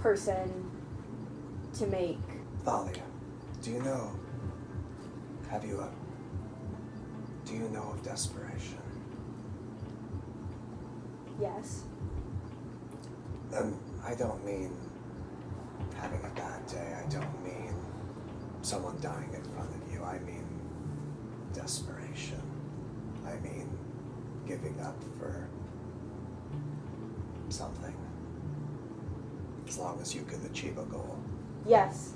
person to make. Thalia, do you know of desperation? Yes. And I don't mean having a bad day. I don't mean someone dying in front of you. I mean desperation. I mean giving up for something. As long as you could achieve a goal. Yes.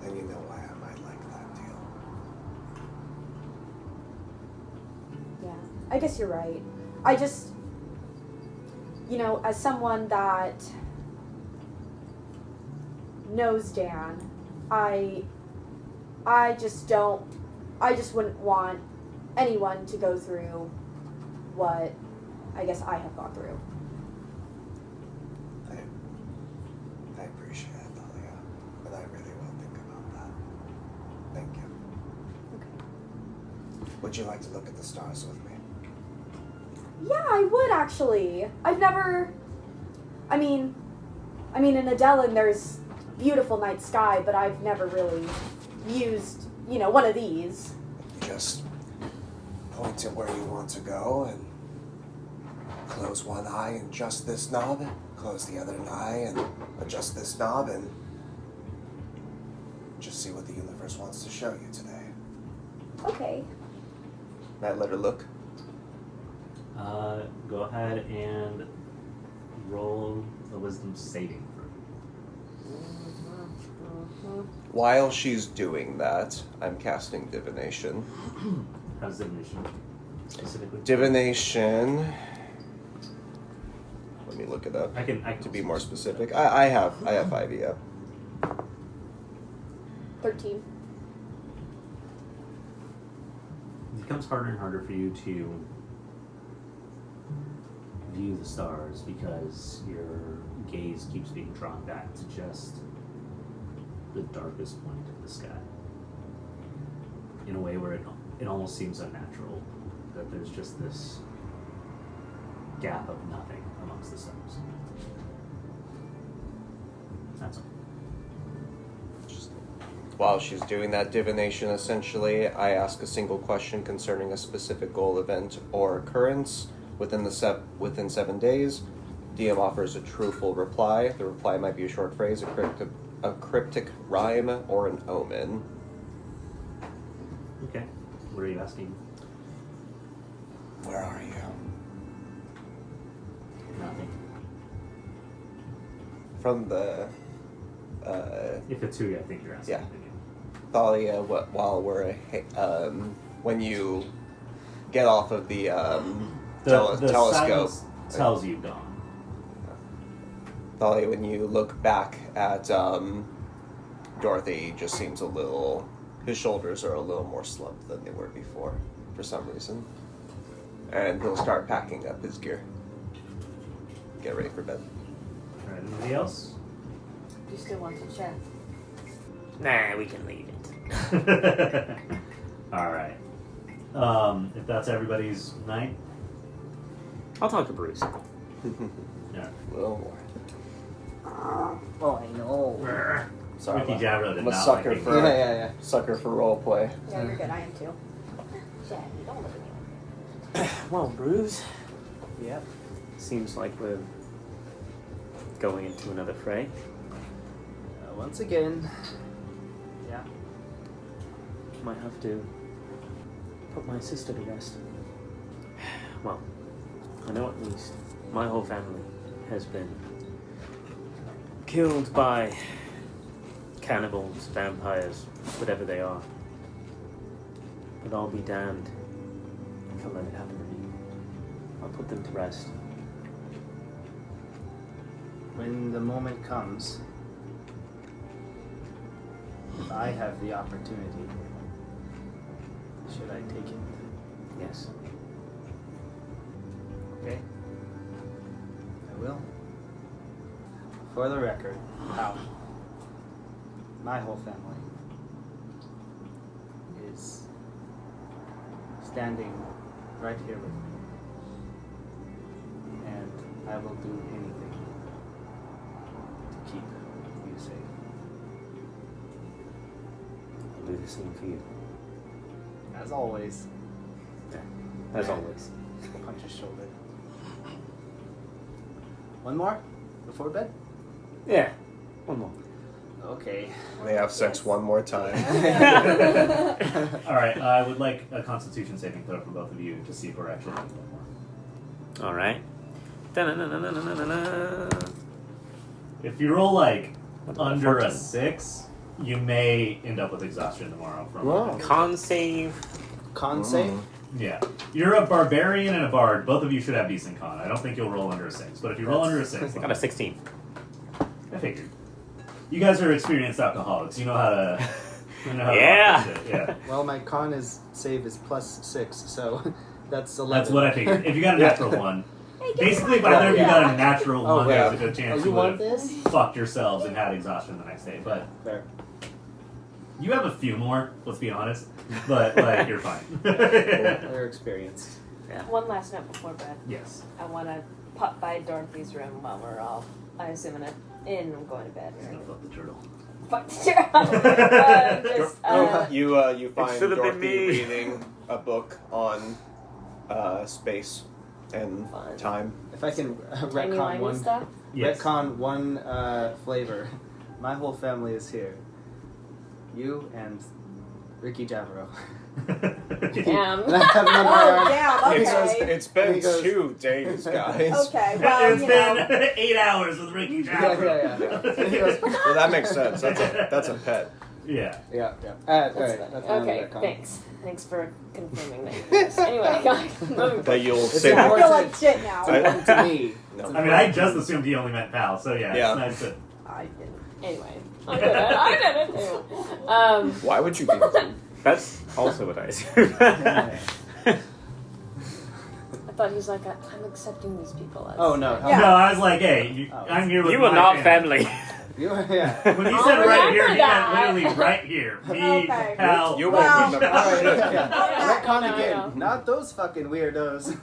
Then you know why I might like that deal. Yeah. I guess you're right. I just, as someone that knows Dan, I just wouldn't want anyone to go through what I guess I have gone through. I appreciate it, Thalia, but I really will think about that. Thank you. Okay. Would you like to look at the stars with me? Yeah, I would actually. I've never. I mean, in Adelin there's beautiful night sky, but I've never really used, one of these. You just point to where you want to go and close one eye and adjust this knob, close the other eye and adjust this knob, and just see what the universe wants to show you today. Okay. May I let her look? Go ahead and roll a wisdom saving throw. While she's doing that, I'm casting divination. How's divination specifically? Divination. Let me look it up. I can To be more specific, I have 5 yeah. 13. It becomes harder and harder for you to view the stars because your gaze keeps being drawn back to just the darkest point of the sky in a way where it almost seems unnatural that there's just this gap of nothing amongst the stars. That's all. While she's doing that divination, essentially, I ask a single question concerning a specific goal, event, or occurrence within 7 days. DM offers a truthful reply. The reply might be a short phrase, a cryptic rhyme, or an omen. Okay. What are you asking? Where are you? Nothing. From the If it's who I think you're asking. Yeah. Thalia, while we're when you get off of the The telescope, silence tells you gone. Thalia, when you look back at Dorothy, he just seems a little. His shoulders are a little more slumped than they were before, for some reason, and he'll start packing up his gear. Get ready for bed. All right. Anybody else? Do you still want to chat? Nah, we can leave it. All right. If that's everybody's night, I'll talk to Bruce. yeah. A little more. Oh, I know. Sorry, Ricky Javro did I'm a not sucker like it. for Yeah. sucker for role play. Yeah, you're good. I am too. Daddy, don't look at me. Well, Bruce. Yep. Seems like we're going into another fray. Once again. Yeah. Might have to put my sister to rest. Well, I know at least my whole family has been killed by cannibals, vampires, whatever they are. But I'll be damned if I let it happen to me. I'll put them to rest. When the moment comes, if I have the opportunity, should I take it? Yes. Okay. I will. For the record, how my whole family is standing right here with me. And I will do anything to keep you safe. I'll do the same for you. As always, As always. punch his shoulder. One more? Before bed? Yeah. One more. Okay. They have sex one more time. All right, I would like a Constitution saving throw for both of you to see if we're actually doing one more. All right. Da-na-na-na-na-na-na-na. If you roll like under a 14. 6, you may end up with exhaustion tomorrow. From Wow. Con save. Con save? Yeah, you're a barbarian and a bard. Both of you should have decent con. I don't think you'll roll under a 6, but if you roll under a 6, I got a 16. I figured. You guys are experienced alcoholics. You know how to. You know how Yeah. to rock this shit. Yeah. Well, my con save is +6, so that's 11. That's what I figured. If you got a natural one, basically, if either of you got a natural Oh, one, yeah. there's a good chance Oh, you you want would have this? fucked yourselves and had exhaustion the next day. But Fair. you have a few more. Let's be honest. But like, you're fine. They're experienced. One last note before bed. Yes. I want to pop by Dorothy's room while we're all, I assume, in going to bed. He's gonna fuck the turtle. Fuck just, You find should've been Dorothy me. reading a book on space and Fun. time. If I can tiny retcon limey stuff. Yes. retcon one flavor, my whole family is here. You and Ricky Javro. Damn. And I have him on my Oh, arm. damn, It's okay. it's been He goes- 2 days, guys. Okay, well, It's you been know. 8 hours with Ricky Yeah, Javro. yeah. He goes, Well, that makes sense. That's a pet. Yeah. yeah, yeah. Alright, That's that's fine. my Okay, retcon. thanks. Thanks for confirming that. Yes. Anyway, moving That you'll It's save. I important. feel like shit now. It's important to me. No. I mean, I just assumed he only meant pal, so yeah, Yeah. it's nice to. I didn't. Anyway, I did it. Anyway. Why would you be? That's also what I assumed. I thought he was like, I'm accepting these people as. Oh no. Yeah. No, I was like, hey, Oh. I'm here with You my are not family. You, yeah. When you I'll said right here, remember he that. meant literally right here. Me, Okay. pal. You Well- won't remember. Alright, yeah. Okay. Retcon No, again. no. Not those fucking weirdos.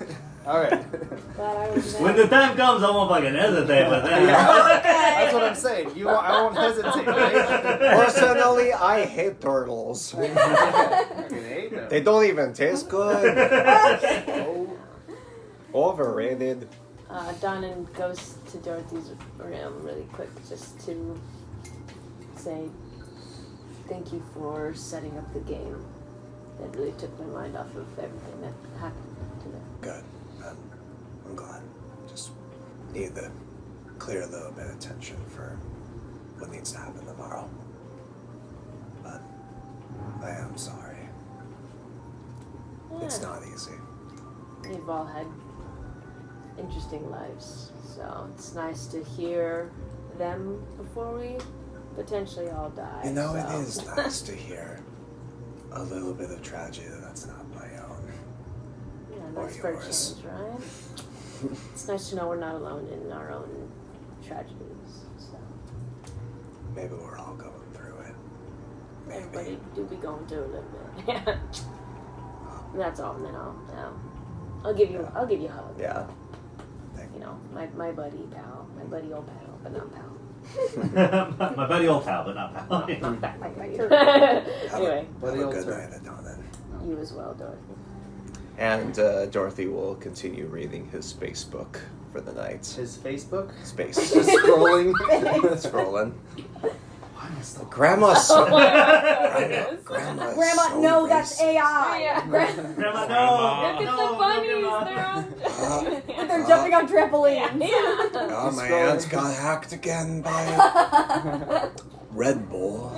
Alright. Glad I was there. When the time comes, I won't fucking hesitate with that. Yeah. Okay. That's what I'm saying. I won't hesitate, right? Personally, I hate turtles. Fucking hate them. They don't even taste good. Okay. Overrated. Donnan goes to Dorothy's room really quick just to say thank you for setting up the game. That really took my mind off of everything that happened today. Good. I'm glad. Just need to clear a little bit of tension for what needs to happen tomorrow. But I am sorry. It's not easy. We've all had interesting lives, so it's nice to hear them before we potentially all die. You know, so. it is nice to hear a little bit of tragedy that's not my own. Yeah, Or that's for a yours. change, right? It's nice to know we're not alone in our own tragedies. So Maybe we're all going through it. Maybe. everybody do be going through a little bit. Yeah. That's all. And then I'll give you a hug. Yeah. Thank You know, my buddy pal, my buddy old pal, but not pal. My buddy old pal, but not pal. Not that Like my buddy. turtle. Anyway, Buddy Have a old good turtle. night, Adonan. you as well, Dorothy. And Dorothy will continue reading his space book for the night. His Facebook? Space. Just scrolling. Scrolling. Why am I still Grandma's Oh so... my goodness. Grandma's Grandma, so no, that's racist. AI. Yeah. Grandma, no! Look at no, the bunnies. no, They're on. But they're jumping on trampolines. Yeah. Oh, my Scrolling. aunt got hacked again by Red Bull.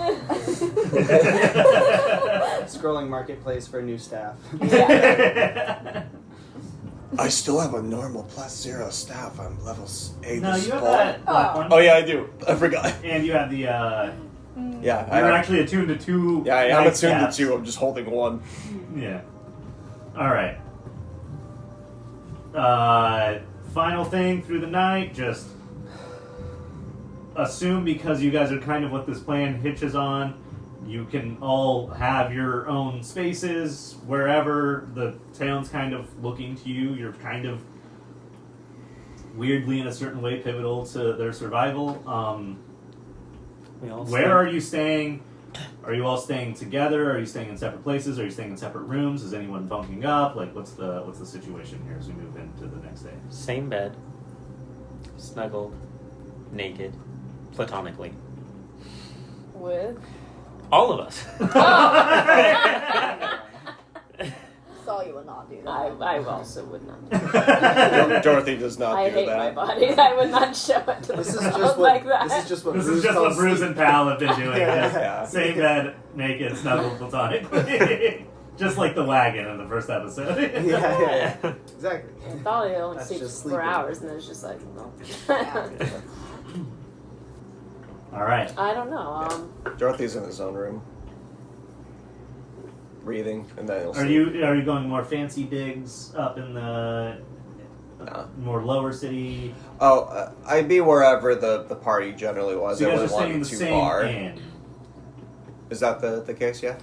Scrolling marketplace for new staff. I still have a normal +0 staff. I'm level 8. No, you have that black one. Oh yeah, I do. I forgot. And you have the. Yeah, You're actually attuned to 2. Yeah, I'm night attuned caps. to 2. I'm just holding 1. Yeah. All right. Final thing through the night, just assume because you guys are kind of what this plan hitches on, you can all have your own spaces wherever the town's kind of looking to you. You're kind of weirdly in a certain way pivotal to their survival. Where are you staying? Are you all staying together? Are you staying in separate places? Are you staying in separate rooms? Is anyone bunking up? Like, what's the situation here as we move into the next day? Same bed, snuggled, naked, platonically. With? All of us. Saw you will not do that. I also would not. Dorothy does not I do hate that. my body. I would not show it to the This is world just like what. that. This is just what. This is Bruce just what calls Bruce sleep. and Pal have been doing. Yeah. Same bed, naked, snuggled, platonically. Just like the wagon in the first episode. Yeah. Exactly. I thought it only That's sleeps just for sleeping. hours, and then it's just like, no. All right. I don't know. Dorothy's in his own room, breathing, and then he'll Are sleep. you going more fancy digs up in the No. more lower city? Oh, I'd be wherever the party generally was. So you I guys are wouldn't want staying to in be the too same far. inn. Is that the case? Yeah.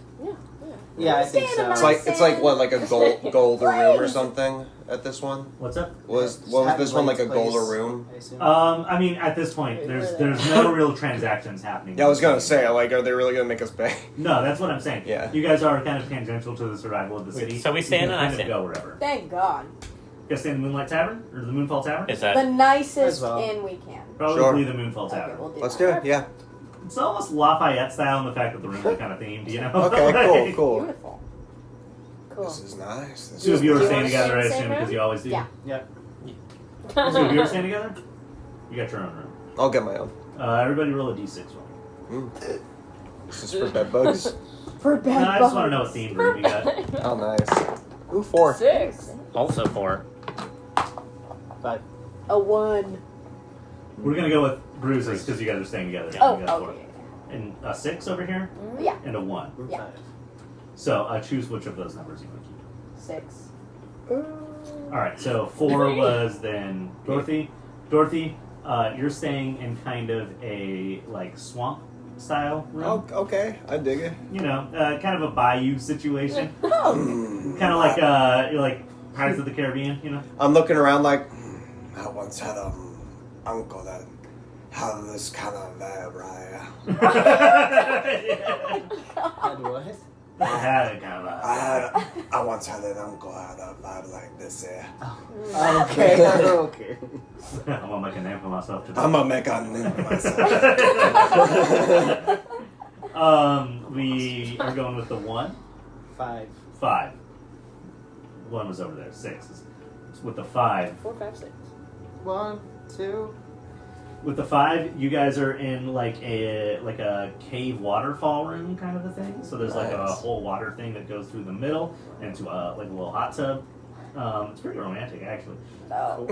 Yeah, I think Stay in a so. It's like what, like a golder room or something at this one? What's up? Was Just this one like a Blade's golder place, room? I assume. I mean, at this point, there's no real transactions happening. Yeah, I was gonna say, like, are they really gonna make us pay? No, that's what I'm saying. Yeah. You guys are kind of tangential to the survival of the city. So we stay You in can and I kind of stay in. go wherever. Thank God. You guys stay in the Moonlight Tavern or the Moonfall Tavern? Is The that nicest As well. inn we can. Probably the Moonfall Okay, Tavern. we'll do Let's that. do it. Yeah. It's almost Lafayette style in the fact that the rooms are kind of themed, you know? Okay. Like, Cool. Beautiful. Cool. This is nice. This Two is of you are Do you staying wanna together, I stay in the same assume, because room? you always do. Yeah. Yeah. Two of you are staying together? You got your own room. I'll get my own. Everybody roll a d6 roll. This is for bed bugs. For bed No, I just want to know bugs. what themed room you got. Oh, nice. Ooh, 4. 6. also 4? 5. A 1. We're going to go with bruises because you guys are staying together. Oh, You got 4. okay. And a 6 over here Yeah. and a 1. We're Yeah. 5. So choose which of those numbers you want to keep. 6. Alright, so 4 was then Dorothy. Dorothy, you're staying in kind of a like swamp style room. Oh, okay. I dig it. You know, kind of a bayou situation. Oh, Kind of like you're like Pirates of the Caribbean, you know? I'm looking around like, I once had an uncle that had this kind of vibe, right? Had what? Had it kind of I once had an uncle that had a vibe like this here. Okay. Okay. I'm gonna make a name for myself today. I'm gonna make a name for myself. We are going with the 1. 5. 5. 1 was over there. 6. With the 5. 4, 5, 6. 1, 2. With the 5, you guys are in like a cave waterfall room kind of a thing. So there's like a Nice. whole water thing that goes through the middle into like a little hot tub. It's pretty romantic actually. no.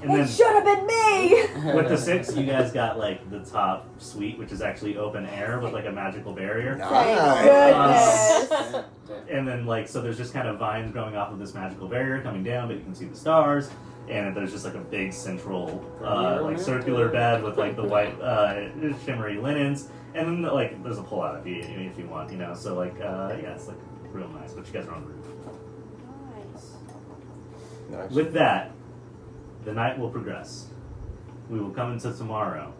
And It then should have been me! with the 6, you guys got like the top suite, which is actually open air with like a magical barrier. Thank Nice. goodness. And then like so there's just kind of vines growing off of this magical barrier coming down, but you can see the stars. And there's just like a big central like circular bed with like the white shimmery linens, and then like there's a pull out if you want, you know. So like yeah, it's like real nice. But you guys are on the roof. Nice. Nice. With that, the night will progress. We will come into tomorrow.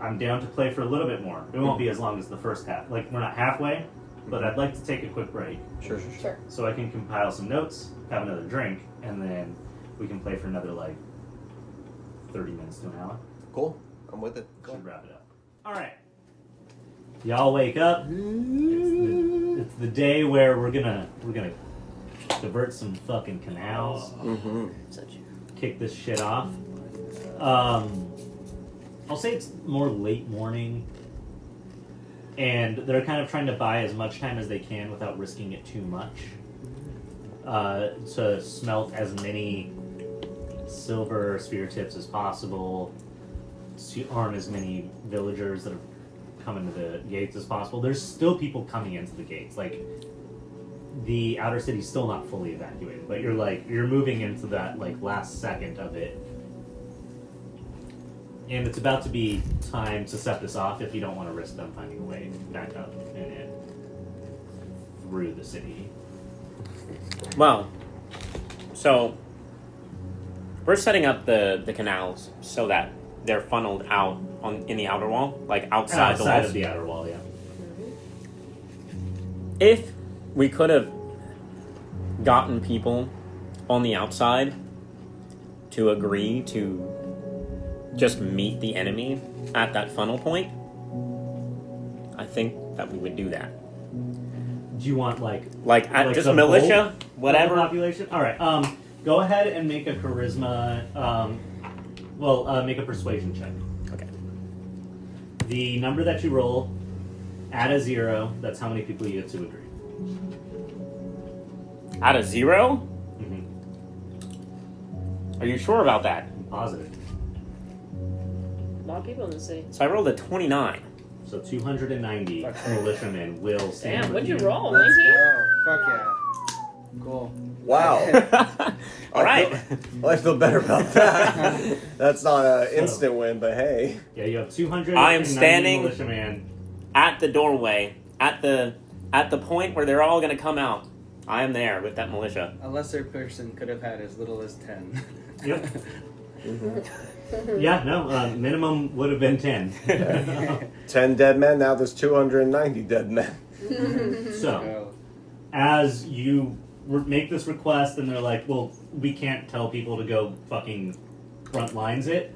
I'm down to play for a little bit more. It won't be as long as the first half. Like we're not halfway, but I'd like to take a quick break Sure. Sure. so I can compile some notes, have another drink, and then we can play for another like 30 minutes to an hour. Cool. I'm with it. Should wrap it up. All right. Y'all wake up. It's the day where we're gonna divert some fucking canals. Mm-hmm. Kick this shit off. I'll say it's more late morning, and they're kind of trying to buy as much time as they can without risking it too much. to smelt as many silver sphere tips as possible, to arm as many villagers that have come into the gates as possible. There's still people coming into the gates. Like, the outer city's still not fully evacuated, but you're moving into that like last second of it. And it's about to be time to set this off if you don't want to risk them finding a way back up and in through the city. Well, so we're setting up the canals so that they're funneled out in the outer wall, like outside the walls. Of the outer wall, yeah. If we could have gotten people on the outside to agree to just meet the enemy at that funnel point, I think that we would do that. Do you want like just the militia, bulk whatever of the population? All right. Go ahead and make a charisma. Make a persuasion check. Okay. The number that you roll, add a 0. That's how many people you get to agree. Out of 0? Mm-hmm. Are you sure about that? I'm positive. A lot of people in the city. So I rolled a 29. So 290 militiamen will stand. Damn, with what'd you you. roll? 19? Fuck yeah. Cool. Wow. All right. I feel better about that. That's not an instant win, but hey. Yeah, you have 290 I am standing militiamen. at the doorway, at the point where they're all going to come out. I am there with that militia. A lesser person could have had as little as 10. Yep. Yeah, no, minimum would have been 10. 10 dead men, now there's 290 dead men. So, as you make this request and they're like, well, we can't tell people to go fucking front lines it,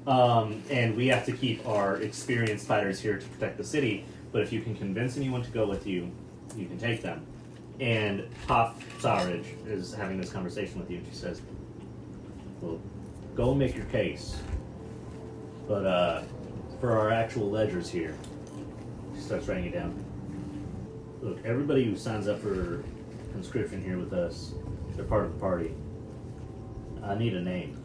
and we have to keep our experienced fighters here to protect the city, but if you can convince anyone to go with you, you can take them. And Pop Saraj is having this conversation with you, and she says, well, go and make your case. But for our actual ledgers here, she starts writing it down. Look, everybody who signs up for conscription here with us, they're part of the party. I need a name.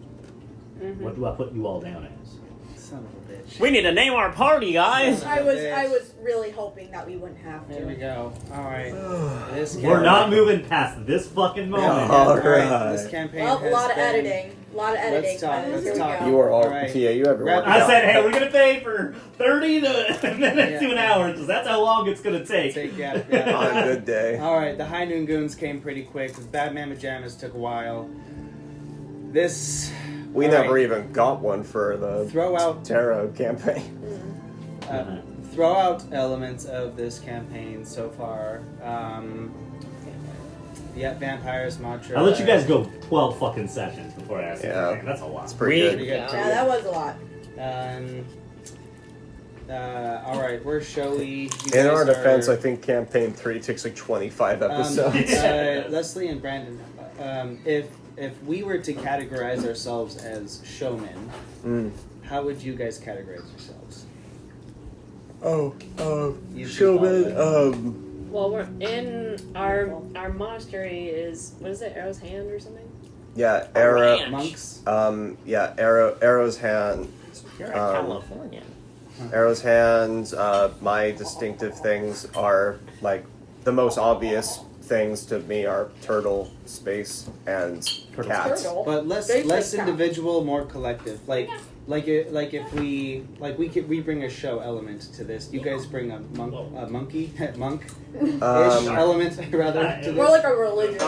Mm-hmm. What do I put you all down as? Son of a bitch. We need to name our party, guys. I was really hoping that we wouldn't have to. There we go. Alright. We're not moving past this fucking moment. All Alright, right. this campaign Well, a has lot of been- editing. A lot of editing. Let's talk, but let's here we talk. go. You are all, Alright. yeah, you have Wrap it I up. said, hey, we're going to pay for 30 minutes to an hour, because that's how long it's going to take. on a good day. Alright, the High Noon Goons came pretty quick. The Bad Mama Jammas took a while. This... We all never right, even got one for the Throw out tarot campaign. throw out elements of this campaign so far. Yeah, vampires, Matra. I'll let you guys go 12 fucking sessions before I ask you. Yeah. anything. That's a lot. It's pretty Pretty good. good. Yeah. pretty Yeah, that was a lot. All right, we're showy. You In guys our defense, are- I think campaign 3 takes like 25 episodes. Leslie and Brandon, if we were to categorize ourselves as showmen, how would you guys categorize yourselves? You showman, Well, we're in our monastery is, what is it, Eros Hand or something? yeah, Arrow, Ranch. Monks? Arrow's hand, You're in California. Arrow's hands, my distinctive things are, like, the most obvious things to me are turtle, space, and cats. Turtle. But less They less take individual, more collective. If we bring a show element to this, you guys bring a monk-ish element rather to More this. like a religious.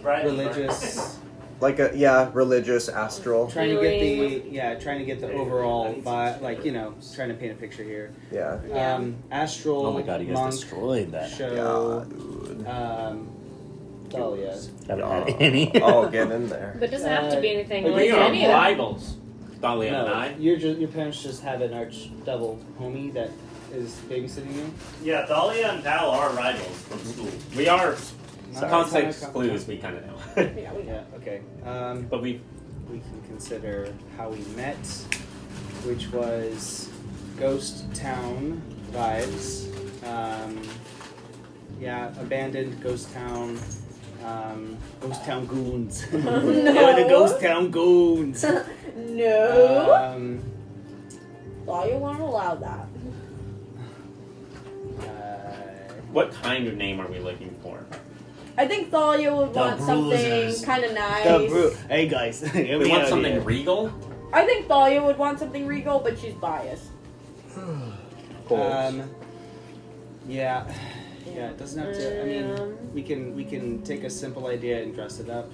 Religious, Religious, astral. trying to get the overall vibe, trying to paint a picture here. Yeah. Yeah. Astral. Oh my god, you guys monk, destroyed that. show. dude. Oh yeah. Haven't had any. Oh, get in there. But it doesn't have to be anything But like We are any of them. rivals, Dahlia and No, I. your parents just have an arch double homie that is babysitting you. Yeah, Thalia and Tal are rivals from school. We are Not- context not- clues, we kind of know. Yeah, we Yeah. Okay. But we We can consider how we met, which was ghost town vibes. Abandoned ghost town. Ghost Town Goons. No. They're the Ghost Town Goons. No. Thought you weren't allowed that. What kind of name are we looking for? I think Thalia would The want something Bruisers. kind of nice. Hey guys, We want something regal? I think Thalia would want something regal, but she's biased. Yeah, it doesn't have to. I mean, we can take a simple idea and dress it up.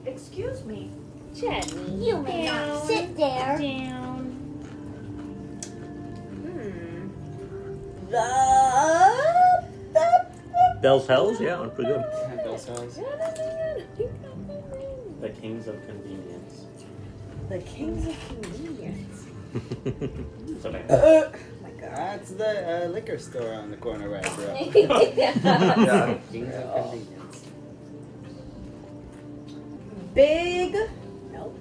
Excuse me. Jenny, you may not sit there. Bell's Hells? Yeah, pretty good. Bell's House. The Kings of Convenience. The Kings of Convenience. So bad. Oh my god. That's the liquor store on the corner, right, bro? Yeah. Kings of Convenience. Big. Nope.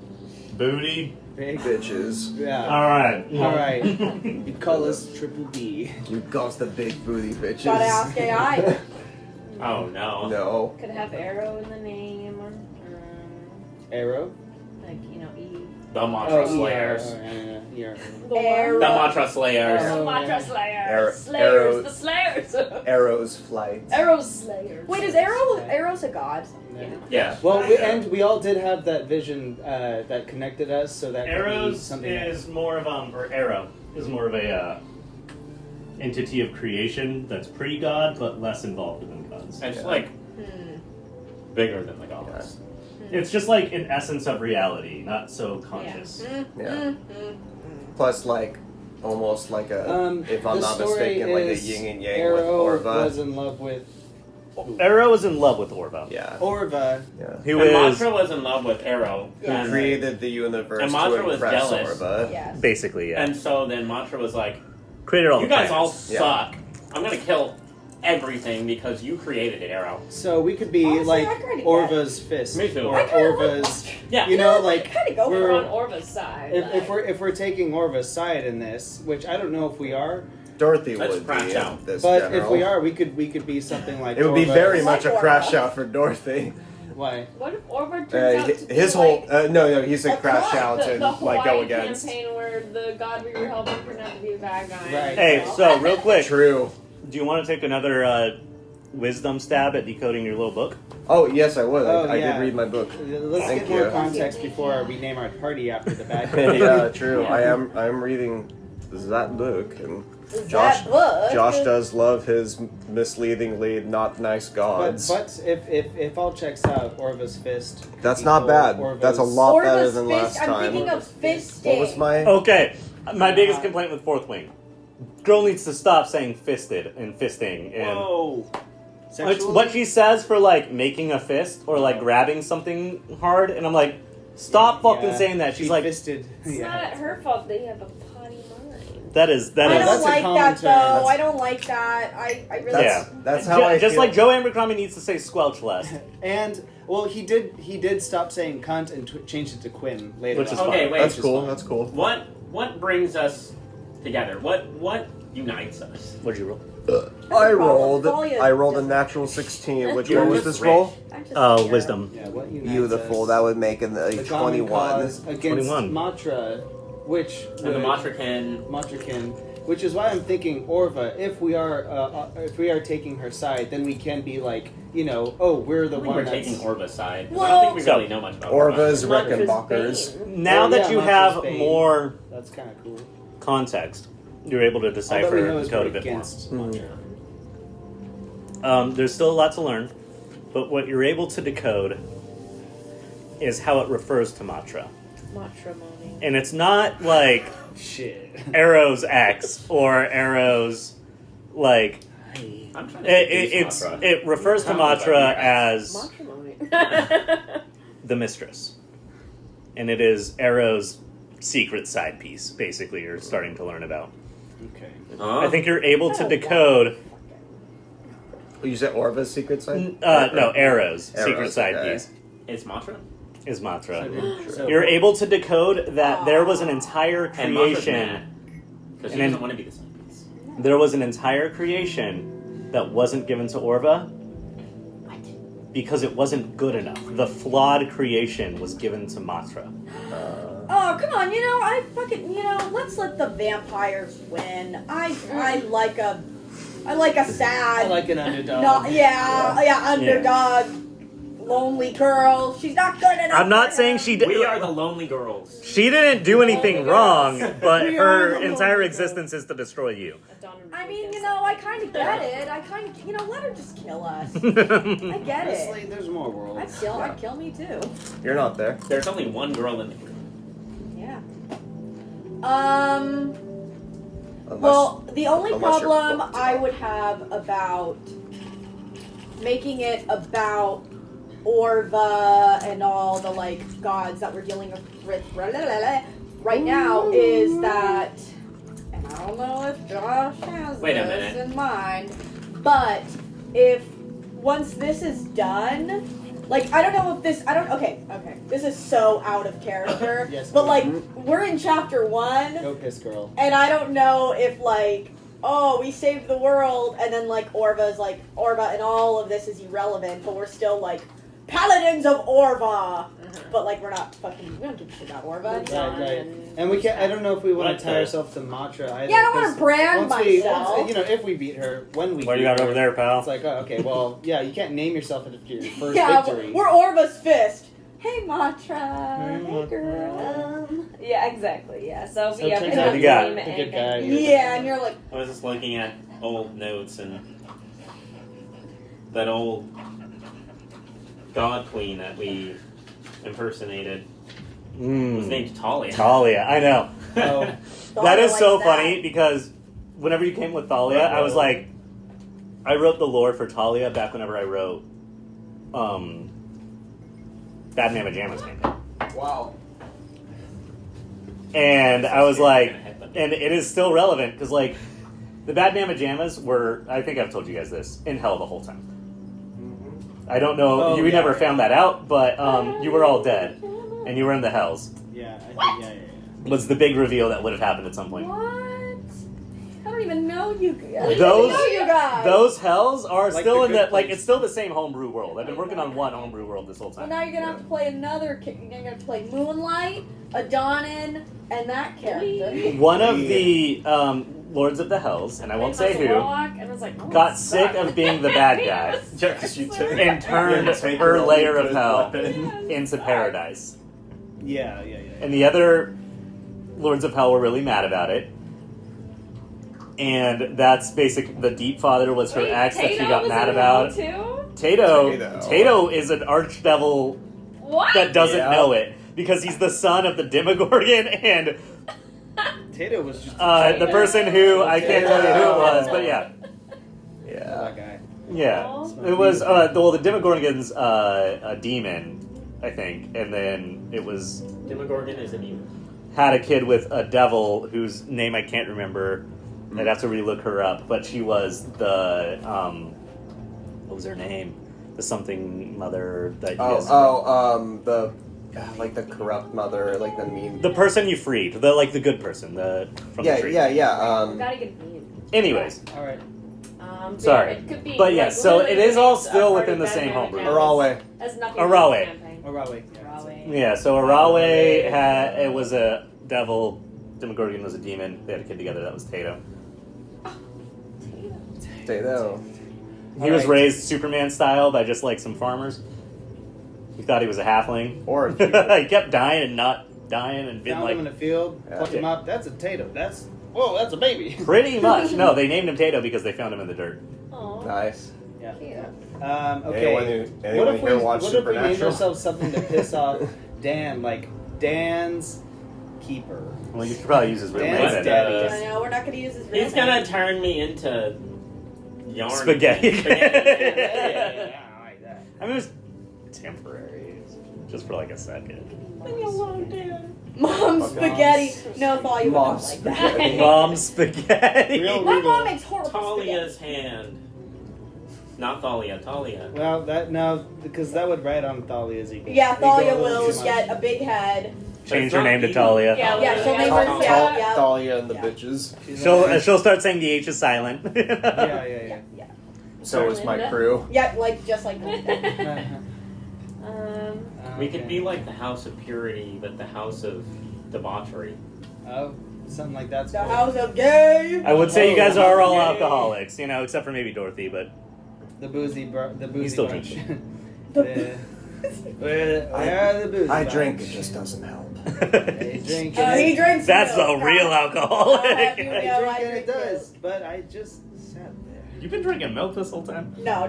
Booty. Big Bitches. Yeah. Alright. Alright. You call us Triple B. You got the big booty bitches. Gotta ask AI. Oh no. No. Could have arrow in the name, or Arrow? like E. The Matra Oh, Slayers. Yeah. Arrow. The Matra Slayers. Oh. Matra Slayers. Arrow- Slayers. arrow- The Slayers. Arrows flight. Arrow Slayers. Wait, is Arrow's a god? Yeah. Well, we all did have that vision that connected us, so that could be Arrows something is more of or Arrow is more of a entity of creation that's pre-god but less involved than gods. It's like bigger than the gods. It's just like an essence of reality, not so conscious. Yeah. Plus, like, almost like a, if I'm the not story mistaken, like a is yin and yang Arrow with Orva. was in love with Arrow is in love with Orva. Yeah. Orva. Yeah. Who And is Matra was in love with Arrow. Yeah. Who created the universe And to Matra was impress jealous. Orva. Yes. basically, yeah. And so then Matra was like, created all you the guys all planets. Yeah. suck. I'm gonna kill everything because you created it, Arrow. So we could be Honestly, like I kinda get Orva's fist, Me too. or I kinda Orva's. Yeah. You know, like kind of go we're- for on it. Orva's side. if we're taking Orva's side in this, which I don't know if we are, Dorothy Let's would crash be out. in this but general. if we are, we could be something like. it would be Orva's- very much a Like crash Orva. out for Dorothy. Why? What if Orva turns out to be His whole like no, he said a crash crash. out the and Hawaii like go against. campaign where the god we were helping turned out to be the bad guy. Right. Hey, so real quick, True. do you want to take another wisdom stab at decoding your little book? Oh yes, I would. Oh, I yeah. did read my book. Let's Thank get more you. context before we name our party after the bad guy. Yeah, true. I'm reading that book, and Josh That book. Josh does love his misleadingly not nice gods. But if all checks out, Orva's fist. That's not bad. That's a lot better Orva's than fist. last I'm time. thinking of fisting. What was my? Okay, my biggest complaint with Fourth Wing. Girl needs to stop saying fisted and fisting and Whoa. it's what she says for like making a fist or like grabbing something hard, and I'm like, stop fucking Yeah, saying that. She's she like, fisted. It's not her fault they have a potty mind. that is I That's don't a like common that term. though. That's- I don't like that. I really. That's how I just feel. like Joe Abercrombie needs to say squelch less. And well, he did stop saying cunt and changed it to Quinn later. Which is on. Okay, fine. wait. That's Which is cool. fine. That's cool. What brings us together? What unites us? What'd you roll? I problem. rolled. Thalia I rolled a doesn't- natural 16. Which You're one was just this roll? I'm just scared. Wisdom. Yeah, what unites Beautiful. us? That would make a The common 21. cause against 21. Matra, which And the Matra Kin. Matra Kin, which is why I'm thinking Orva. If we are taking her side, then we can be like, oh, we're the I think one we're that's taking Orva's side. 'cause I Well- don't think we So, really know much about Orva's Matra's Reckenbachers. Bane. Now Oh, that yeah, you Matra's have Bane. more That's kind of cool. context, you're able to All that we decipher know the is code we're a bit more. against Matra. There's still a lot to learn, but what you're able to decode is how it refers to Matra. Matrimony. And it's not like Shit. Arrow's X or Arrow's, like, I'm trying to introduce Matra. it refers to How about Matra you? as Matrimony. the mistress. And it is Arrow's secret side piece, basically, you're starting to learn about. Okay. Huh? I think you're able to decode, You said Orva's secret side? no, Arrow's secret Arrow's, side okay. piece It's Matra? is Matra. So- You're able to decode that there was an entire And Matra's creation. mad. Because she And then- doesn't want to be the side piece. There was an entire creation that wasn't given to Orva. because it wasn't good enough. The flawed creation was given to Matra. Oh, come on, let's let the vampires win. I like a sad... I like an underdog. Underdog. Lonely girl. She's not good enough. I'm not saying she did. We are the lonely girls. She didn't do anything wrong, but We are her the entire lonely existence is to destroy you. I mean, I kind of get it. I kind of, let her just kill us. I get Honestly, it. there's more worlds. I'd kill me too. You're not there. There's only one girl in the group. Yeah. Unless, Well, the only unless you're problem booked. I would have about making it about Orva and all the gods that we're dealing with right now is that, and I don't know if Josh has Wait a this minute. in mind, but if once this is done, I don't know if this, okay, this is so out of character, Yes, but go. we're in chapter 1, Go piss girl. and I don't know if we saved the world, and then Orva and all of this is irrelevant, but we're still paladins of Orva, but we're not we don't give a shit about Orva. Right. And we can't. I don't know if we want What to tie the- ourselves to Matra either. Yeah, I don't want 'cause to brand myself. if we beat her, when we What do beat you got her, over there, pal? It's okay, well, yeah, you can't name yourself after your first Yeah, victory. we're Orva's fist. Hey, Matra. Hey, Hey, Matra. girl. Yeah, exactly. Yeah. So, So yeah, turns pick out up you the got name the and- good guy. Yeah, and you're like, I was just looking at old notes and that old god queen that we impersonated was named Talia. Talia, I know. Oh, That is likes so that. funny because whenever you came with Thalia, I was like, I wrote the lore for Talia back whenever I wrote Bad Mama Jamma's name. Wow. And I was like, and it is still relevant because the Bad Mama Jammas were, I think I've told you guys this, in hell the whole time. I don't know, Oh, you yeah. never found that out, but you were all dead and you were in the hells. yeah, I think, yeah. Was the big reveal that would have happened at some point. what? I don't even know you guys. Those- I don't know you guys. Those hells are Like still the in good the place. it's still the same homebrew world. I've been working on one homebrew world this whole Well, time. now you're gonna have to play another. You're gonna have to play Moonlight, Adonin, and that character. One of the Lords of the Hells, and I won't say who, And was like, oh, got it sick sucks. of being the bad guy Yeah, because you took and turned take her your layer own of hell weapon. into paradise. Yeah. And the other Lords of Hell were really mad about it. And that's basic. The Deep Father was her Wait, ex that she Tato got was mad in about. hell too? Tato is an archdevil What? that doesn't Yeah. know it because he's the son of the Demogorgon and Tato was just the person who I can't tell you who it was, but yeah. that guy. Yeah, it was the Demogorgon's a demon, I think, and then it was Demogorgon is a demon. had a kid with a devil whose name I can't remember. I'd have to relook her up, but she was the what was her name? The something mother that you guys- the corrupt mother, like the mean. the person you freed, the good person, from the tree. Gotta get me. Anyways, All right. Sorry. It could be, but yeah, so literally it is all it's a still part within of the Bad same Man homebrew. Jammas. Arawe. Has nothing Arawe. to do with the campaign. Arawe. Arawe. Yeah, so Arawe had it was a devil, Demogorgon was a demon. They had a kid together. That was Tato. Tato. He was raised Superman style by just some farmers. He thought he was a halfling. Or He kept dying and not dying and being Found him in a field, Yeah. plucked him up. That's a Tato. That's a baby. pretty much. No, they named him Tato because they found him in the dirt. Aw. Nice. Yeah. Cute. Okay. Anyone here watch what if we named Supernatural? ourselves something to piss off Dan, like Dan's Keeper? Well, you could probably use his real name. Dan's then. daddy. I know we're not gonna use his real He's name. gonna turn me into yarn. Spaghetti. Yeah, I like that. I mean, it was temporary, just for a second. Leave me alone, Dan. Mom spaghetti. No, thought you would Mom not like that. spaghetti. Mom spaghetti. Real My Regal. mom makes horrible Talia's hand. Not Thalia, Talia. Well, because that would write on Thalia's equal. spaghetti. Yeah, Thalia Equal will too get much. a big head. Change It's her not name to evil. Talia. Yeah, Yeah, she'll name literally. her. Yeah. Thalia and the Yeah. bitches. She's She'll start saying the H is silent. Yeah. Yeah. So is my Linda? crew. Yeah, like just like that. We could be like the House of Purity, but the House of Debauchery. Oh, something like that's The cool. House of Gay. I would say you guys are all Yay. alcoholics, except for maybe Dorothy, but The boozy still bunch. The- Where are the boozy I bunch? drink, it just doesn't help. They drink and he drinks. That's milk. the real alcoholic. I I know, drink I and it drink does, but I just sat there. You've been drinking milk this whole time? No. I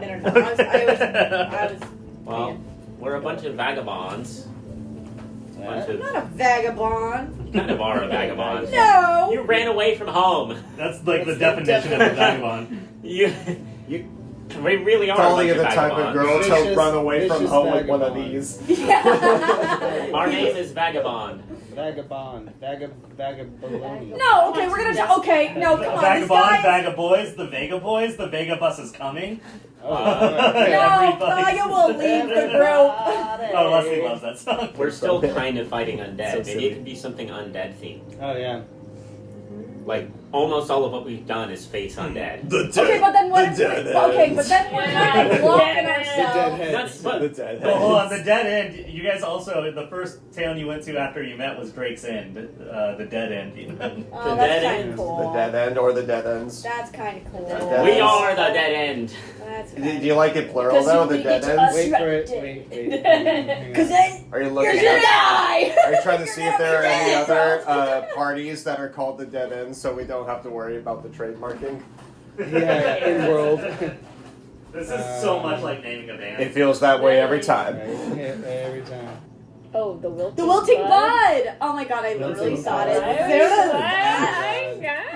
was. Well, we're a bunch of vagabonds. Bunch of, Not a vagabond. you kind of are a vagabond. No. You ran away from home. That's like the That's the definition of a vagabond. You we really are Probably a bunch the of type of vagabonds. girl to Vicious- run away from vicious home with one of vagabond. these. Yeah. Our name is Vagabond. Vagabond. Vagabond. No. Okay, we're gonna. Okay. No. Come on. This Vagabond, guy. Vaga Boys, the Vega Boys, the Vega Bus is coming. No. Everybody- Vaga will leave the group. Oh, Leslie loves that song. We're still kind of fighting undead. So Maybe silly. it could be something undead themed. Oh yeah. Like almost all of what we've done is face undead. Okay, but then what? Okay, but then we're kind of blocking ourselves. That's but The dead Well, hold on, the Dead End. You guys also, the first town you went to after you met was Drake's End, the Dead End. Oh, The that's dead kind end. of cool. The dead end or the dead ends. That's kind of cool. dead we ends. are the dead end. That's Do kind you like it plural though, the dead ends? Wait for it. Wait. Because then Are you you're looking gonna at die. Are you trying to see if there are any You're other gonna be parties that are called the dead ends so we don't have to worry about the trademarking? Yeah, in world. This is so much like naming a band. It feels that way every time. Right, every time. Oh, the wilting. The wilting bud. Oh my god, I literally Wilting saw bud. it. Oh There it is. my god.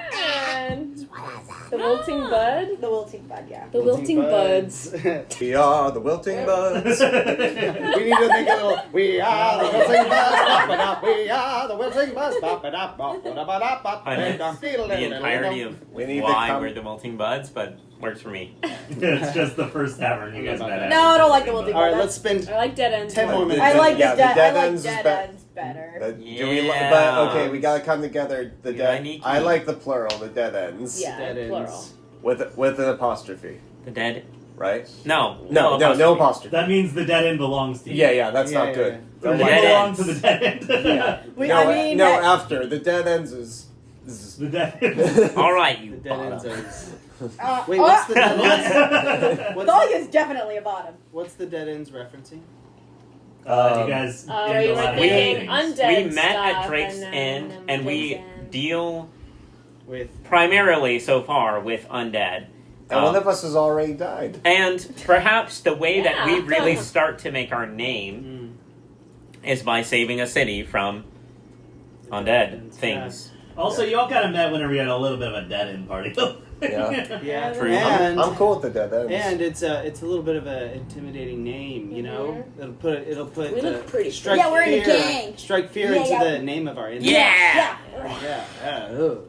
The wilting bud. The wilting bud, yeah. The wilting buds. We are the wilting buds. We need to make a little. We are the wilting buds. Bop it up. We are the wilting buds. Bop it up. Bop it up. Bop bop. I missed the entirety of We need to why come- we're the Wilting Buds, but works for me. It's just the first tavern you guys met at. No, I don't like the wilting All right, bud. let's spend I like dead ends. 10 more minutes. I like Yeah, the the dead. dead I like ends is dead be- ends better. Do we Yeah. but okay, we gotta come together. The Yeah, I dead. need I to- like the plural, the dead ends. Yeah, dead plural. ends. With an apostrophe, The dead? right? No. No apostrophe. That means the dead end belongs to you. Yeah, that's Yeah, not yeah, good. So Don't you like dead belong ends. to the dead end. We, I mean, no, that- after the dead ends is. The dead end. All right, you The dead ends bottom. is. uh, Wait, what's the dead ends? Dog is definitely a bottom. What's the dead ends referencing? You guys. Oh, gained you a were lot of thinking things. undead We met at stuff Drake's and Inn, then and we Drake's Inn. deal With primarily so far with undead. And one of us has already died. And perhaps the way that we Yeah. really start to make our name is by saving a city from undead things. Also, you all kind of met whenever you had a little bit of a dead end party. Yeah. yeah, True. and I'm cool with the dead ends. and it's a little bit of an intimidating name, you know. It'll put We look pretty strike Yeah, we're in a fear, gang. strike fear Yeah, into yeah. the name of our enemy. Yeah! Yeah. Ooh.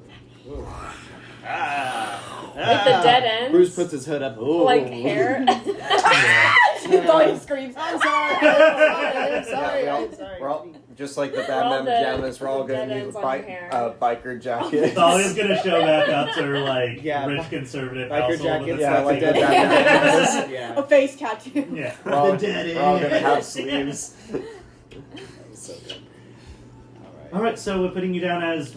With the dead ends. Bruce puts his hood up. Ooh. Like hair. Dog screams. I'm sorry. I'm sorry. Yeah, I'm sorry. We're all, just like the all Batman dead. pajamas, we're all Dead gonna ends need on your hair. biker jackets. Dolly's gonna show back up to her like Yeah, rich conservative biker household jacket, with a yeah, like tattoo. the Batman pajamas. Yeah. A face tattoo. Yeah, We're all, the dead we're all gonna end. have sleeves. So good. All right, so we're putting you down as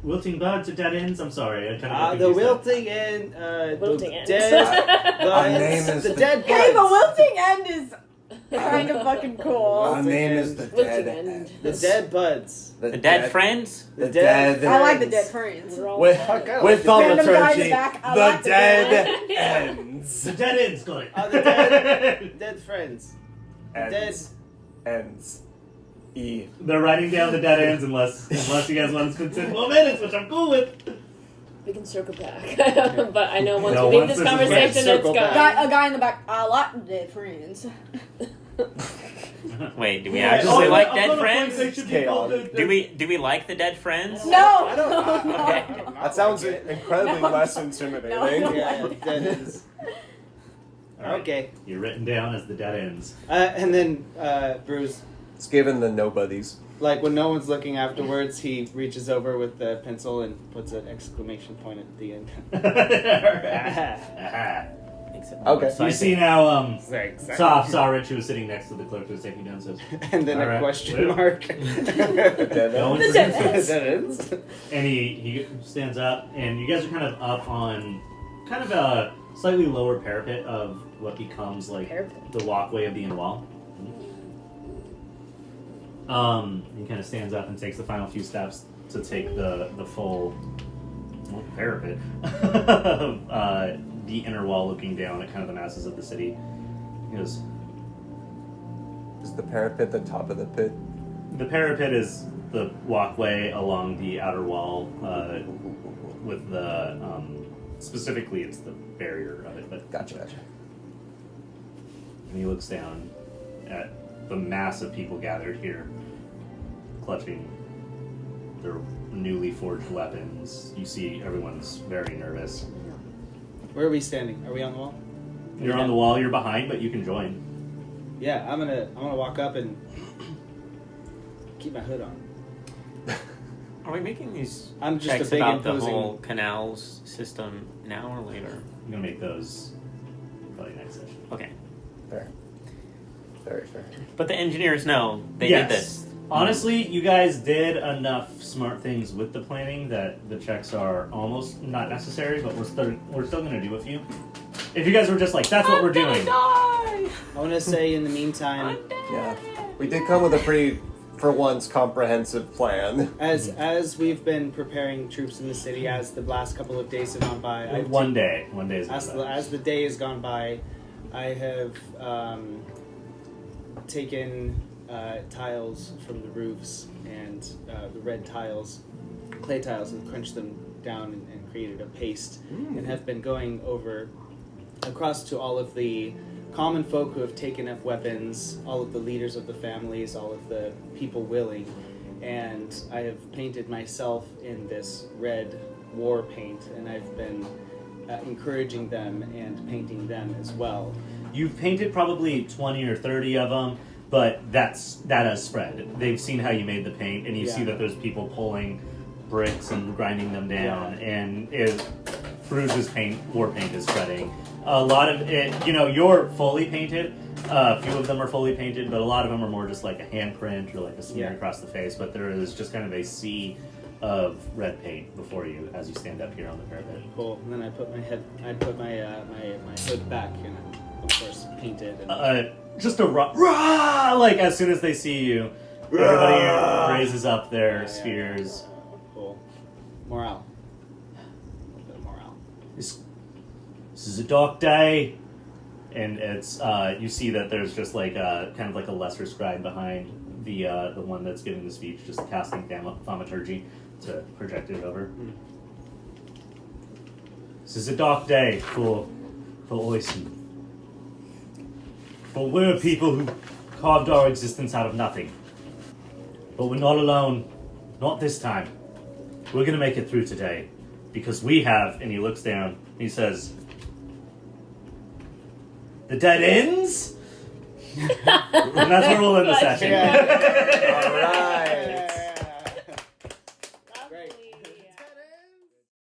wilting buds or dead ends? I'm sorry, I kind of got The confused there. wilting and Wilting the ends. dead. Our name is the the- dead. Hey, the buds. wilting end is kind of fucking cool. Our name is the Wilting dead end. end. The dead buds. The dead friends? The dead dead I like the ends. dead friends. We're all With, dead. with Random guy in the thaumaturgy, back, I the like the dead dead ends. The dead ends, got it. The dead friends. Ends. Ends. E. They're writing down the dead ends unless you guys want to spend 10 more minutes, which I'm cool with. We can circle back. But I know once No, we leave once this this is conversation, it's circle gone. back. A guy in the back. I like the dead friends. Wait, do we Oh, actually I'm like gonna dead find friends? section people Chaotic. Do we like the dead friends? No. I don't. no, Okay. no. That sounds incredibly No, less no. intimidating. No. Yeah, dead ends. All right. Okay. You're written down as the dead ends. And then Bruce, It's given the nobodies. like when no one's looking afterwards, he reaches over with the pencil and puts an exclamation point at the end. Except Okay. So you see now, Exactly. Soph saw Rich, who was sitting next to the clerk who was taking down says, And then All a right. question Well. mark. "Go and The produce dead it." That is. And he stands up, and you guys are kind of up on kind of a slightly lower parapet of what becomes like Parapet. the walkway of the inner wall. He kind of stands up and takes the final few steps to take the full parapet of the inner wall, looking down at kind of the masses of the city. He goes, Is the parapet the top of the pit? the parapet is the walkway along the outer wall with the specifically it's the barrier of it. But Gotcha. And he looks down at the mass of people gathered here, clutching their newly forged weapons. You see everyone's very nervous. Where are we standing? Are we on the wall? You're on the wall, you're behind, but you can join. Yeah, I'm gonna walk up and keep my hood on. Are we making these I'm just checks a big about the imposing. whole canals system now or later? I'm gonna make those probably next session. Okay. Fair. Very fair. But the engineers know they Yes. did this. Honestly, you guys did enough smart things with the planning that the checks are almost not necessary, but we're still going to do a few. If you guys were just like, that's what we're doing. I want to say in the meantime, Yeah. We did come with a pretty, for once, comprehensive plan. as we've been preparing troops in the city, as the last couple of days have gone by, One day is as the day has gone by, I have taken tiles from the roofs and the red tiles, clay tiles, and crunched them down and created a paste, and have been going over across to all of the common folk who have taken up weapons, all of the leaders of the families, all of the people willing, and I have painted myself in this red war paint, and I've been encouraging them and painting them as well. You've painted probably 20 or 30 of them, but that has spread. They've seen how you made the paint, and you see that there's people pulling bricks and grinding them down, and Bruce's war paint is spreading. A lot of it, you're fully painted. A few of them are fully painted, but a lot of them are more just like a handprint or like a smear across the face. But there is just kind of a sea of red paint before you as you stand up here on the parapet. Cool. And then I put my hood back, and of course painted. And Just a rah! Like as soon as they see you, everybody raises up their spears. Cool. Morale. A little bit of morale. This is a dark day, and it's you see that there's just like kind of like a lesser scribe behind the one that's giving the speech, just casting thaumaturgy to project it over. This is a dark day for Oisin. But we're people who carved our existence out of nothing. But we're not alone. Not this time. We're going to make it through today. Because we have, and he looks down, he says, the dead ends? And that's where we'll end the session. All right.